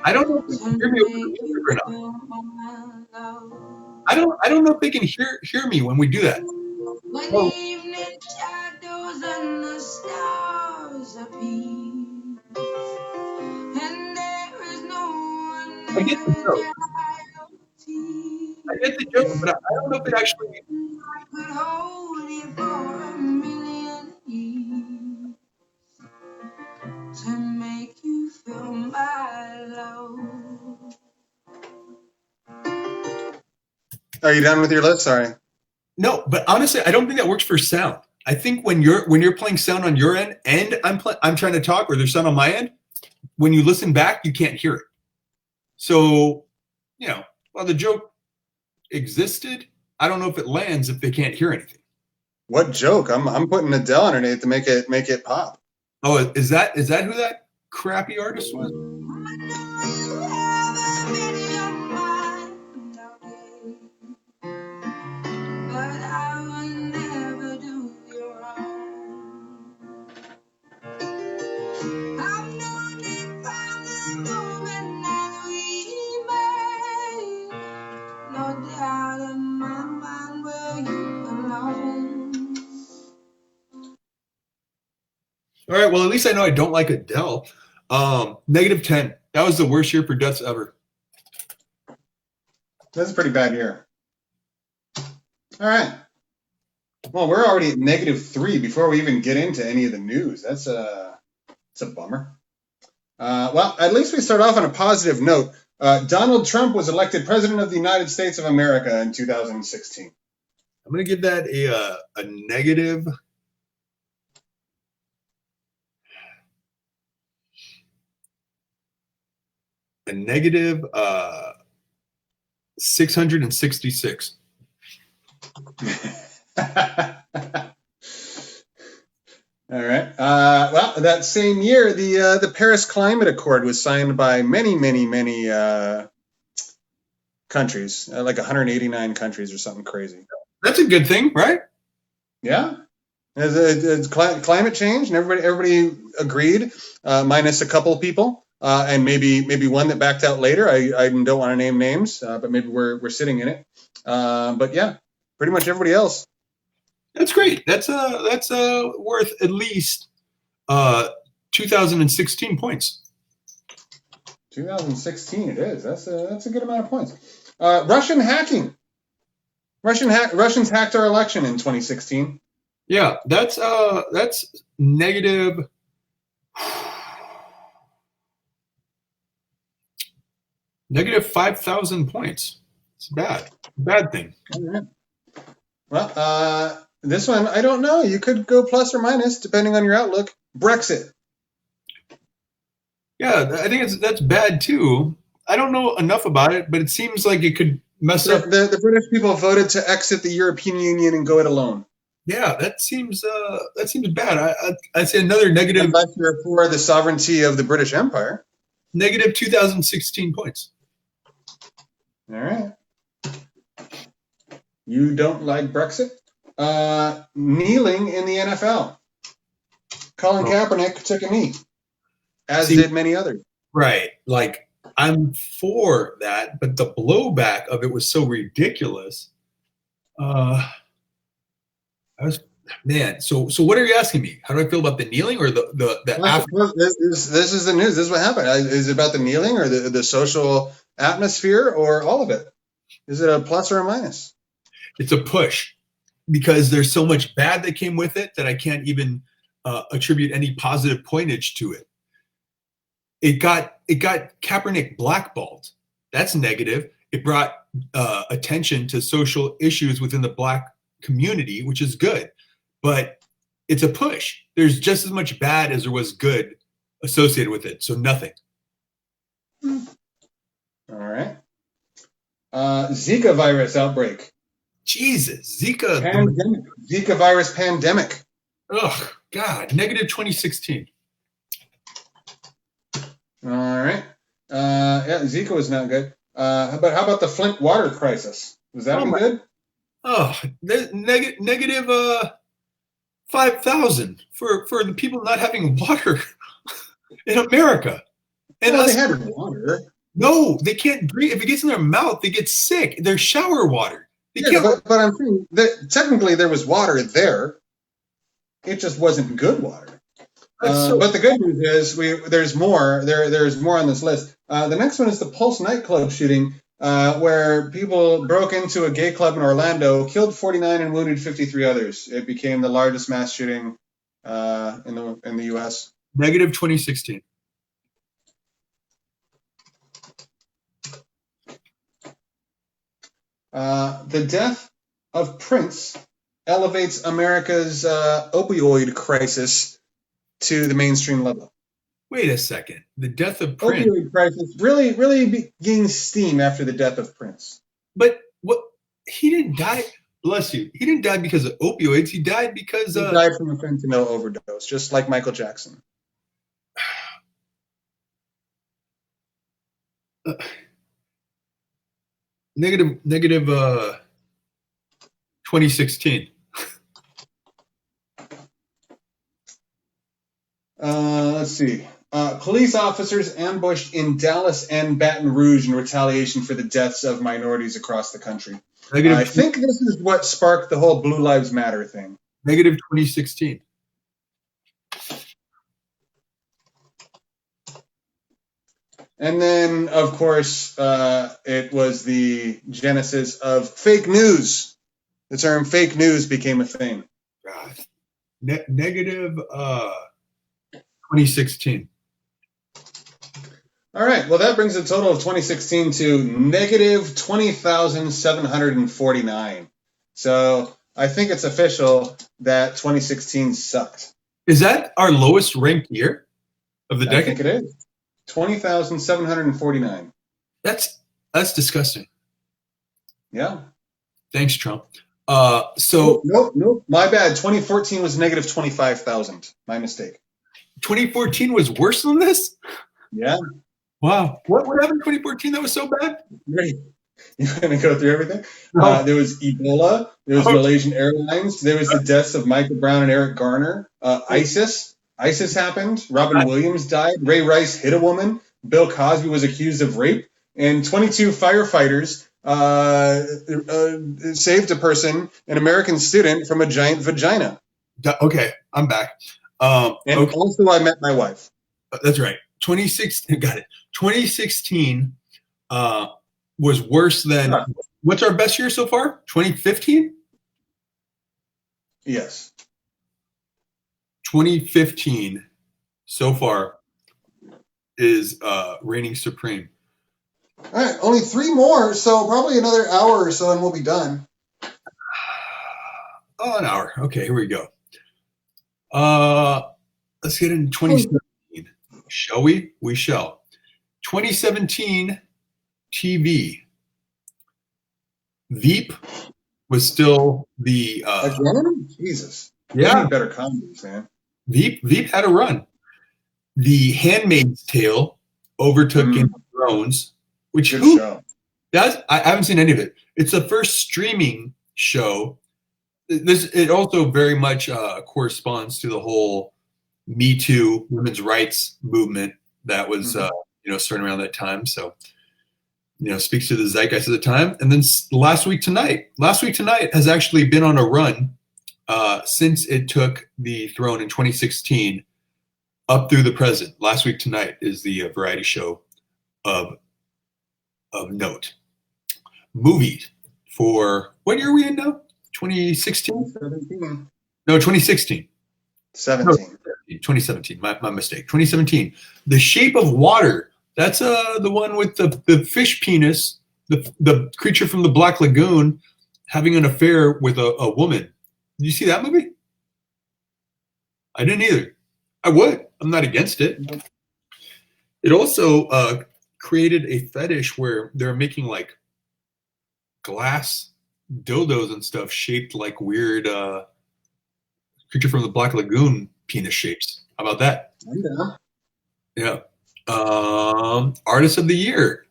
S2: I don't know if they can hear me over the music or not. I don't know if they can hear me when we do that. Oh. I get the joke. But I don't know if it actually.
S3: To make you feel my love.
S1: Are you done with your list? Sorry.
S2: No, but honestly, I don't think that works for sound. I think when you're playing sound on your end and I'm trying to talk, or there's sound on my end, when you listen back, you can't hear it. So, while the joke existed, I don't know if it lands if they can't hear anything.
S1: What joke? I'm putting Adele underneath to make it pop.
S2: Oh, is that who that crappy artist was? All right, well, at least I know I don't like Adele. -10. That was the worst year for deaths ever.
S1: That's a pretty bad year. All right. Well, we're already at -3 before we even get into any of the news. That's a bummer. Well, at least we start off on a positive note. Donald Trump was elected president of the United States of America in 2016.
S2: I'm going to give that a negative. A negative 666.
S1: All right. Well, that same year, the Paris Climate Accord was signed by many countries, like 189 countries or something crazy.
S2: That's a good thing, right?
S1: Yeah. It's climate change, and everybody agreed, minus a couple of people. And maybe one that backed out later. I don't want to name names, but maybe we're sitting in it. But yeah, pretty much everybody else.
S2: That's great. That's worth at least 2016 points.
S1: 2016 it is. That's a good amount of points. Russian hacking. Russians hacked our election in 2016.
S2: Yeah, that's negative. Negative 5,000 points. It's bad thing.
S1: Well, This one, I don't know. You could go plus or minus depending on your outlook. Brexit.
S2: Yeah, I think that's bad too. I don't know enough about it, but it seems like it could mess up.
S1: The British people voted to exit the European Union and go it alone.
S2: Yeah, that seems bad. I'd say another negative.
S1: Unless you're for the sovereignty of the British Empire.
S2: Negative 2016 points.
S1: All right. You don't like Brexit? Kneeling in the NFL. Colin Kaepernick took a knee, as did many others.
S2: Right. Like, I'm for that, but the blowback of it was so ridiculous. So what are you asking me? How do I feel about the kneeling or the after?
S1: This is the news. This is what happened. Is it about the kneeling or the social atmosphere or all of it? Is it a plus or a minus?
S2: It's a push because there's so much bad that came with it that I can't even attribute any positive pointage to it. It got Kaepernick blackballed. That's negative. It brought attention to social issues within the Black community, which is good. But it's a push. There's just as much bad as there was good associated with it. So nothing.
S1: All right. Zika virus outbreak.
S2: Jesus, Zika.
S1: Pandemic. Zika virus pandemic.
S2: Oh, God. Negative 2016.
S1: All right. Yeah, Zika was not good. How about the Flint water crisis? Was that good?
S2: Oh, negative 5,000 for the people not having water in America. And
S1: they had water.
S2: No, they can't breathe. If it gets in their mouth, they get sick. They're shower water.
S1: But I'm saying that technically there was water there. It just wasn't good water. But the good news is there's more. There's more on this list. The next one is the Pulse nightclub shooting, where people broke into a gay club in Orlando, killed 49 and wounded 53 others. It became the largest mass shooting in the U.S.
S2: Negative 2016.
S1: The death of Prince elevates America's opioid crisis to the mainstream level.
S2: Wait a second. The death of Prince.
S1: Opioid crisis really gained steam after the death of Prince.
S2: But he didn't die. Bless you. He didn't die because of opioids. He died because
S1: he died from a fentanyl overdose, just like Michael Jackson.
S2: Negative 2016.
S1: Let's see. Police officers ambushed in Dallas and Baton Rouge in retaliation for the deaths of minorities across the country. I think this is what sparked the whole Blue Lives Matter thing.
S2: Negative 2016.
S1: And then, of course, it was the genesis of fake news. The term fake news became a thing.
S2: God. Negative 2016.
S1: All right. Well, that brings the total of 2016 to negative 20,749. So I think it's official that 2016 sucked.
S2: Is that our lowest ranked year of the decade?
S1: I think it is. 20,749.
S2: That's disgusting.
S1: Yeah.
S2: Thanks, Trump.
S1: Nope. My bad. 2014 was negative 25,000. My mistake.
S2: 2014 was worse than this?
S1: Yeah.
S2: Wow. What happened in 2014 that was so bad?
S1: You're going to go through everything? No. There was Ebola. There was Malaysian Airlines. There was the deaths of Michael Brown and Eric Garner. ISIS happened. Robin Williams died. Ray Rice hit a woman. Bill Cosby was accused of rape. And 22 firefighters saved a person, an American student, from a giant vagina.
S2: Okay, I'm back.
S1: Also, I met my wife.
S2: That's right. 2016. Got it. 2016 was worse than. What's our best year so far? 2015.
S1: Yes.
S2: 2015 so far is reigning supreme.
S1: All right, only 3 more, so probably another hour or so, and we'll be done.
S2: Oh, an hour. Okay, here we go. Let's get into 2017. Shall we? We shall. 2017 TV. Veep was still the
S1: again? Jesus.
S2: Yeah.
S1: They need better comedies, man.
S2: Veep had a run. The Handmaid's Tale overtook Game of Thrones, which
S1: Good show.
S2: I haven't seen any of it. It's the first streaming show. It also very much corresponds to the whole Me Too women's rights movement that was starting around that time. So speaks to the zeitgeist of the time. And then Last Week Tonight has actually been on a run since it took the throne in 2016 up through the present. Last Week Tonight is the variety show of note. Movies for what year are we in now? 2016?
S1: 17.
S2: No, 2016.
S1: 17.
S2: No, 2017. My mistake. 2017. The Shape of Water. That's the one with the fish penis, the creature from the Black Lagoon having an affair with a woman. Did you see that movie? I didn't either. I would. I'm not against it. It also created a fetish where they're making like glass dildos and stuff shaped like weird creature from the Black Lagoon penis shapes. How about that? Yeah. Artist of the Year.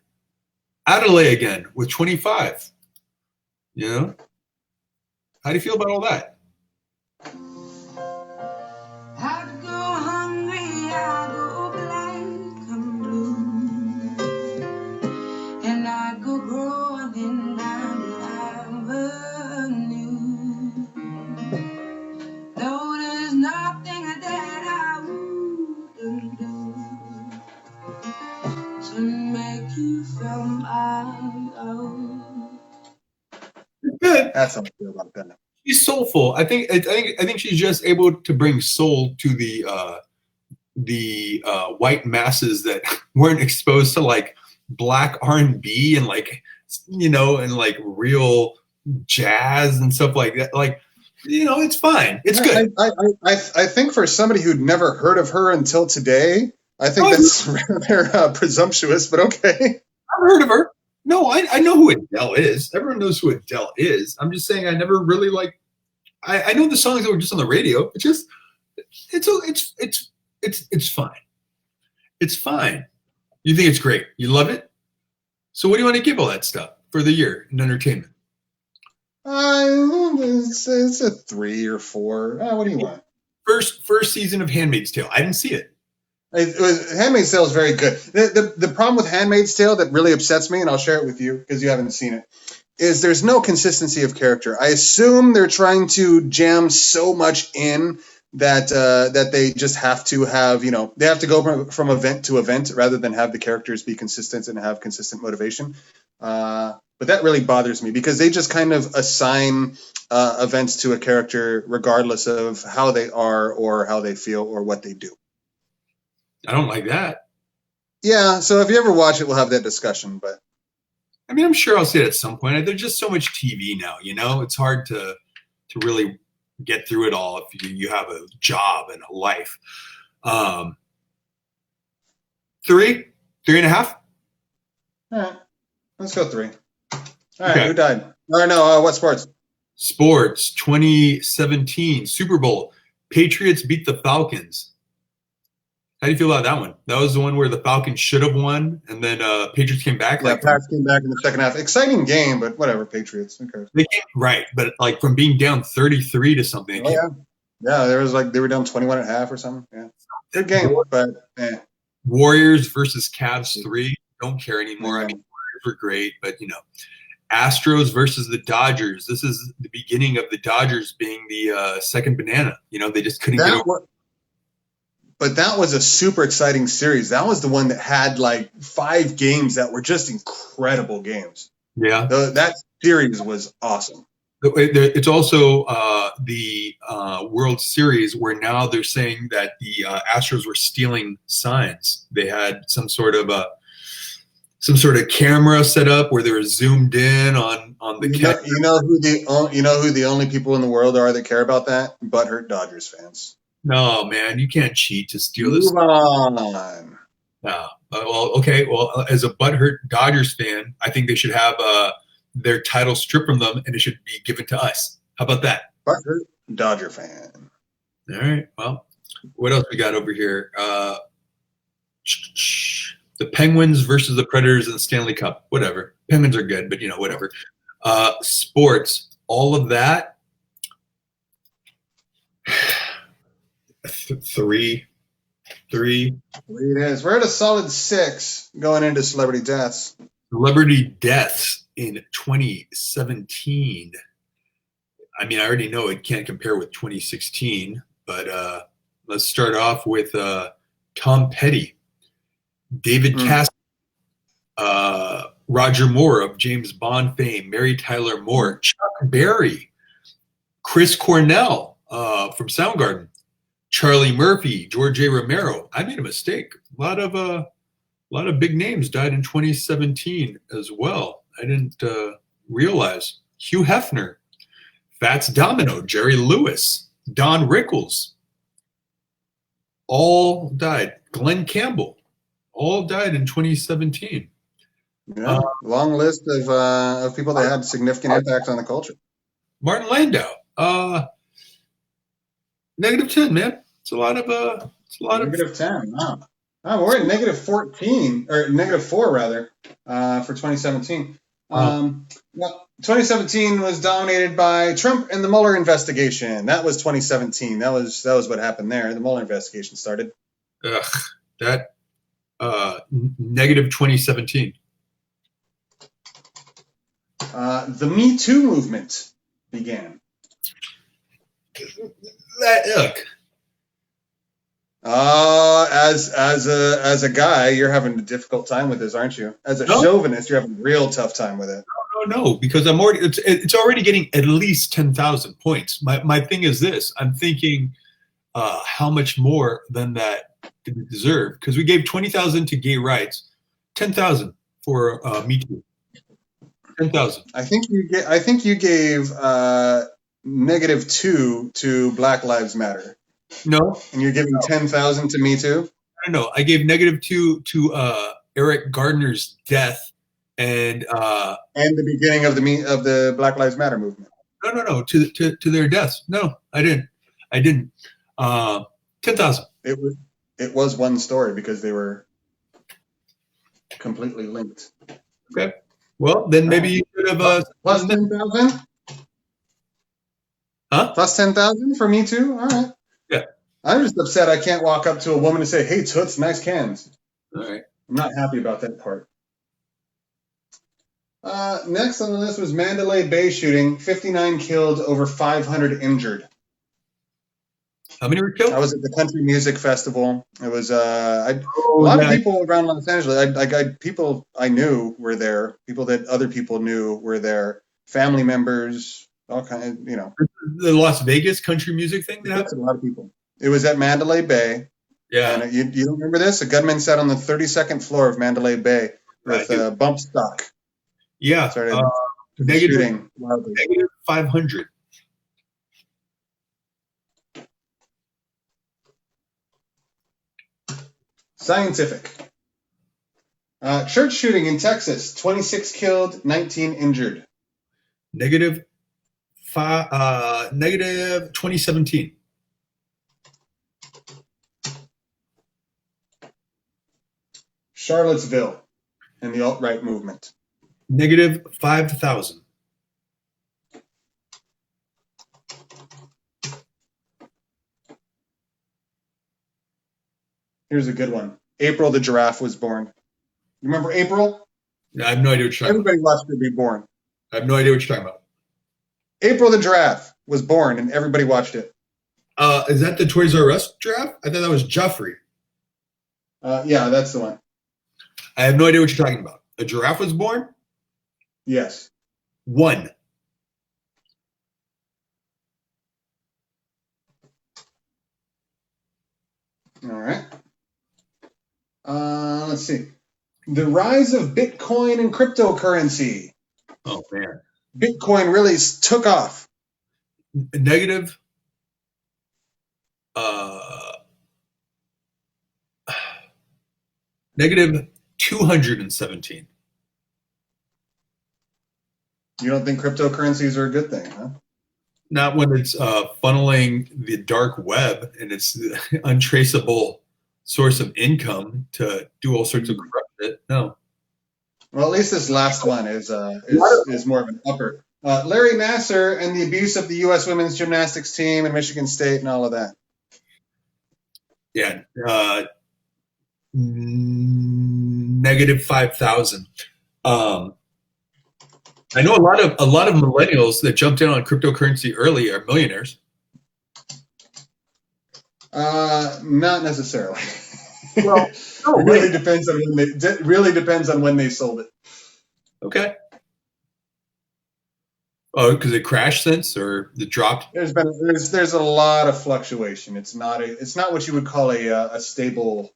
S2: Adelaide again with 25. How do you feel about all that?
S3: I go hungry, I go black, I'm blue, and I go crawling down the avenue. No, there's nothing that I wouldn't do to make you feel my own.
S2: Good.
S1: That's how I feel about that.
S2: She's soulful. I think she's just able to bring soul to the white masses that weren't exposed to like black R&B and and like real jazz and stuff like that. Like, it's fine. It's good.
S1: I think for somebody who'd never heard of her until today, I think that's rather presumptuous, but okay.
S2: I've heard of her. No, I know who Adele is. Everyone knows who Adele is. I'm just saying I never really I know the songs that were just on the radio. It's just it's fine. It's fine. You think it's great. You love it. So what do you want to give all that stuff for the year in entertainment?
S1: It's a 3 or 4. What do you want?
S2: First season of Handmaid's Tale. I didn't see it.
S1: Handmaid's Tale is very good. The problem with Handmaid's Tale that really upsets me, and I'll share it with you because you haven't seen it, is there's no consistency of character. I assume they're trying to jam so much in that they just have to have, they have to go from event to event rather than have the characters be consistent and have consistent motivation. But that really bothers me because they just kind of assign events to a character regardless of how they are or how they feel or what they do.
S2: I don't like that.
S1: Yeah, so if you ever watch it, we'll have that discussion. But
S2: I mean, I'm sure I'll see it at some point. There's just so much TV now, it's hard to really get through it all if you have a job and a life. 3.5.
S1: All right, let's go 3. All right,
S2: okay.
S1: Who died? Or no, what sports?
S2: Sports 2017 Super Bowl. Patriots beat the Falcons. How do you feel about that one? That was the one where the Falcons should have won, and then Patriots came back.
S1: Yeah, Pats came back in the second half. Exciting game, but whatever. Patriots. Who cares?
S2: Right, but like from being down 33 to something.
S1: Oh, yeah, there was they were down 21 at half or something. Yeah, good game, but
S2: Warriors versus Cavs 3. Don't care anymore. I mean, Warriors were great, but Astros versus the Dodgers. This is the beginning of the Dodgers being the second banana. They just couldn't get over.
S1: But that was a super exciting series. That was the one that had like 5 games that were just incredible games.
S2: Yeah.
S1: That series was awesome.
S2: It's also the World Series where now they're saying that the Astros were stealing signs. They had some sort of camera set up where they were zoomed in on on the
S1: You know who the only people in the world are that care about that? Butthurt Dodgers fans.
S2: No, man, you can't cheat to steal this.
S1: Move on.
S2: No. Well, okay. Well, as a butthurt Dodgers fan, I think they should have their title stripped from them, and it should be given to us. How about that?
S1: Butthurt Dodger fan.
S2: All right. Well, what else we got over here? The Penguins versus the Predators in the Stanley Cup. Whatever. Penguins are good, but whatever. Sports, all of that. Three.
S1: It is. We're at a solid 6 going into celebrity deaths.
S2: Celebrity deaths in 2017. I mean, I already know it can't compare with 2016, but let's start off with Tom Petty, David Cassidy, Roger Moore of James Bond fame, Mary Tyler Moore, Chuck Berry, Chris Cornell from Soundgarden, Charlie Murphy, George A. Romero. I made a mistake. A lot of big names died in 2017 as well. I didn't realize. Hugh Hefner, Fats Domino, Jerry Lewis, Don Rickles, all died. Glenn Campbell, all died in 2017.
S1: Yeah, long list of people that had significant impact on the culture.
S2: Martin Landau, -10, man. It's a lot of
S1: -10. Wow. Oh, we're at -14 or -4 rather for 2017. Well, 2017 was dominated by Trump and the Mueller investigation. That was 2017. That was what happened there. The Mueller investigation started.
S2: That -2017.
S1: The Me Too movement began.
S2: Look.
S1: As a guy, you're having a difficult time with this, aren't you? As a chauvinist, you're having a real tough time with it.
S2: No, because it's already getting at least 10,000 points. My thing is this: I'm thinking, how much more than that did we deserve? Because we gave 20,000 to gay rights, 10,000 for Me Too. 10,000.
S1: I think you gave -2 to Black Lives Matter.
S2: No.
S1: And you're giving 10,000 to Me Too?
S2: No, I gave -2 to Eric Gardner's death and
S1: the beginning of the Black Lives Matter movement.
S2: No, to their deaths. No, I didn't. 10,000.
S1: It was one story because they were completely linked.
S2: Okay. Well, then maybe you should have
S1: plus 10,000.
S2: Huh?
S1: Plus 10,000 for Me Too. All right.
S2: Yeah.
S1: I'm just upset I can't walk up to a woman and say, "Hey, toots, nice cans."
S2: All right.
S1: I'm not happy about that part. Next on the list was Mandalay Bay shooting. 59 killed, over 500 injured.
S2: How many were killed?
S1: I was at the Country Music Festival. It was a lot of people around Los Angeles. People I knew were there. People that other people knew were there. Family members, all kinds.
S2: The Las Vegas country music thing that happened.
S1: A lot of people. It was at Mandalay Bay.
S2: Yeah.
S1: And you don't remember this? A gunman sat on the 32nd floor of Mandalay Bay with bump stock.
S2: Yeah.
S1: Started shooting wildly.
S2: -500.
S1: Scientific. Church shooting in Texas. 26 killed, 19 injured.
S2: -2017.
S1: Charlottesville and the alt-right movement.
S2: -5,000.
S1: Here's a good one. April the giraffe was born. You remember April?
S2: I have no idea what you're talking about.
S1: Everybody watched her be born.
S2: I have no idea what you're talking about.
S1: April the giraffe was born, and everybody watched it.
S2: Is that the Toys R Us giraffe? I thought that was Joffrey.
S1: Yeah, that's the one.
S2: I have no idea what you're talking about. A giraffe was born?
S1: Yes.
S2: 1.
S1: All right. Let's see. The rise of Bitcoin and cryptocurrency.
S2: Oh, man.
S1: Bitcoin really took off.
S2: Negative. Negative 217.
S1: You don't think cryptocurrencies are a good thing, huh?
S2: Not when it's funneling the dark web and it's the untraceable source of income to do all sorts of corrupt shit. No.
S1: Well, at least this last one is more of an upper. Larry Nasser and the abuse of the U.S. women's gymnastics team and Michigan State and all of that.
S2: Yeah. Negative 5,000. I know a lot of millennials that jumped in on cryptocurrency early are millionaires.
S1: Not necessarily.
S2: Well,
S1: it really depends on when they sold it.
S2: Okay. Oh, because it crashed since, or it dropped?
S1: There's a lot of fluctuation. It's not what you would call a stable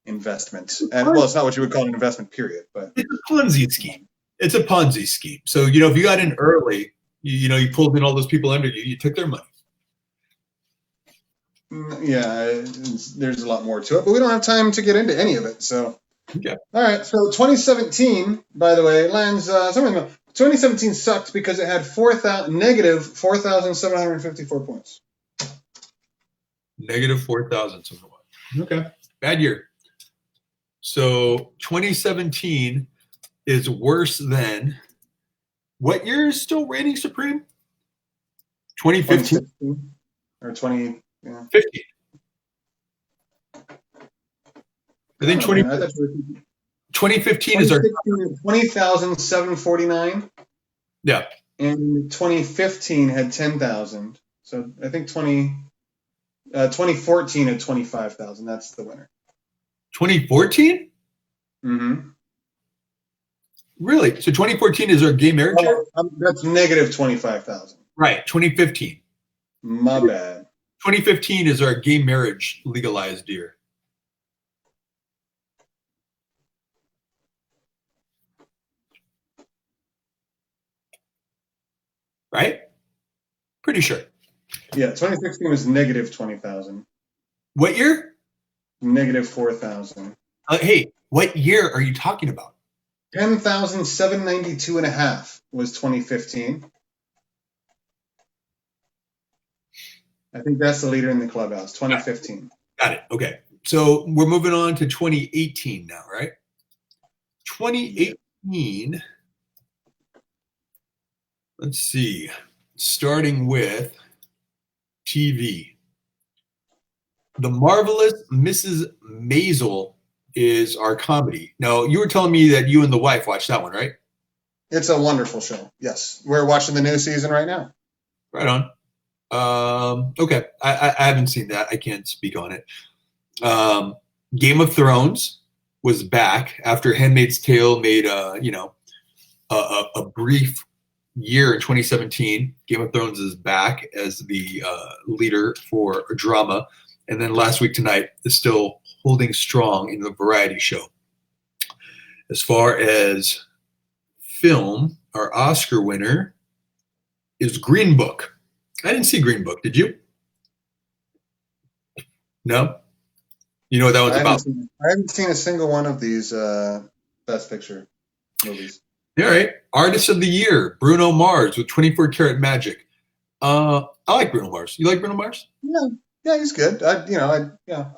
S1: investment, and well, it's not what you would call an investment period. But
S2: it's a Ponzi scheme. It's a Ponzi scheme. So if you got in early, you pulled in all those people under you. You took their money.
S1: Yeah, there's a lot more to it, but we don't have time to get into any of it. So,
S2: okay.
S1: All right. So 2017, by the way, lands. 2017 sucked because it had negative 4,754 points.
S2: Negative 4,000. Okay, bad year. So 2017 is worse than what year is still reigning supreme? 2015
S1: or 20. Yeah.
S2: 15. I think 2015 is our
S1: 20,749.
S2: Yeah.
S1: And 2015 had 10,000. So I think 2014 had 25,000. That's the winner.
S2: 2014?
S1: Mm-hmm.
S2: Really? So 2014 is our gay marriage year?
S1: That's negative 25,000.
S2: Right. 2015.
S1: My bad.
S2: 2015 is our gay marriage legalized year. Right? Pretty sure.
S1: Yeah, 2016 was negative 20,000.
S2: What year?
S1: Negative 4,000.
S2: Hey, what year are you talking about?
S1: 10,792.5 was 2015. I think that's the leader in the clubhouse, 2015.
S2: Got it. Okay. So we're moving on to 2018 now, right? 2018. Let's see. Starting with TV. The Marvelous Mrs. Maisel is our comedy. Now, you were telling me that you and the wife watched that one, right?
S1: It's a wonderful show. Yes. We're watching the new season right now.
S2: Right on. Okay. I haven't seen that. I can't speak on it. Game of Thrones was back after Handmaid's Tale made a brief year in 2017. Game of Thrones is back as the leader for drama. And then last week tonight is still holding strong in the variety show. As far as film, our Oscar winner is Green Book. I didn't see Green Book. Did you? No? You know what that one's about?
S1: I haven't seen a single one of these Best Picture movies.
S2: All right. Artist of the Year, Bruno Mars with 24 Karat Magic. I like Bruno Mars. You like Bruno Mars?
S1: Yeah, he's good. I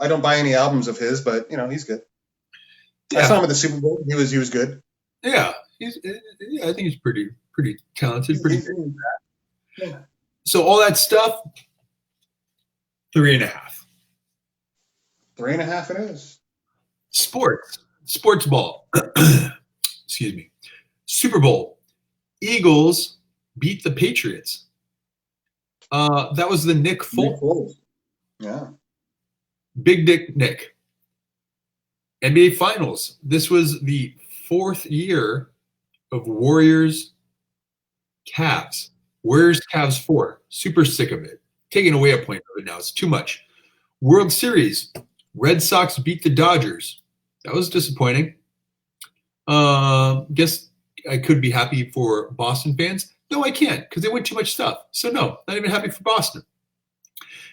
S1: don't buy any albums of his, but he's good.
S2: Yeah.
S1: I saw him at the Super Bowl. He was good.
S2: Yeah, I think he's pretty talented, pretty good.
S1: Yeah.
S2: So all that stuff, 3.5.
S1: 3.5 it is.
S2: Sports ball. Excuse me. Super Bowl. Eagles beat the Patriots. That was the Nick Foles.
S1: Yeah.
S2: Big Dick Nick. NBA Finals. This was the 4th year of Warriors Cavs. Warriors Cavs 4. Super sick of it. Taking away a point of it now. It's too much. World Series. Red Sox beat the Dodgers. That was disappointing. Guess I could be happy for Boston fans. No, I can't because they win too much stuff. So no, not even happy for Boston.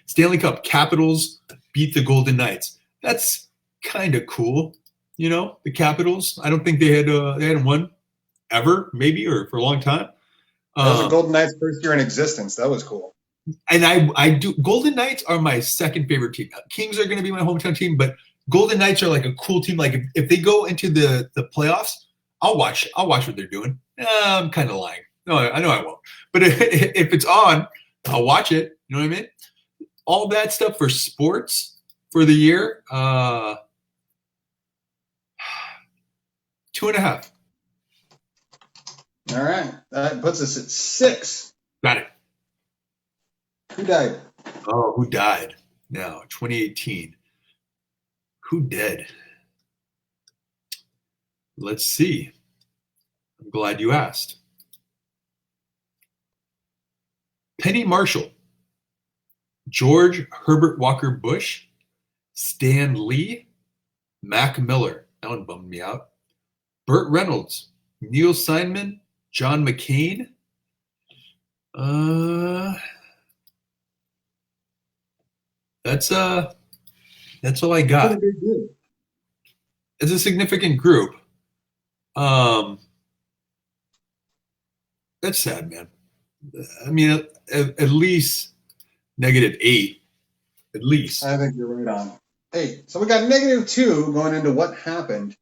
S2: Stanley Cup, Capitals beat the Golden Knights. That's kind of cool. You know, the Capitals. I don't think they hadn't won ever, maybe, or for a long time.
S1: That was the Golden Knights' first year in existence. That was cool.
S2: And I do. Golden Knights are my second favorite team. Kings are going to be my hometown team, but Golden Knights are like a cool team. Like if they go into the playoffs, I'll watch what they're doing. I'm kind of lying. No, I know I won't. But if it's on, I'll watch it. You know what I mean? All that stuff for sports for the year. 2.5.
S1: All right. That puts us at 6.
S2: Got it.
S1: Who died?
S2: Oh, who died? Now, 2018. Who dead? Let's see. I'm glad you asked. Penny Marshall, George Herbert Walker Bush, Stan Lee, Mac Miller. That one bummed me out. Burt Reynolds, Neil Steinman, John McCain. That's all I got. It's a significant group. That's sad, man. I mean, at least -8. At least.
S1: I think you're right on. Hey, so we got -2 going into what happened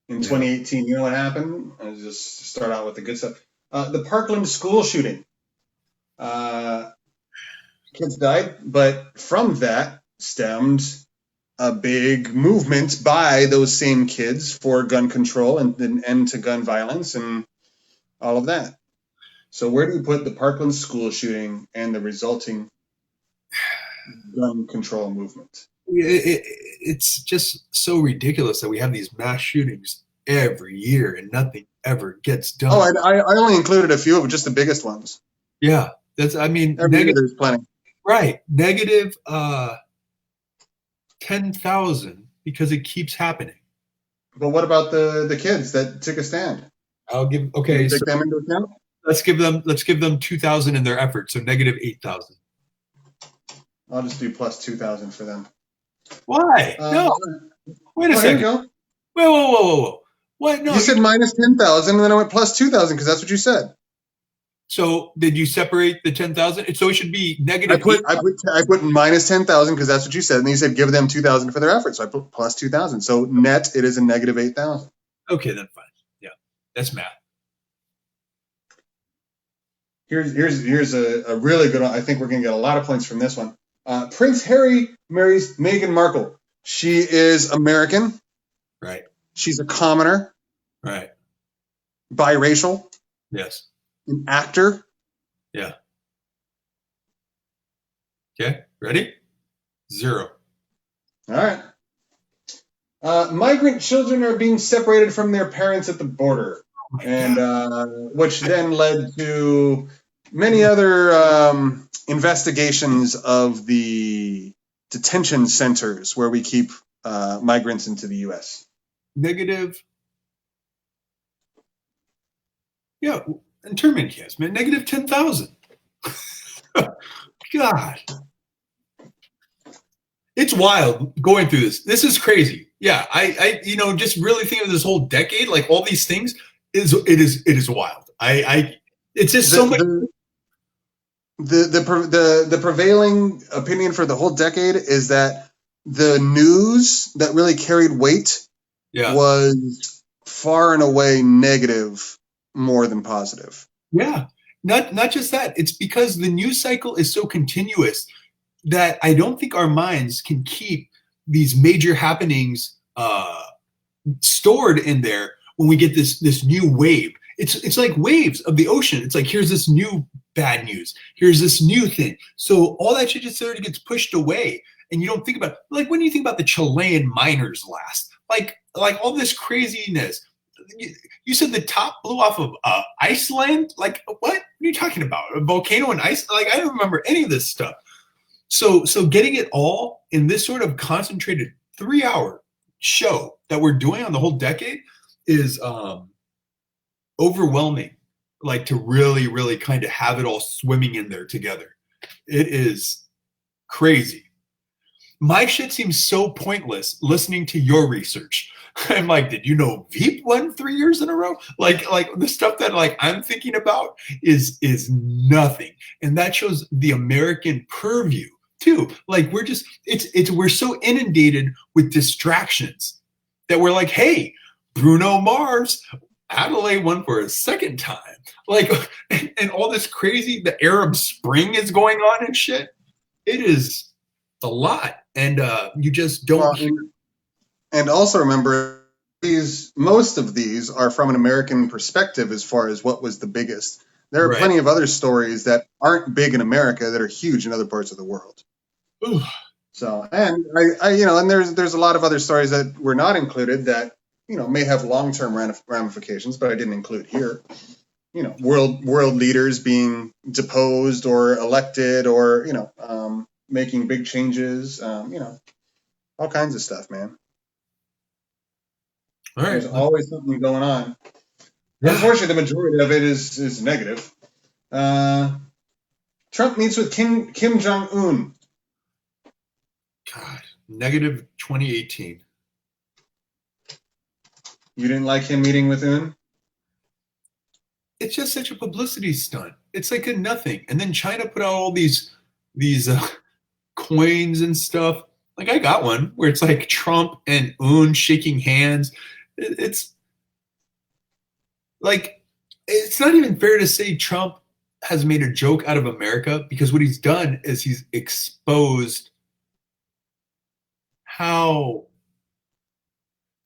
S1: in 2018. You know what happened? I'll just start out with the good stuff. The Parkland school shooting. Kids died, but from that stemmed a big movement by those same kids for gun control and an end to gun violence and all of that. So where do you put the Parkland school shooting and the resulting gun control movement?
S2: It's just so ridiculous that we have these mass shootings every year and nothing ever gets done.
S1: Oh, I only included a few of just the biggest ones.
S2: Yeah, that's. I mean,
S1: every year there's plenty.
S2: Right, negative 10,000 because it keeps happening.
S1: But what about the kids that took a stand?
S2: I'll give. Okay,
S1: take them into account.
S2: Let's give them 2,000 in their effort, so -8,000.
S1: I'll just do plus 2,000 for them.
S2: Why? No. Wait a second.
S1: Here you go.
S2: Whoa. What? No.
S1: You said minus 10,000, and then I went plus 2,000 because that's what you said.
S2: So did you separate the 10,000? So it should be negative.
S1: I put minus 10,000 because that's what you said, and then you said give them 2,000 for their effort. So I put plus 2,000. So net, it is a -8,000.
S2: Okay, then fine. Yeah, that's math.
S1: Here's a really good one. I think we're going to get a lot of points from this one. Prince Harry marries Meghan Markle. She is American.
S2: Right.
S1: She's a commoner.
S2: Right.
S1: Biracial.
S2: Yes.
S1: An actor.
S2: Yeah. Okay. Ready? 0.
S1: All right. Migrant children are being separated from their parents at the border. Which then led to many other investigations of the detention centers where we keep migrants into the U.S.
S2: Negative. Yeah, internment camps, man. Negative 10,000. God. It's wild going through this. This is crazy. Yeah, I just really think of this whole decade, like all these things. It is wild. It's just so much.
S1: The prevailing opinion for the whole decade is that the news that really carried weight was far and away negative more than positive.
S2: Yeah, not just that. It's because the news cycle is so continuous that I don't think our minds can keep these major happenings stored in there. When we get this new wave, it's like waves of the ocean. It's like, here's this new bad news. Here's this new thing. So all that shit just sort of gets pushed away. And you don't think about, like, when you think about the Chilean miners last, like all this craziness. You said the top blew off of Iceland? Like, what are you talking about? A volcano in ice? Like, I don't remember any of this stuff. So getting it all in this sort of concentrated 3-hour show that we're doing on the whole decade is overwhelming. like to really, really kind of have it all swimming in there together. It is crazy. My shit seems so pointless listening to your research. I'm like, did you know Veep won 3 years in a row? Like the stuff that like I'm thinking about is nothing. And that shows the American purview too. Like we're so inundated with distractions that we're like, hey, Bruno Mars, Adelaide won for a second time. Like, and all this crazy, the Arab Spring is going on and shit. It is a lot. And you just don't.
S1: Well, and also remember, most of these are from an American perspective as far as what was the biggest. There are plenty of other stories that aren't big in America that are huge in other parts of the world.
S2: Ooh.
S1: So, and and there's a lot of other stories that were not included that may have long-term ramifications, but I didn't include here. World leaders being deposed or elected, or making big changes. All kinds of stuff, man.
S2: All right.
S1: There's always something going on.
S2: Yeah.
S1: Unfortunately, the majority of it is negative. Trump meets with Kim Jong-un.
S2: God, negative 2018.
S1: You didn't like him meeting with Un?
S2: It's just such a publicity stunt. It's like a nothing. And then China put out all these coins and stuff. Like I got one where it's like Trump and Un shaking hands. It's like, it's not even fair to say Trump has made a joke out of America, because what he's done is he's exposed how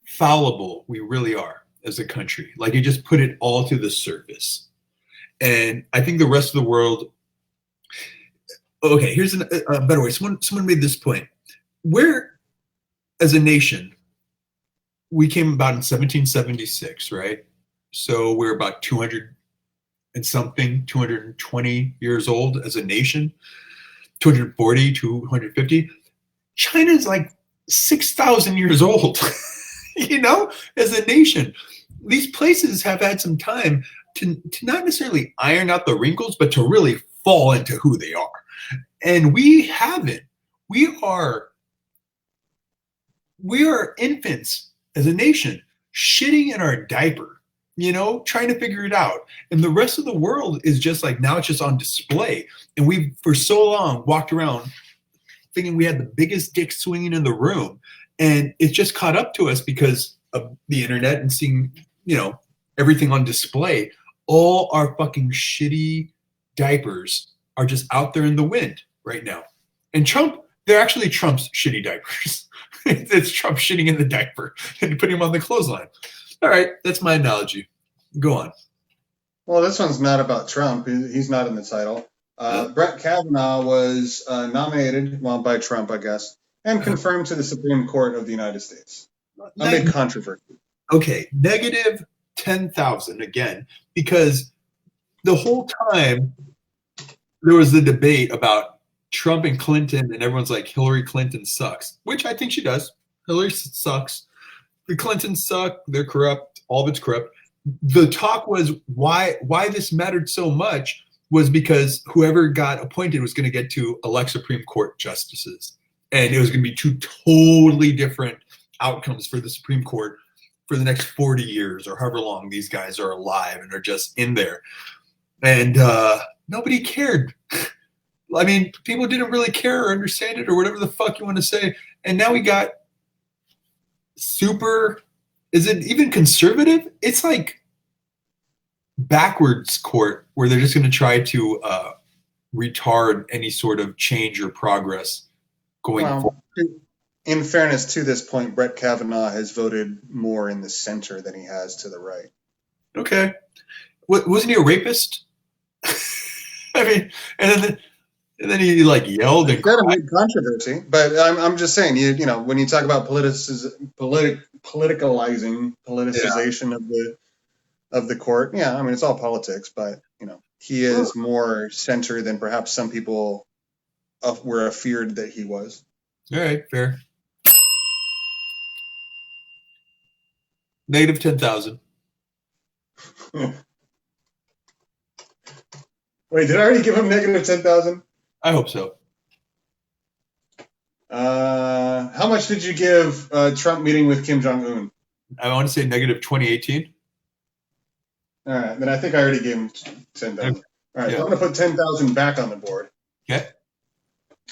S2: fallible we really are as a country. Like he just put it all to the surface. And I think the rest of the world. Okay, here's a better way. Someone made this point. Where, as a nation, we came about in 1776, right? So we're about 200 and something, 220 years old as a nation, 240, 250. China's like 6,000 years old, as a nation. These places have had some time to not necessarily iron out the wrinkles, but to really fall into who they are. And we haven't. We are infants as a nation, shitting in our diaper, trying to figure it out. And the rest of the world is just like, now it's just on display. And we've for so long walked around thinking we had the biggest dick swinging in the room. And it's just caught up to us because of the internet and seeing, everything on display. All our fucking shitty diapers are just out there in the wind right now. And they're actually Trump's shitty diapers. It's Trump shitting in the diaper and putting him on the clothesline. All right, that's my analogy. Go on.
S1: Well, this one's not about Trump. He's not in the title. Brett Kavanaugh was nominated, by Trump, I guess, and confirmed to the Supreme Court of the United States. Amid controversy.
S2: Okay, negative 10,000 again, because the whole time there was the debate about Trump and Clinton, and everyone's like, Hillary Clinton sucks, which I think she does. Hillary sucks. The Clintons suck. They're corrupt. All of it's corrupt. The talk was why this mattered so much was because whoever got appointed was going to get to elect Supreme Court justices. And it was going to be two totally different outcomes for the Supreme Court for the next 40 years or however long these guys are alive and are just in there. And nobody cared. I mean, people didn't really care or understand it or whatever the fuck you want to say. And now we got is it even conservative? It's like backwards court where they're just going to try to retard any sort of change or progress going forward.
S1: In fairness, to this point, Brett Kavanaugh has voted more in the center than he has to the right.
S2: Okay. Wasn't he a rapist? I mean, and then he like yelled and
S1: got a big controversy, but I'm just saying, when you talk about politicization of the court, yeah, I mean it's all politics, but he is more center than perhaps some people were feared that he was.
S2: All right, fair. Negative 10,000.
S1: Wait, did I already give him negative 10,000?
S2: I hope so.
S1: How much did you give Trump meeting with Kim Jong-un?
S2: I want to say negative 2018.
S1: All right, then I think I already gave him 10,000. All right,
S2: Yeah.
S1: so I'm going to put 10,000 back on the board.
S2: Okay.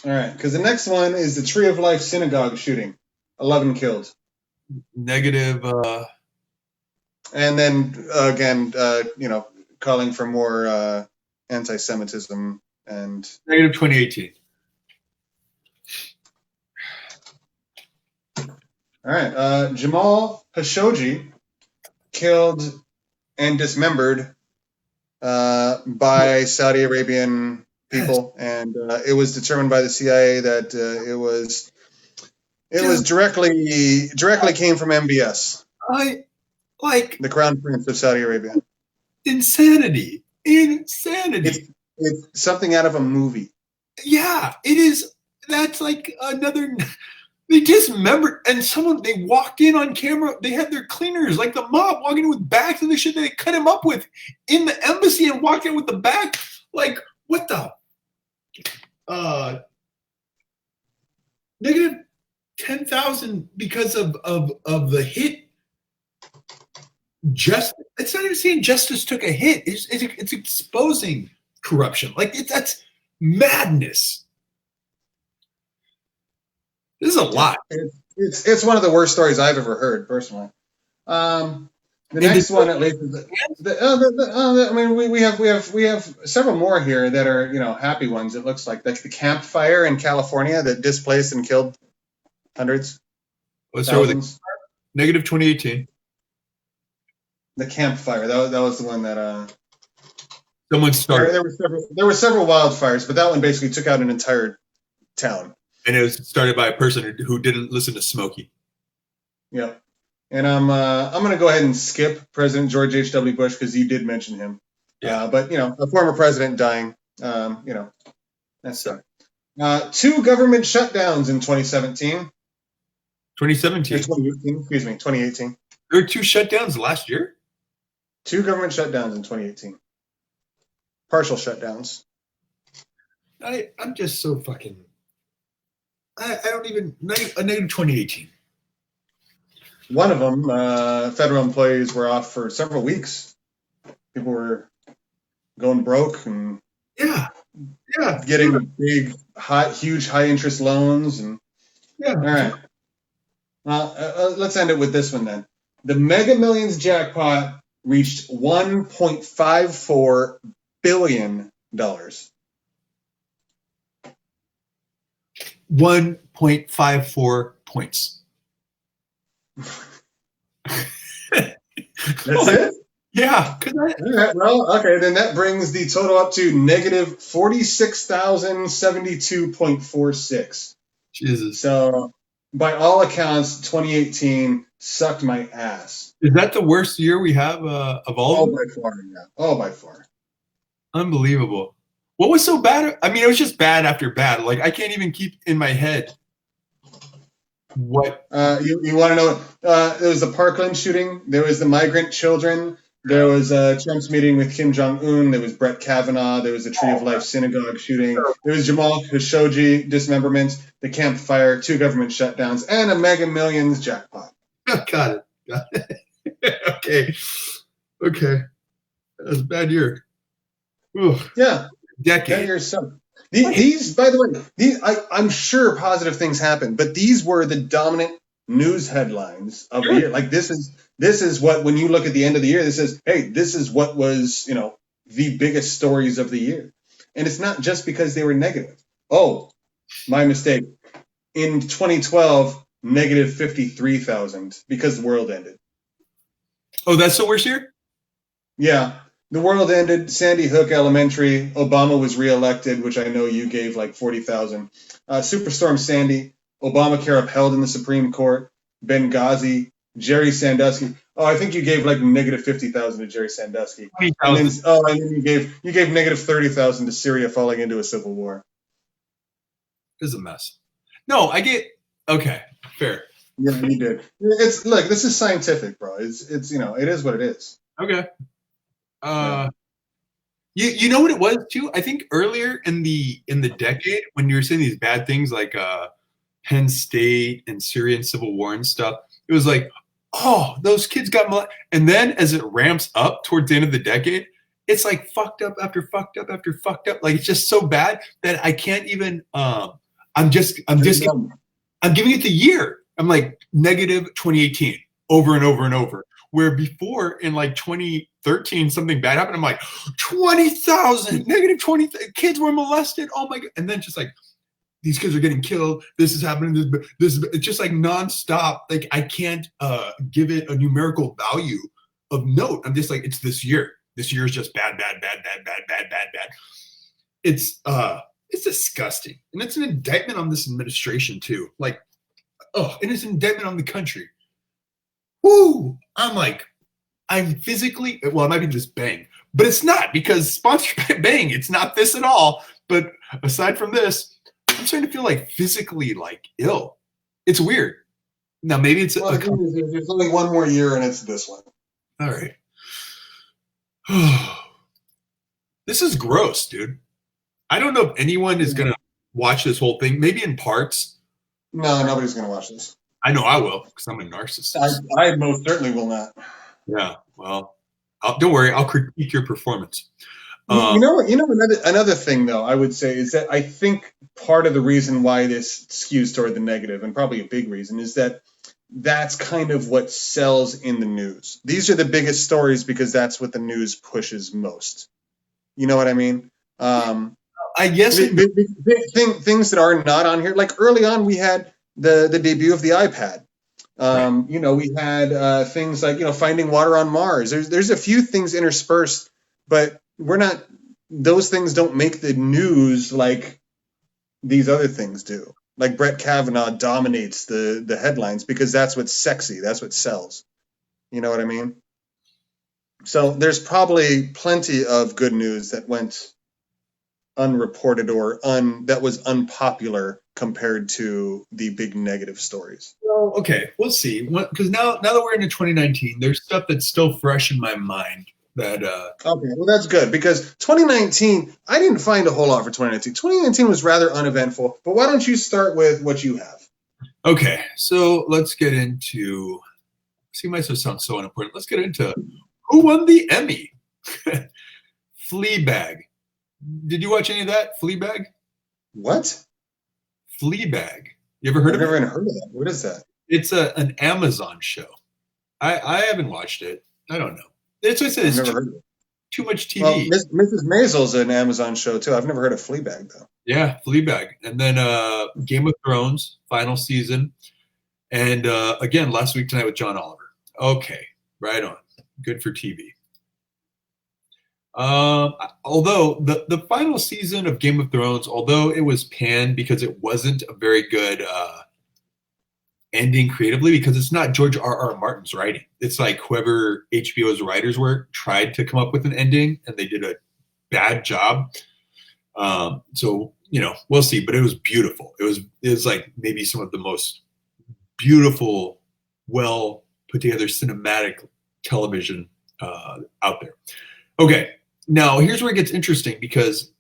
S1: All right, because the next one is the Tree of Life synagogue shooting. 11 killed.
S2: Negative.
S1: And then, again, calling for more anti-Semitism and...
S2: Negative 2018.
S1: All right, Jamal Khashoggi killed and dismembered by Saudi Arabian people, and it was determined by the CIA that it was directly came from MBS, the Crown Prince of Saudi Arabia.
S2: Insanity.
S1: It's something out of a movie.
S2: Yeah, it is. That's like another. They dismembered, and they walked in on camera. They had their cleaners, like the mob, walking in with bags and the shit that they cut him up with in the embassy and walked in with the bag. Like, what the? Negative 10,000 because of the hit. It's not even saying justice took a hit. It's exposing corruption. Like that's madness. This is a lot.
S1: It's one of the worst stories I've ever heard, personally. The next one, at least, I mean, we have several more here that are happy ones. It looks like the campfire in California that displaced and killed hundreds.
S2: Let's start with negative 2018.
S1: The campfire that was the one that
S2: someone started.
S1: There were several wildfires, but that one basically took out an entire town.
S2: And it was started by a person who didn't listen to Smokey.
S1: Yeah. And I'm going to go ahead and skip President George H.W. Bush because you did mention him. Yeah. But, a former president dying, that's sad. 2 government shutdowns in 2017.
S2: 2017?
S1: 2018, excuse me, 2018.
S2: There were 2 shutdowns last year?
S1: 2 government shutdowns in 2018. Partial shutdowns.
S2: I'm just so fucking... I don't even... Negative 2018.
S1: One of them, federal employees were off for several weeks. People were going broke and getting big, huge, high-interest loans. And all right. Let's end it with this one then. The Mega Millions jackpot reached $1.54 billion.
S2: 1.54 points.
S1: That's it?
S2: Yeah.
S1: All right, well, okay, then that brings the total up to negative 46,072.46.
S2: Jesus.
S1: So, by all accounts, 2018 sucked my ass.
S2: Is that the worst year we have of all?
S1: By far, yeah. All by far.
S2: Unbelievable. What was so bad? I mean, it was just bad after bad. Like, I can't even keep in my head what.
S1: You want to know? There was the Parkland shooting. There was the migrant children. There was Trump's meeting with Kim Jong-un. There was Brett Kavanaugh. There was the Tree of Life synagogue shooting. There was Jamal Khashoggi dismemberment, the campfire, 2 government shutdowns, and a Mega Millions jackpot.
S2: Got it. Okay. That was a bad year. Ooh.
S1: Yeah.
S2: Decade.
S1: 10 years. These, by the way, I'm sure positive things happen, but these were the dominant news headlines of the year. Like this is what, when you look at the end of the year, this is, hey, this is what was, the biggest stories of the year. And it's not just because they were negative. Oh, my mistake. In 2012, negative 53,000 because the world ended.
S2: Oh, that's the worst year?
S1: Yeah. The world ended. Sandy Hook Elementary. Obama was reelected, which I know you gave like 40,000. Superstorm Sandy. Obamacare upheld in the Supreme Court. Benghazi. Jerry Sandusky. Oh, I think you gave like negative 50,000 to Jerry Sandusky. And then you gave negative 30,000 to Syria falling into a civil war.
S2: This is a mess. No, I get. Okay, fair.
S1: Yeah, you did. Look, this is scientific, bro. It's it is what it is.
S2: Okay. You know what it was too? I think earlier in the decade when you were saying these bad things like Penn State and Syrian civil war and stuff, it was like, oh, those kids got and then as it ramps up towards the end of the decade, it's like fucked up after fucked up after fucked up. Like it's just so bad that I can't even I'm giving it the year. I'm like negative 2018 over and over and over. Where before in like 2013 something bad happened, I'm like 20,000 negative 20 kids were molested. Oh my god! And then just like these kids are getting killed. This is happening. This it's just like nonstop. Like I can't give it a numerical value of note. I'm just like it's this year. This year is just bad. It's disgusting, and it's an indictment on this administration too. Like, oh, and it's an indictment on the country. Woo! I'm physically, well, it might be just Bang, but it's not because sponsored by Bang, it's not this at all. But aside from this, I'm starting to feel like physically like ill. It's weird. Now maybe it's
S1: there's only one more year and it's this one.
S2: All right. This is gross, dude. I don't know if anyone is gonna watch this whole thing. Maybe in parts.
S1: No, nobody's gonna watch this.
S2: I know I will because I'm a narcissist.
S1: I most certainly will not.
S2: Yeah, well, don't worry. I'll critique your performance.
S1: You know another thing though I would say is that I think part of the reason why this skews toward the negative, and probably a big reason, is that that's kind of what sells in the news. These are the biggest stories because that's what the news pushes most. You know what I mean?
S2: I guess
S1: things that are not on here. Like early on, we had the debut of the iPad. We had things like finding water on Mars. There's a few things interspersed, but those things don't make the news like these other things do. Like Brett Kavanaugh dominates the headlines because that's what's sexy. That's what sells. You know what I mean? So there's probably plenty of good news that went unreported or that was unpopular compared to the big negative stories.
S2: Well, okay, we'll see. Because now that we're into 2019, there's stuff that's still fresh in my mind. Okay,
S1: well that's good because 2019, I didn't find a whole lot for 2019. 2019 was rather uneventful, but why don't you start with what you have?
S2: Okay, so let's get into. See, myself sounds so unimportant. Let's get into who won the Emmy. Fleabag. Did you watch any of that? Fleabag?
S1: What?
S2: Fleabag. You ever heard of it?
S1: I've never heard of that. What is that?
S2: It's an Amazon show. I haven't watched it. I don't know. It's too much TV.
S1: Well, Mrs. Maisel's an Amazon show too. I've never heard of Fleabag though.
S2: Yeah, Fleabag. And then Game of Thrones, final season. And again, last week tonight with John Oliver. Okay, right on. Good for TV. Although the final season of Game of Thrones, although it was panned because it wasn't a very good ending creatively, because it's not George R.R. Martin's writing. It's like whoever HBO's writers were tried to come up with an ending, and they did a bad job. So we'll see. But it was beautiful. It was like maybe some of the most beautiful, well put together cinematic television out there. Okay. Now, here's where it gets interesting because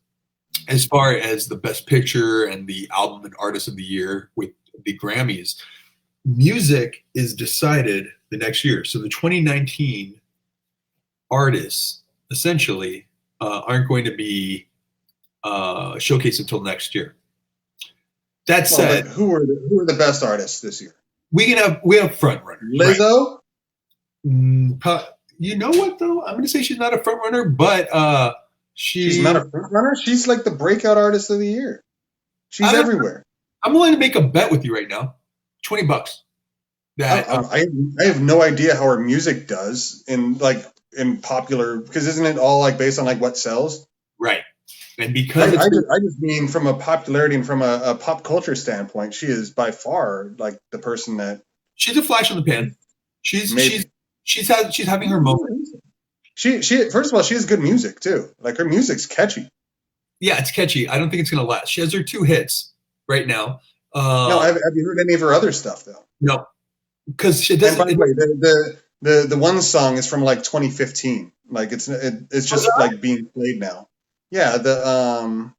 S2: as far as the best picture and the album and artist of the year with the Grammys, music is decided the next year. So the 2019 artists essentially aren't going to be showcased until next year. That said,
S1: who are the best artists this year?
S2: We have front runners.
S1: Lizzo?
S2: Right? You know what though? I'm going to say she's not a front runner, but she's
S1: not a front runner. She's like the breakout artist of the year. She's everywhere.
S2: I'm willing to make a bet with you right now, $20. That
S1: I have no idea how her music does in popular, because isn't it all like based on like what sells?
S2: Right. And because
S1: I just mean from a popularity and from a pop culture standpoint, she is by far like the person that
S2: she's a flash in the pan. She's having her moment.
S1: She first of all, she has good music too. Like her music's catchy.
S2: Yeah, it's catchy. I don't think it's gonna last. She has her 2 hits right now.
S1: No, have you heard any of her other stuff though?
S2: No, because she doesn't.
S1: And by the way, The one song is from like 2015. Like it's just like being played now. Yeah, the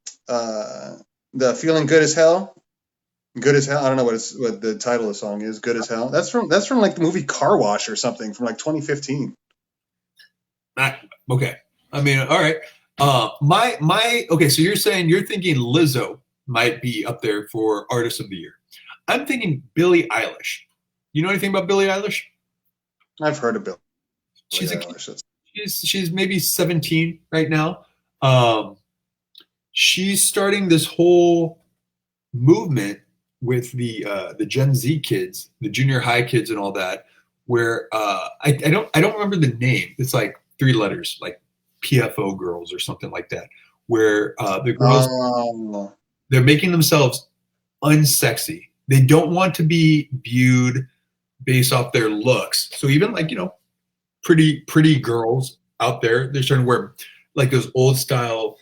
S1: Feeling Good as Hell. Good as Hell. I don't know what the title of the song is. Good as Hell. That's from like the movie Car Wash or something from like 2015.
S2: Okay. I mean, all right. Okay, so you're saying you're thinking Lizzo might be up there for Artist of the Year. I'm thinking Billie Eilish. You know anything about Billie Eilish?
S1: I've heard of Billie
S2: She's
S1: Eilish.
S2: She's maybe 17 right now. She's starting this whole movement with the Gen Z kids, the junior high kids, and all that. Where I don't remember the name. It's like 3 letters, like PFO girls or something like that. Where the girls they're making themselves unsexy. They don't want to be viewed based off their looks. So even like, pretty girls out there, they're starting to wear like those old style.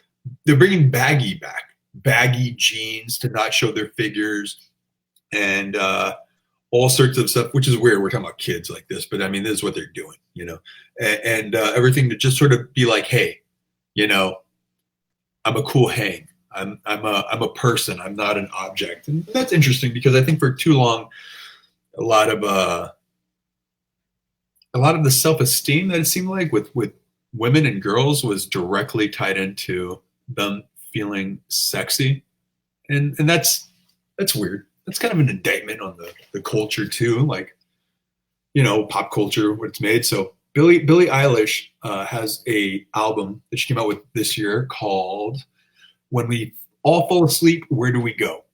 S2: They're bringing baggy back, baggy jeans to not show their figures, and all sorts of stuff, which is weird. We're talking about kids like this, but I mean, this is what they're doing, and everything to just sort of be like, hey, I'm a cool hang. I'm a person. I'm not an object, and that's interesting because I think for too long, a lot of the self-esteem that it seemed like with women and girls was directly tied into them feeling sexy, and that's weird. That's kind of an indictment on the culture too, like pop culture, what it's made. So Billie Eilish has a album that she came out with this year called "When We All Fall Asleep, Where Do We Go?"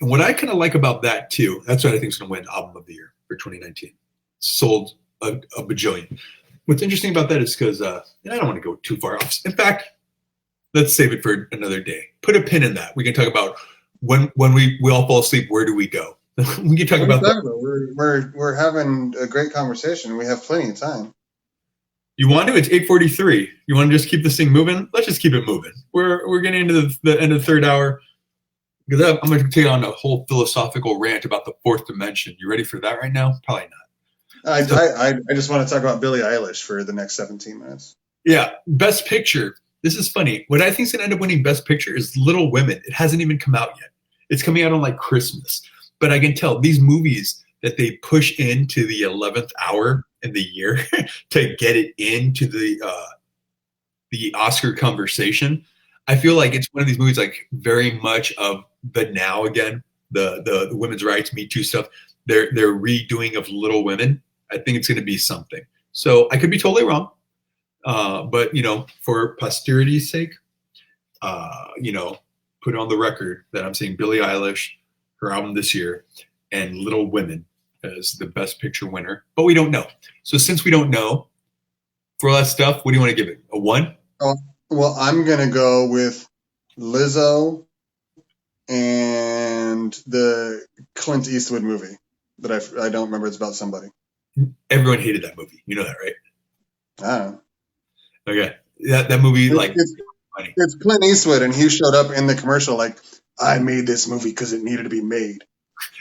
S2: And what I kind of like about that too, that's what I think is going to win Album of the Year for 2019. Sold a bajillion. What's interesting about that is because I don't want to go too far off. In fact, let's save it for another day. Put a pin in that. We can talk about when we all fall asleep, where do we go? We can talk about that.
S1: We're having a great conversation. We have plenty of time.
S2: You want to? It's 8:43. You want to just keep this thing moving? Let's just keep it moving. We're getting into the end of the third hour. Because I'm going to take on a whole philosophical rant about the fourth dimension. You ready for that right now? Probably not.
S1: I just want to talk about Billie Eilish for the next 17 minutes.
S2: Yeah, Best Picture. This is funny. What I think is going to end up winning Best Picture is Little Women. It hasn't even come out yet. It's coming out on like Christmas. But I can tell these movies that they push into the 11th hour in the year to get it into the Oscar conversation. I feel like it's one of these movies like very much of the now again, the women's rights, Me Too stuff. They're redoing of Little Women. I think it's going to be something. So I could be totally wrong, but for posterity's sake, put on the record that I'm saying Billie Eilish, her album this year, and Little Women as the Best Picture winner. But we don't know. So since we don't know, for all that stuff, what do you want to give it? A 1?
S1: Oh, well, I'm gonna go with Lizzo and the Clint Eastwood movie that I don't remember. It's about somebody.
S2: Everyone hated that movie. You know that, right?
S1: I don't know.
S2: Okay. That movie,
S1: it's Clint Eastwood, and he showed up in the commercial like, I made this movie because it needed to be made.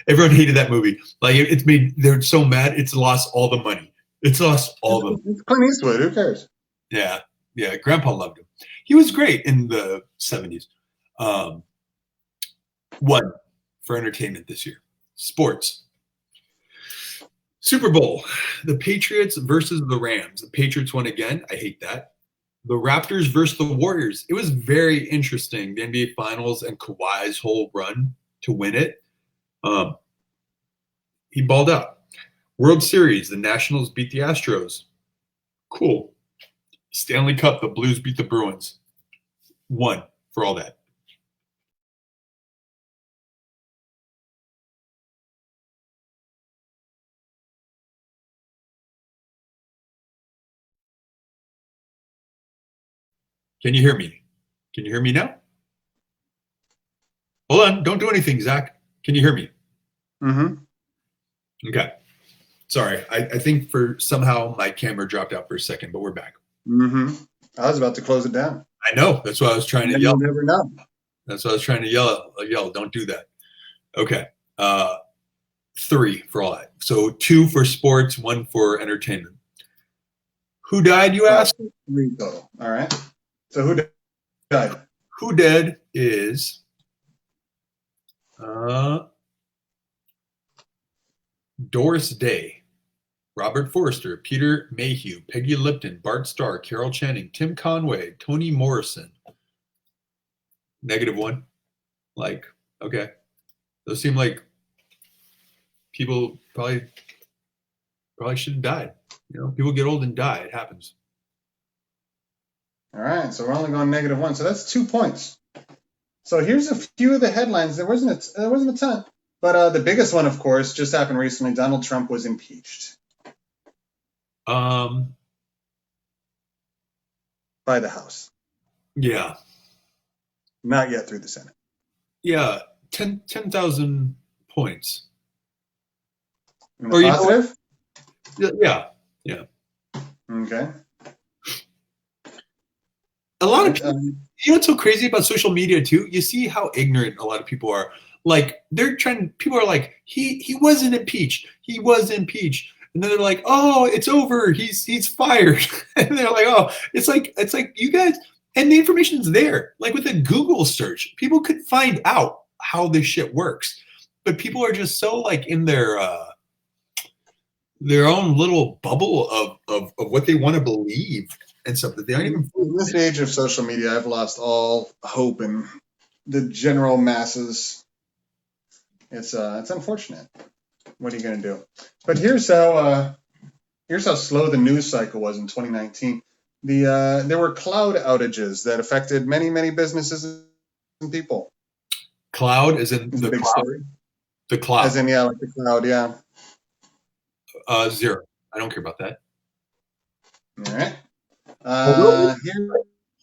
S2: Everyone hated that movie. Like it's made, they're so mad, it's lost all the money. It's lost all the money.
S1: It's Clint Eastwood. Who cares?
S2: Yeah. Grandpa loved him. He was great in the 70s. 1 for entertainment this year. Sports. Super Bowl. The Patriots versus the Rams. The Patriots won again. I hate that. The Raptors versus the Warriors. It was very interesting. The NBA Finals and Kawhi's whole run to win it. He balled out. World Series. The Nationals beat the Astros. Cool. Stanley Cup. The Blues beat the Bruins. 1 for all that. Can you hear me? Can you hear me now? Hold on. Don't do anything, Zach. Can you hear me?
S1: Mm-hmm.
S2: Okay. Sorry. I think for somehow my camera dropped out for a second, but we're back.
S1: Mm-hmm. I was about to close it down.
S2: I know. That's why I was trying to yell.
S1: You never know.
S2: That's why I was trying to yell. Don't do that. Okay. 3 for all that. So 2 for sports, 1 for entertainment. Who died, you asked?
S1: 3 total. All right. So who died?
S2: Who dead is Doris Day, Robert Forster, Peter Mayhew, Peggy Lipton, Bart Starr, Carol Channing, Tim Conway, Toni Morrison. -1. Like, okay. Those seem like people probably shouldn't have died. You know, people get old and die. It happens.
S1: All right, so we're only going -1. So that's 2 points. So here's a few of the headlines. There wasn't a ton, but the biggest one, of course, just happened recently. Donald Trump was impeached by the House.
S2: Yeah.
S1: Not yet through the Senate.
S2: Yeah, 10,000 points.
S1: In the positive?
S2: Yeah.
S1: Okay.
S2: A lot of people, you know what's so crazy about social media too? You see how ignorant a lot of people are. Like people are like, he wasn't impeached. He was impeached. And then they're like, oh, it's over. He's fired. And they're like, oh, it's like you guys, and the information's there. Like with a Google search, people could find out how this shit works. But people are just so like in their own little bubble of what they want to believe and stuff that they aren't even.
S1: In this age of social media, I've lost all hope in the general masses. It's unfortunate. What are you going to do? But here's how slow the news cycle was in 2019. There were cloud outages that affected many businesses and people.
S2: Cloud is in the
S1: big
S2: cloud.
S1: Story.
S2: The cloud.
S1: As in, yeah, like the cloud, yeah.
S2: 0. I don't care about that.
S1: All right.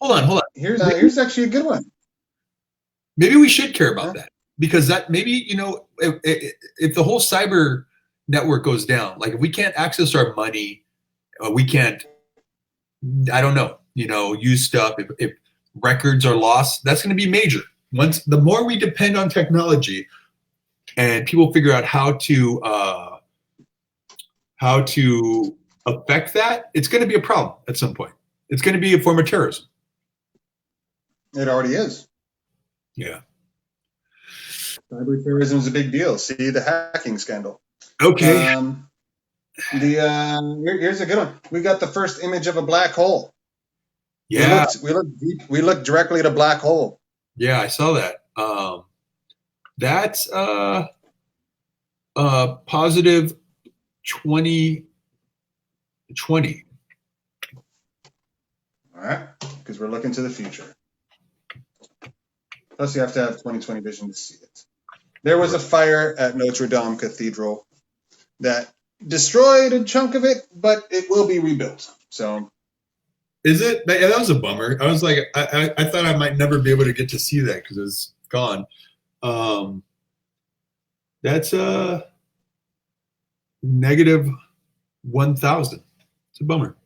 S2: Hold on.
S1: Here's actually a good one.
S2: Maybe we should care about that, because that maybe, you know, if the whole cyber network goes down, like if we can't access our money, we can't, I don't know, you know, use stuff. If records are lost, that's going to be major. The more we depend on technology, and people figure out how to affect that, it's going to be a problem at some point. It's going to be a form of terrorism.
S1: It already is.
S2: Yeah.
S1: Cyber terrorism is a big deal. See the hacking scandal.
S2: Okay.
S1: Here's a good one. We got the first image of a black hole.
S2: Yeah.
S1: We looked directly at a black hole.
S2: Yeah, I saw that. That's positive 2020.
S1: All right, because we're looking to the future. Plus, you have to have 2020 vision to see it. There was a fire at Notre Dame Cathedral that destroyed a chunk of it, but it will be rebuilt. So,
S2: is it? Yeah, that was a bummer. I was like, I thought I might never be able to get to see that because it's gone. That's negative 1,000. It's a bummer.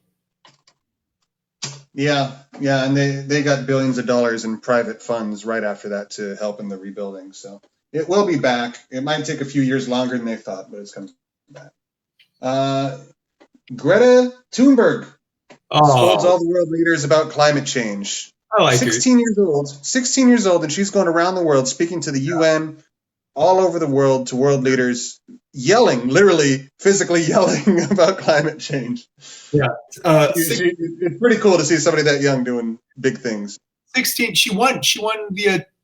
S1: Yeah, and they got billions of dollars in private funds right after that to help in the rebuilding. So it will be back. It might take a few years longer than they thought, but it's coming back. Greta Thunberg scolds all the world leaders about climate change.
S2: I like
S1: 16 years old. 16 years old, and she's going around the world speaking to the UN, all over the world, to world leaders, yelling, literally, physically yelling about climate change.
S2: Yeah.
S1: It's pretty cool to see somebody that young doing big things.
S2: 16. She won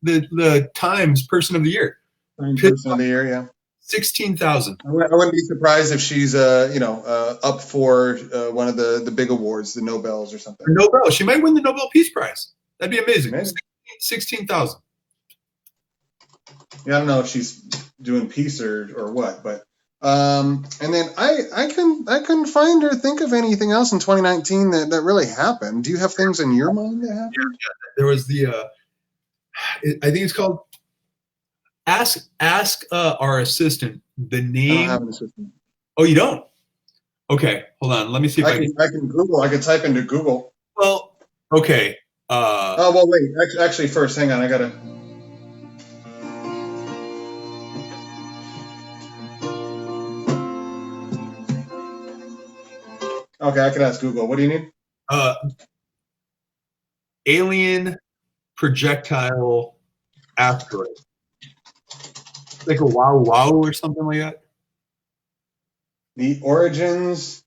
S2: the Times Person of the Year.
S1: Person of the Year, yeah.
S2: 16,000.
S1: I wouldn't be surprised if she's up for one of the big awards, the Nobels or something.
S2: Nobel. She might win the Nobel Peace Prize. That'd be amazing. 16,000.
S1: Yeah, I don't know if she's doing peace or what, but and then I couldn't find or think of anything else in 2019 that really happened. Do you have things in your mind that happened?
S2: Yeah. There was the I think it's called Ask our assistant the name.
S1: I don't have an assistant.
S2: Oh, you don't? Okay, hold on. Let me see if I
S1: can Google. I can type into Google.
S2: Well, okay.
S1: Oh well, wait. Actually, first, hang on. I gotta. Okay, I can ask Google. What do you need?
S2: Alien projectile asteroid. Like a wow wow or something like that.
S1: The origins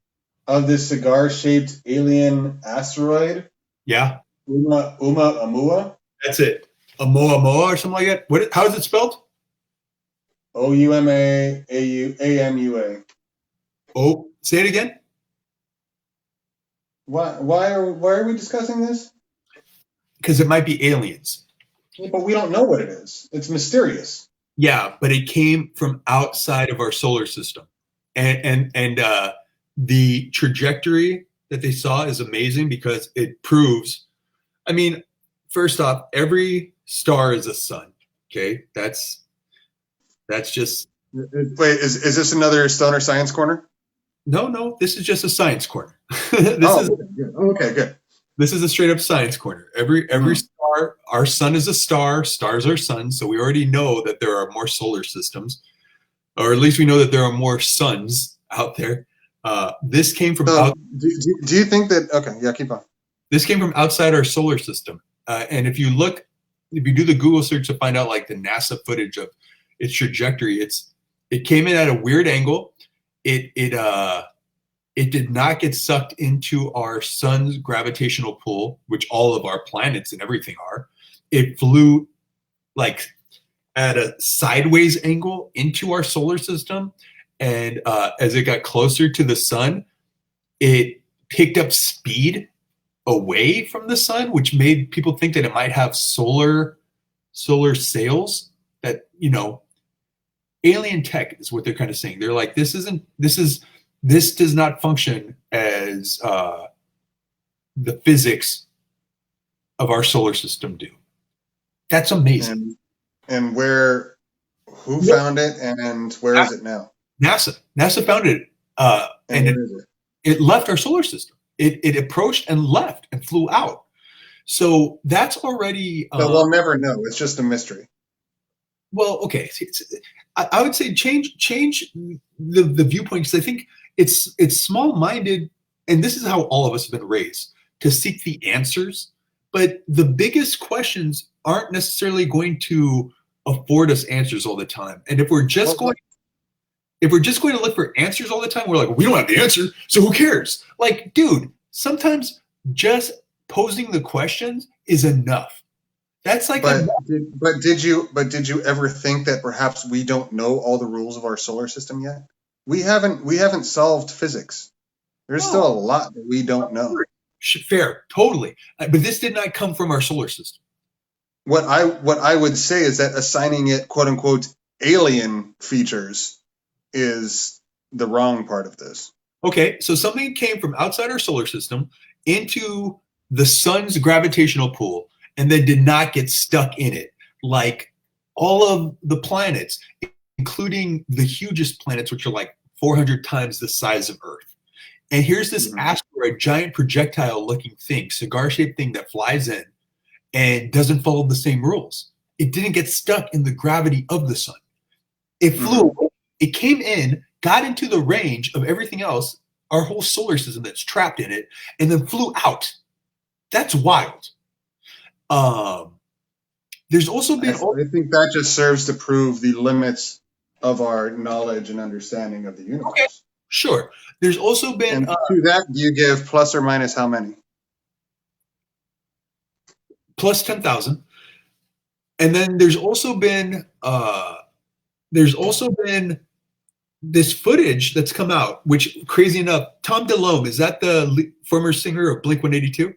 S1: of this cigar-shaped alien asteroid.
S2: Yeah.
S1: Oumuamua.
S2: That's it. Oumuamua or something like that. How is it spelled?
S1: Oumamua.
S2: Oh, say it again.
S1: Why are we discussing this?
S2: Because it might be aliens.
S1: But we don't know what it is. It's mysterious.
S2: Yeah, but it came from outside of our solar system, and the trajectory that they saw is amazing because it proves. I mean, first off, every star is a sun. Okay, that's just.
S1: Wait, is this another Stoner Science Corner?
S2: No, this is just a science corner.
S1: Okay, good.
S2: This is a straight up science corner. Every star, our sun is a star, stars are suns, so we already know that there are more solar systems, or at least we know that there are more suns out there. This came from.
S1: Do you think that? Okay, yeah, keep on.
S2: This came from outside our solar system, and if you do the Google search to find out like the NASA footage of its trajectory, it came in at a weird angle. It did not get sucked into our sun's gravitational pull, which all of our planets and everything are. It flew like at a sideways angle into our solar system. And as it got closer to the sun, it picked up speed away from the sun, which made people think that it might have solar sails that, alien tech is what they're kind of saying. They're like, this does not function as the physics of our solar system do. That's amazing.
S1: And who found it, and where is it now?
S2: NASA found it, and it left our solar system. It approached and left and flew out. So that's already.
S1: But we'll never know. It's just a mystery.
S2: Well, okay. I would say change the viewpoint, because I think it's small-minded, and this is how all of us have been raised, to seek the answers. But the biggest questions aren't necessarily going to afford us answers all the time. And if we're just going to look for answers all the time, we're like, we don't have the answer, so who cares? Like, dude, sometimes just posing the questions is enough. That's like.
S1: But did you ever think that perhaps we don't know all the rules of our solar system yet? We haven't solved physics. There's still a lot that we don't know.
S2: Fair, totally. But this did not come from our solar system.
S1: What I would say is that assigning it quote unquote alien features is the wrong part of this.
S2: Okay, so something came from outside our solar system into the sun's gravitational pull, and then did not get stuck in it, like all of the planets, including the hugest planets, which are like 400 times the size of Earth. And here's this asteroid, giant projectile-looking thing, cigar-shaped thing that flies in and doesn't follow the same rules. It didn't get stuck in the gravity of the sun. It flew away. It came in, got into the range of everything else, our whole solar system that's trapped in it, and then flew out. That's wild. There's also been.
S1: I think that just serves to prove the limits of our knowledge and understanding of the universe.
S2: Okay, sure. There's also been.
S1: And to that, you give plus or minus how many?
S2: Plus 10,000. And then there's also been. This footage that's come out, which, crazy enough, Tom DeLome, is that the former singer of Blink-182?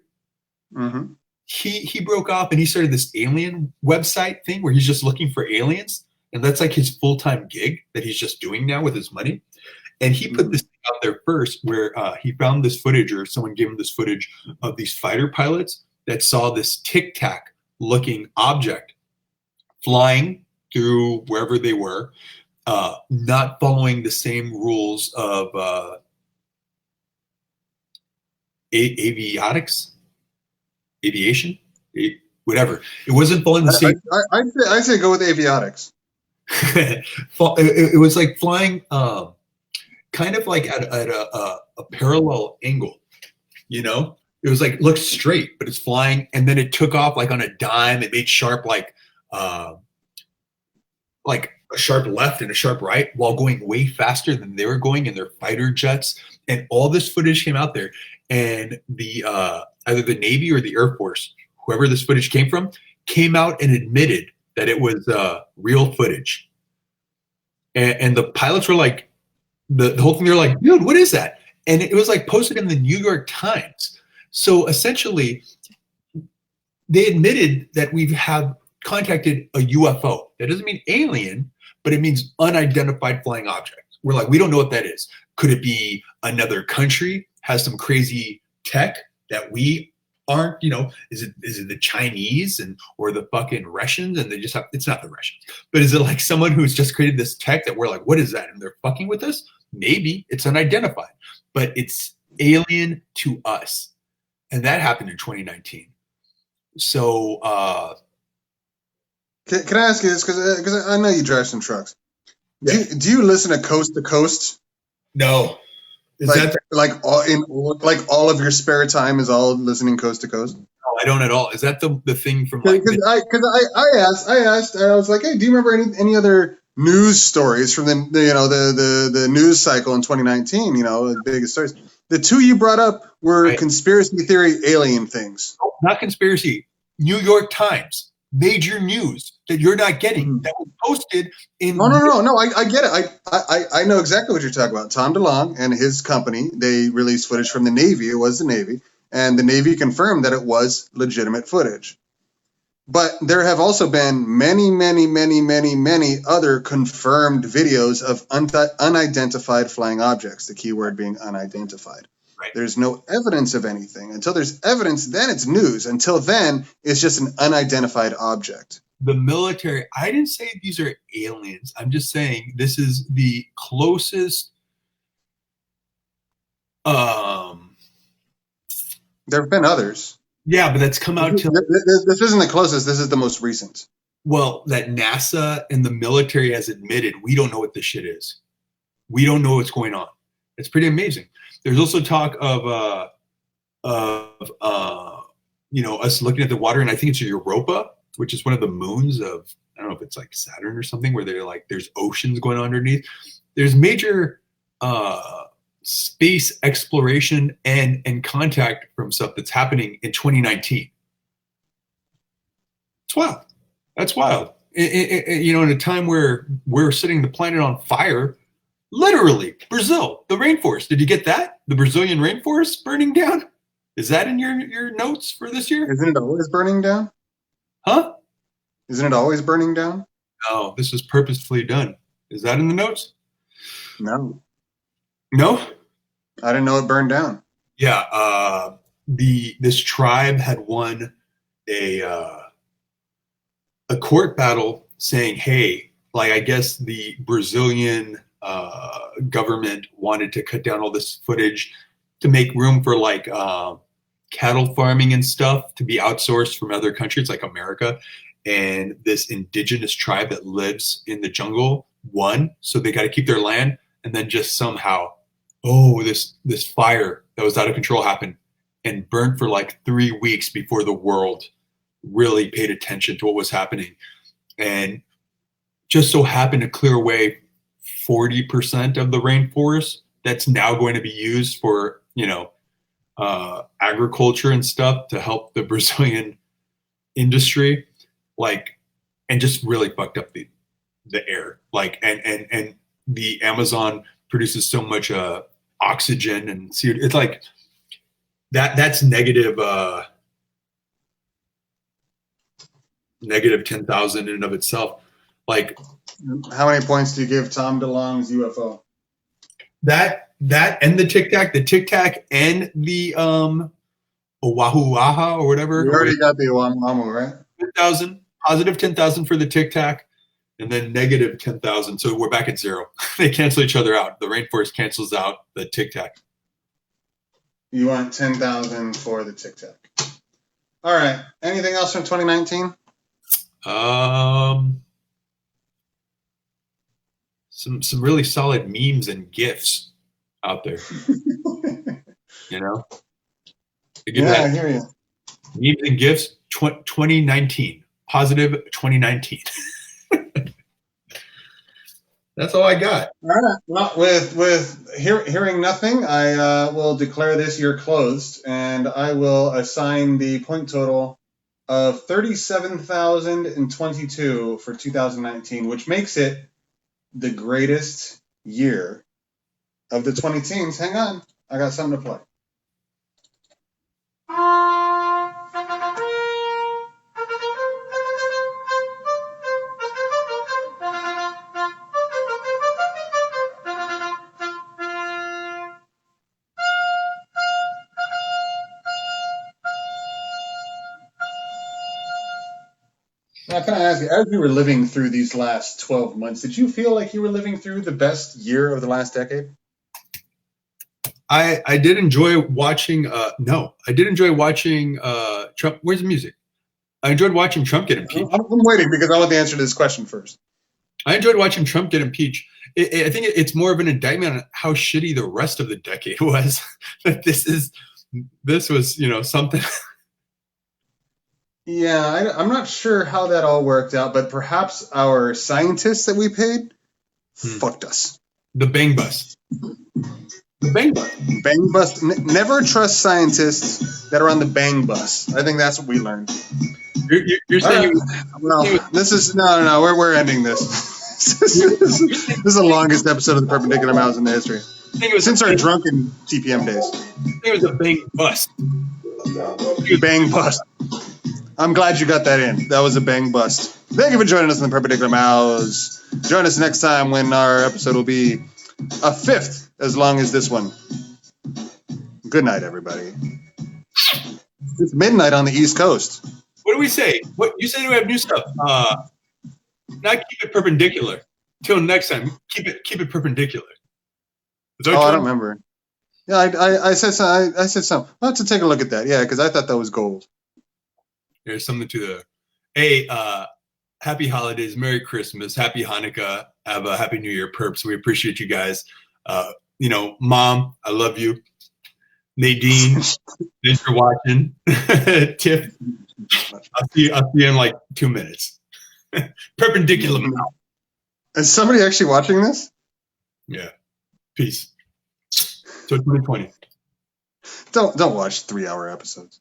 S1: Mm-hmm.
S2: He broke off and he started this alien website thing where he's just looking for aliens, and that's like his full-time gig that he's just doing now with his money. And he put this thing out there first where he found this footage, or someone gave him this footage of these fighter pilots that saw this tic-tac looking object flying through wherever they were, not following the same rules of aviation, whatever. It wasn't following the same.
S1: I'd say go with avionics.
S2: It was like flying, kind of like at a parallel angle, you know? It was like, looked straight, but it's flying. And then it took off like on a dime. It made sharp, like a sharp left and a sharp right while going way faster than they were going in their fighter jets. And all this footage came out there. And the either the Navy or the Air Force, whoever this footage came from, came out and admitted that it was real footage. And the pilots were like, the whole thing, they're like, dude, what is that? And it was like posted in the New York Times. So essentially, they admitted that we have contacted a UFO. That doesn't mean alien, but it means unidentified flying object. We're like, we don't know what that is. Could it be another country, has some crazy tech that we aren't, you know, is it the Chinese or the fucking Russians, and they just have, it's not the Russians, but is it like someone who's just created this tech that we're like, what is that? And they're fucking with us? Maybe it's unidentified, but it's alien to us. And that happened in 2019. So,
S1: can I ask you this? Because I know you drive some trucks.
S2: Yeah.
S1: Do you listen to Coast to Coast?
S2: No. Is
S1: like,
S2: that
S1: like all of your spare time is all listening Coast to Coast?
S2: No, I don't at all. Is that the thing from like?
S1: Because I asked, I was like, hey, do you remember any other news stories from the news cycle in 2019? You know, the biggest stories. The two you brought up were conspiracy theory alien things.
S2: Not conspiracy. New York Times, major news that you're not getting, that was posted in.
S1: No. I get it. I know exactly what you're talking about. Tom DeLonge and his company, they released footage from the Navy. It was the Navy, and the Navy confirmed that it was legitimate footage. But there have also been many other confirmed videos of unidentified flying objects, the key word being unidentified.
S2: Right.
S1: There's no evidence of anything. Until there's evidence, then it's news. Until then, it's just an unidentified object.
S2: The military, I didn't say these are aliens. I'm just saying this is the closest.
S1: There have been others.
S2: Yeah, but that's come out to.
S1: This isn't the closest. This is the most recent.
S2: Well, that NASA and the military has admitted we don't know what this shit is. We don't know what's going on. It's pretty amazing. There's also talk of us looking at the water, and I think it's Europa, which is one of the moons of, I don't know if it's like Saturn or something, where they're like there's oceans going on underneath. There's major space exploration and contact from stuff that's happening in 2019. It's wild. That's wild. In a time where we're setting the planet on fire, literally, Brazil, the rainforest. Did you get that? The Brazilian rainforest burning down? Is that in your notes for this year?
S1: Isn't it always burning down?
S2: Huh?
S1: Isn't it always burning down?
S2: No, this was purposefully done. Is that in the notes?
S1: No.
S2: No?
S1: I didn't know it burned down.
S2: Yeah. This tribe had won a court battle saying, hey, like, I guess the Brazilian government wanted to cut down all this footage to make room for like cattle farming and stuff to be outsourced from other countries like America. And this indigenous tribe that lives in the jungle won, so they got to keep their land. And then just somehow, this fire that was out of control happened and burned for like 3 weeks before the world really paid attention to what was happening. And just so happened to clear away 40% of the rainforest that's now going to be used for, agriculture and stuff to help the Brazilian industry, and just really fucked up the air. And the Amazon produces so much oxygen and CO2. It's like that's negative 10,000 in and of itself. Like,
S1: how many points do you give Tom DeLonge's UFO?
S2: That and the Tic Tac and the Oahu or whatever.
S1: You already got the Oahu, right?
S2: 10,000, positive 10,000 for the Tic Tac, and then negative 10,000. So we're back at zero. They cancel each other out. The rainforest cancels out the Tic Tac.
S1: You want 10,000 for the Tic Tac. All right. Anything else from 2019?
S2: Some really solid memes and GIFs. out there. You know?
S1: Yeah, I hear you.
S2: Needs and gifts 2019. Positive 2019. That's all I got.
S1: All right. Well, with hearing nothing, I will declare this year closed, and I will assign the point total of 37,022 for 2019, which makes it the greatest year of the 20 teens. Hang on, I got something to play. Now, can I ask you, as you were living through these last 12 months, did you feel like you were living through the best year of the last decade?
S2: I did enjoy watching. No, I did enjoy watching Trump. Where's the music? I enjoyed watching Trump get impeached.
S1: I'm waiting because I want the answer to this question first.
S2: I enjoyed watching Trump get impeached. I think it's more of an indictment on how shitty the rest of the decade was. That this was, you know, something.
S1: Yeah, I'm not sure how that all worked out, but perhaps our scientists that we paid fucked us.
S2: The bang bus. The bang bus.
S1: Bang bus. Never trust scientists that are on the bang bus. I think that's what we learned.
S2: You're saying?
S1: No, this is no. We're ending this. This is the longest episode of the Perpendicular Mouse in the history since our drunken TPM days.
S2: I think it was a bang bus.
S1: Bang bust. I'm glad you got that in. That was a bang bust. Thank you for joining us on the Perpendicular Mouse. Join us next time when our episode will be a fifth as long as this one. Good night, everybody. It's midnight on the East Coast.
S2: What do we say? What you said? We have new stuff. Not keep it perpendicular. Till next time, keep it perpendicular.
S1: I don't remember. Yeah, I said so. I said something. I'll have to take a look at that. Yeah, because I thought that was gold.
S2: There's something to the. Hey, happy holidays, Merry Christmas, Happy Hanukkah, have a Happy New Year, perps. We appreciate you guys. You know, Mom, I love you. Nadine, thanks for watching. Tiff, I'll see you in like 2 minutes. Perpendicular Mouse.
S1: Is somebody actually watching this?
S2: Yeah. Peace. So 2020.
S1: Don't watch 3-hour episodes.